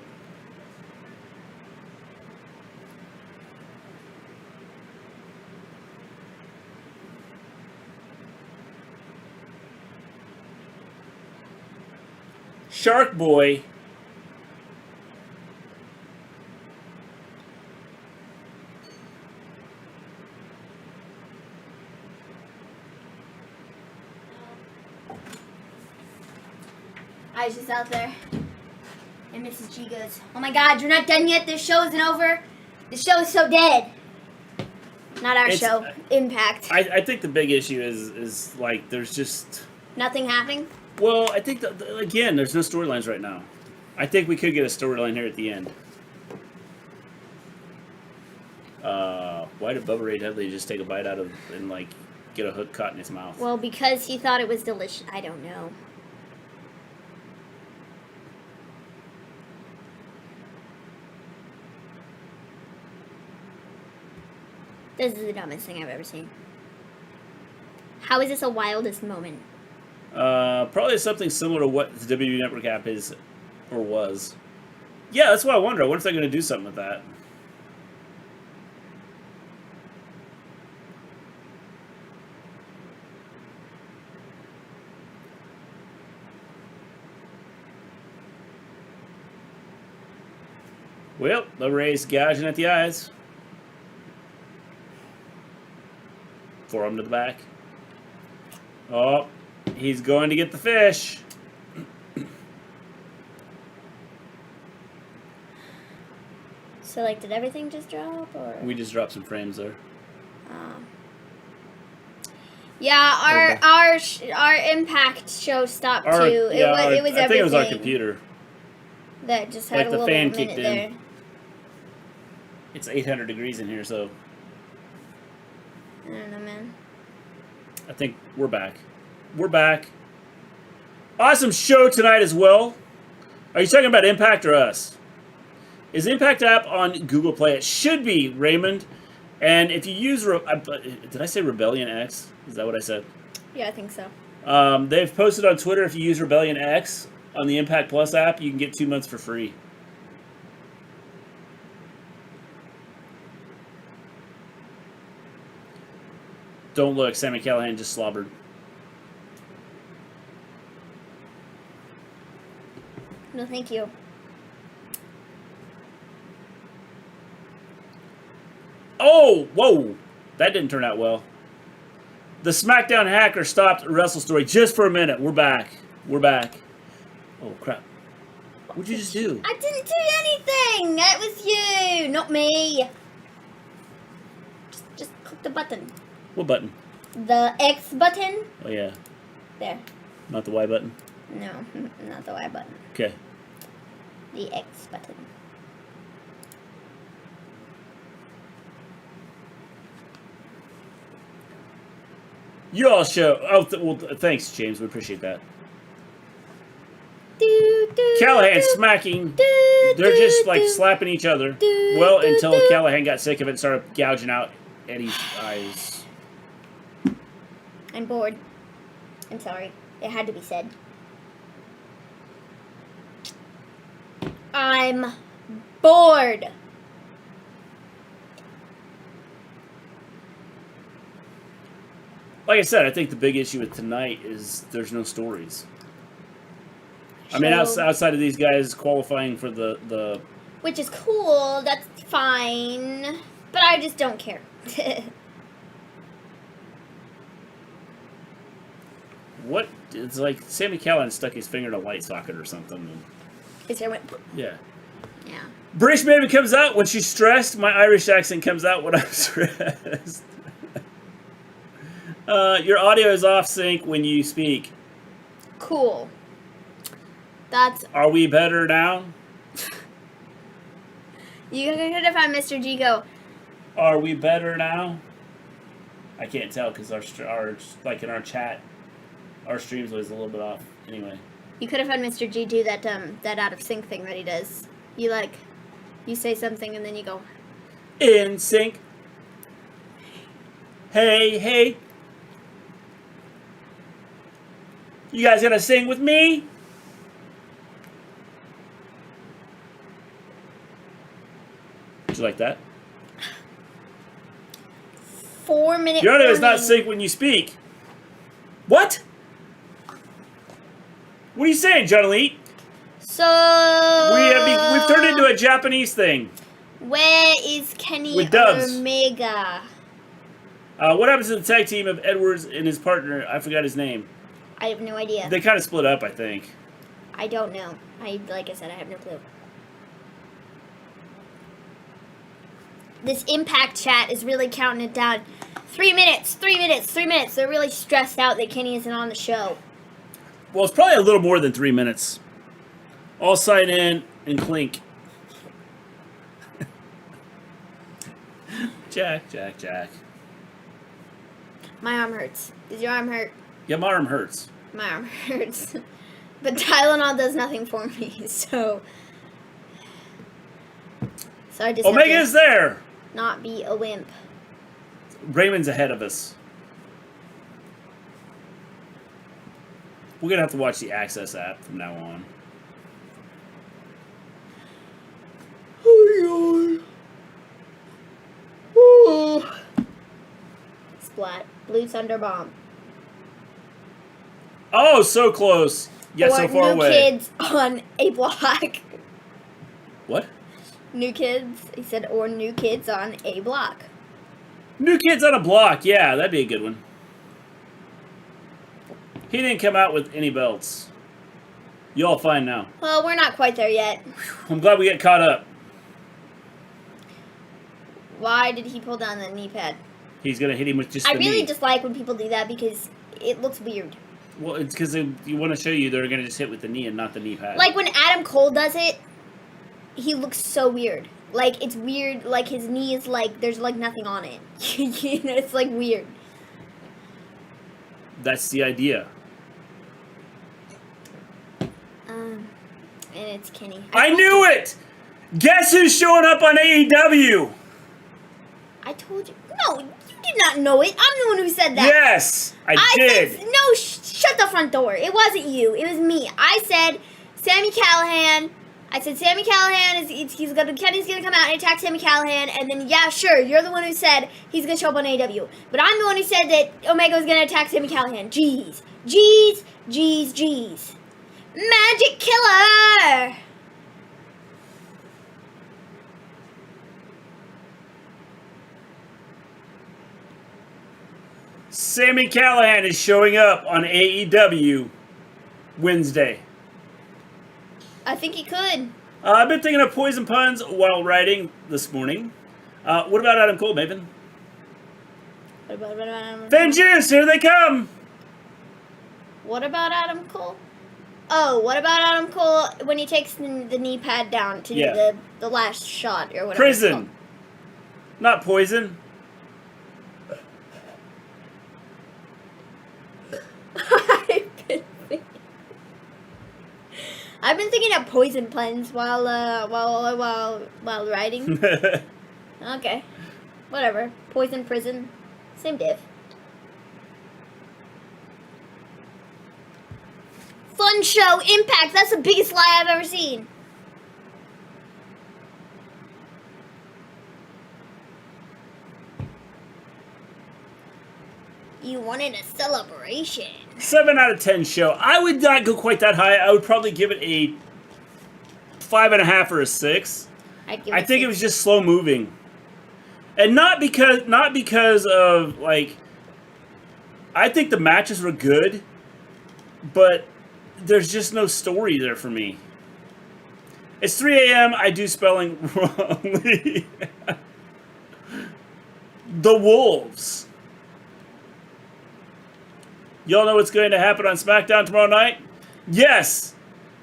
Shark Boy. I was just out there, and Mrs. G goes, "Oh my God, you're not done yet. This show isn't over. The show is so dead." Not our show. Impact. I think the big issue is like there's just Nothing happening. well, I think that, again there's no storylines right now. I think we could get a storyline here at the end. Why did Bubba Ray Dudley just take a bite out of and like get a hook caught in his mouth? Well, because he thought it was delicious. I don't know. This is the dumbest thing I've ever seen. How is this a wildest moment? Probably something similar to what the WWE Network app is or was. Yeah, that's what I wonder. I wonder if they're going to do something with that. Well, the Ray's gouging at the eyes. Forearm to the back. Oh, he's going to get the fish. So, like, did everything just drop, or? We just dropped some frames there. Yeah, our Impact show stopped too. It was everything. I think it was our computer. That just had like a the little fan minute kicked in. there. It's 800 degrees in here, so I don't know, man. I think we're back. We're back. Awesome show tonight as well. Are you talking about Impact or us? Is Impact app on Google Play? It should be, Raymond. And if you use... did I say Rebellion X? Is that what I said? Yeah, I think so. They've posted on Twitter, if you use Rebellion X on the Impact Plus app, you can get 2 months for free. Don't look. Sami Callihan just slobbered. No, thank you. Oh, whoa. That didn't turn out well. The SmackDown hacker stopped Wrestle Story just for a minute. We're back. We're back. Oh, crap. What'd you just do? I didn't do anything. That was you, not me. Just click the button. What button? The X button. Oh, yeah. There. Not the Y button? No, not the Y button. Okay. The X button. You all show. Oh, well, thanks, James. We appreciate that. Callahan smacking. They're just like slapping each other. Well, until Callahan got sick of it and started gouging out Eddie's eyes. I'm bored. I'm sorry. It had to be said. I'm bored. Like I said, I think the big issue with tonight is there's no stories. I mean, outside of these guys qualifying for the... Which is cool. That's fine. But I just don't care. What? It's like Sami Callihan stuck his finger in a light socket or something. His hair went... Yeah. Yeah. British Maven comes out when she's stressed. My Irish accent comes out when I'm stressed. Your audio is off sync when you speak. Cool. That's... Are we better now? You could have had Mr. G go... Are we better now? I can't tell because our like in our chat, our stream's always a little bit off. Anyway. You could have had Mr. G do that that out of sync thing that he does. You say something and then you go... In sync. Hey, hey. You guys gonna sing with me? Did you like that? 4 minutes. Your audio is not sync when you speak. What? What are you saying, John Elite? So... We've turned into a Japanese thing. Where is Kenny With dubs. Omega? What happens to the tag team of Edwards and his partner? I forgot his name. I have no idea. They kind of split up, I think. I don't know. Like I said, I have no clue. This Impact chat is really counting it down. 3 minutes, 3 minutes, 3 minutes. They're really stressed out that Kenny isn't on the show. Well, it's probably a little more than 3 minutes. All sign in and clink. Jack. My arm hurts. Does your arm hurt? Yeah, my arm hurts. My arm hurts. But Tylenol does nothing for me, so I just Omega have is there! to not be a wimp. Raymond's ahead of us. We're going to have to watch the Access app from now on. Splat. Blue Thunder Bomb. Oh, so close. Yet or so far New away. Kids on a Block. What? New kids. He said, or new kids on a block. New kids on a block. Yeah, that'd be a good one. He didn't come out with any belts. You all fine now. Well, we're not quite there yet. I'm glad we get caught up. Why did he pull down the knee pad? He's going to hit him with just the I really knee. dislike when people do that because it looks weird. Well, it's because you want to show you they're going to just hit with the knee and not the knee pad. Like when Adam Cole does it, he looks so weird. Like, it's weird. Like, his knee is like, there's like nothing on it. You know, it's like weird. That's the idea. And it's Kenny. I knew it! Guess who's showing up on AEW? I told you. No, you did not know it. I'm the one who said that. Yes, I did. Said, no, shut the front door. It wasn't you. It was me. I said Sami Callihan. I said Sami Callihan Kenny's gonna come out and attack Sami Callihan, and then yeah, sure, you're the one who said he's gonna show up on AEW. But I'm the one who said that Omega was gonna attack Sami Callihan. Jeez. Magic Killer! Sami Callihan is showing up on AEW Wednesday. I think he could. I've been thinking of poison puns while writing this morning. What about Adam Cole, Maven? What about Adam Cole? Vengeance, here they come! What about Adam Cole? Oh, what about Adam Cole when he takes the knee pad down to do the last shot or whatever? Prison. Not poison. I've been thinking of poison puns while writing. Okay, whatever. Poison prison, same diff. Fun show, Impact. That's the biggest lie I've ever seen. You wanted a celebration. 7 out of 10 show. I would not go quite that high. I would probably give it a 5.5 or a 6. I think it was just slow moving, and not because of like. I think the matches were good, but there's just no story there for me. It's 3 a.m. I do spelling wrongly. The Wolves. Y'all know what's going to happen on SmackDown tomorrow night? Yes!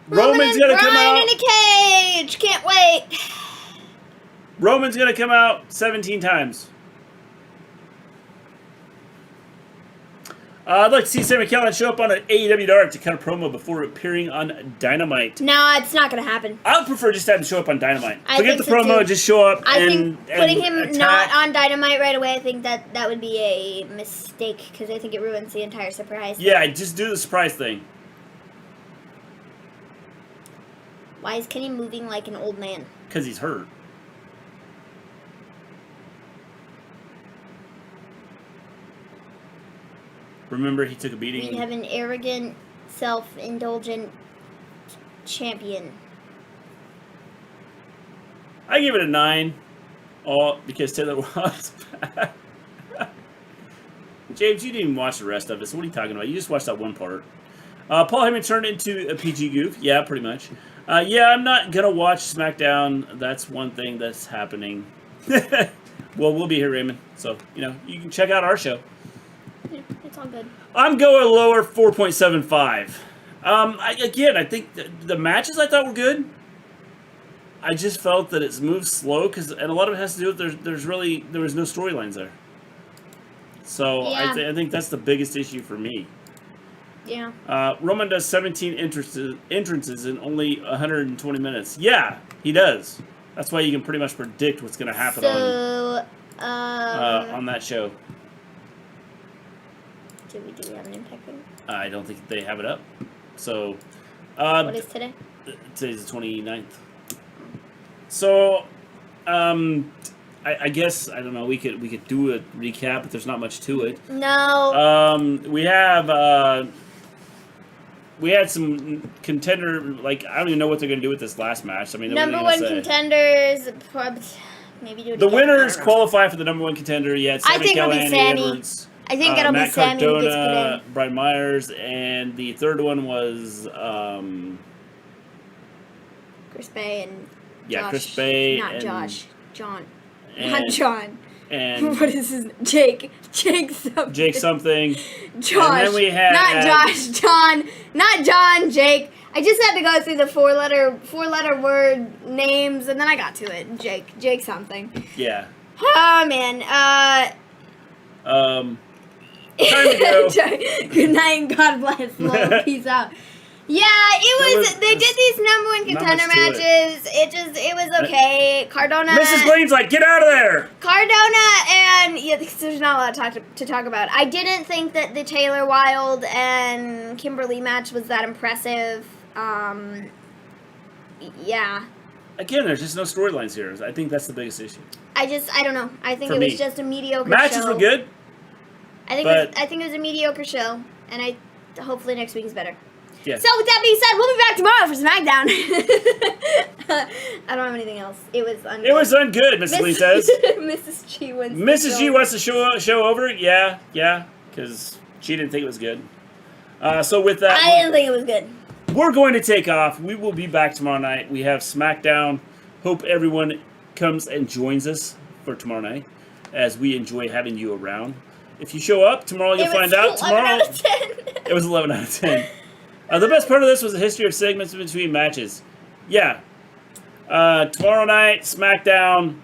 Roman's going to come out. in a cage! Can't wait! Roman's going to come out 17 times. I'd like to see Sami Callihan show up on an AEW Dark to cut a promo before appearing on Dynamite. No, it's not going to happen. I would prefer just to have him show up on Dynamite. Forget the so promo, too. just show up I think putting him attack. not on Dynamite right away, I think that would be a mistake because I think it ruins the entire surprise. Yeah, just do the surprise thing. Why is Kenny moving like an old man? Because he's hurt. Remember, he took a beating. We have an arrogant, self-indulgent champion. I give it a 9. All because Taylor was back. James, you didn't even watch the rest of it, so what are you talking about? You just watched that one part. Paul Heyman turned into a PG goof. Yeah, pretty much. Yeah, I'm not going to watch SmackDown. That's one thing that's happening. Well, we'll be here, Raymond. So, you can check out our show. Yeah, it's all good. I'm going lower, 4.75. I think the matches I thought were good. I just felt that it's moved slow, and a lot of it has to do with there was no storylines there. So yeah. I think that's the biggest issue for me. Yeah. Roman does 17 entrances in only 120 minutes. Yeah, he does. That's why you can pretty much predict what's going to happen on that show. Do we have an Impact thing? I don't think they have it up. So. What is today? Today's the 29th. So, I guess, I don't know, we could do a recap, but there's not much to it. No. We have we had some contender, like, I don't even know what they're going to do with this last match. I mean, number one contenders, maybe do it the again. winners qualify for the number one contender. Yeah, I think it'll be Sammy. Edwards, I think it'll Matt be Sammy who gets put Cardona, in. Brian Myers, and the third one was Chris Bay and Josh. Chris Bay. Not and, Josh. John. and, Not John. And what is his name? Jake something. Jake something. Josh. And then we had not Josh. John. Not John. Jake. I just had to go through the four letter word names, and then I got to it. Jake something. Yeah. Oh man. Time to go. Good night and God bless. Love. Peace out. Yeah, they did these number one contender matches. It was okay. Cardona. Mrs. Gleen's like, get out of there. Cardona and there's not a lot to talk about. I didn't think that the Taylor Wilde and Kimberly match was that impressive. Yeah. Again, there's just no storylines here. I think that's the biggest issue. I don't know. I think For it was me. just a mediocre Matches show. were good. I think it was a mediocre show, and hopefully next week is better. Yeah. So with that being said, we'll be back tomorrow for SmackDown. I don't have anything else. It was ungood. It was ungood, Mrs. Gleen says. Mrs. G wants Mrs. G wants the show over. Yeah, because she didn't think it was good. So with that, I didn't think it was good. we're going to take off. We will be back tomorrow night. We have SmackDown. Hope everyone comes and joins us for tomorrow night, as we enjoy having you around. If you show up tomorrow, you'll find out. Tomorrow, out of 10. It was 11 out of 10. The best part of this was the history of segments between matches. Yeah. Tomorrow night, SmackDown.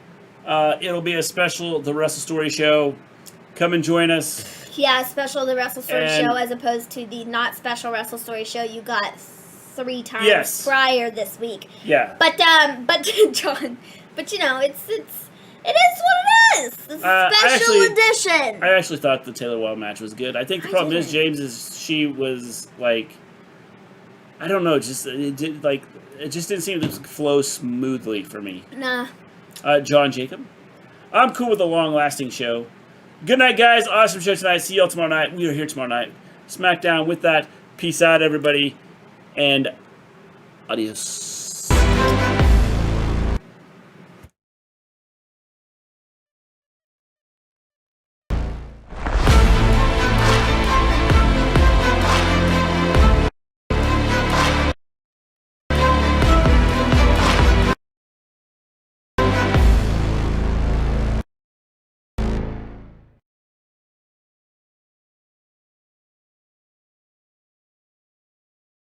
It'll be a special The Wrestle Story show. Come and join us. Yeah, special The Wrestle Story And- show as opposed to the not special Wrestle Story show you got 3 times prior this week. Yeah. But John, you know, it is what it is. It's a special edition. I actually thought the Taylor Wilde match was good. I think the problem is, James, is she was like, I don't know, it just didn't seem to flow smoothly for me. Nah. John Jacob. I'm cool with a long-lasting show. Good night, guys. Awesome show tonight. See y'all tomorrow night. We are here tomorrow night. SmackDown. With that, peace out, everybody, and adios.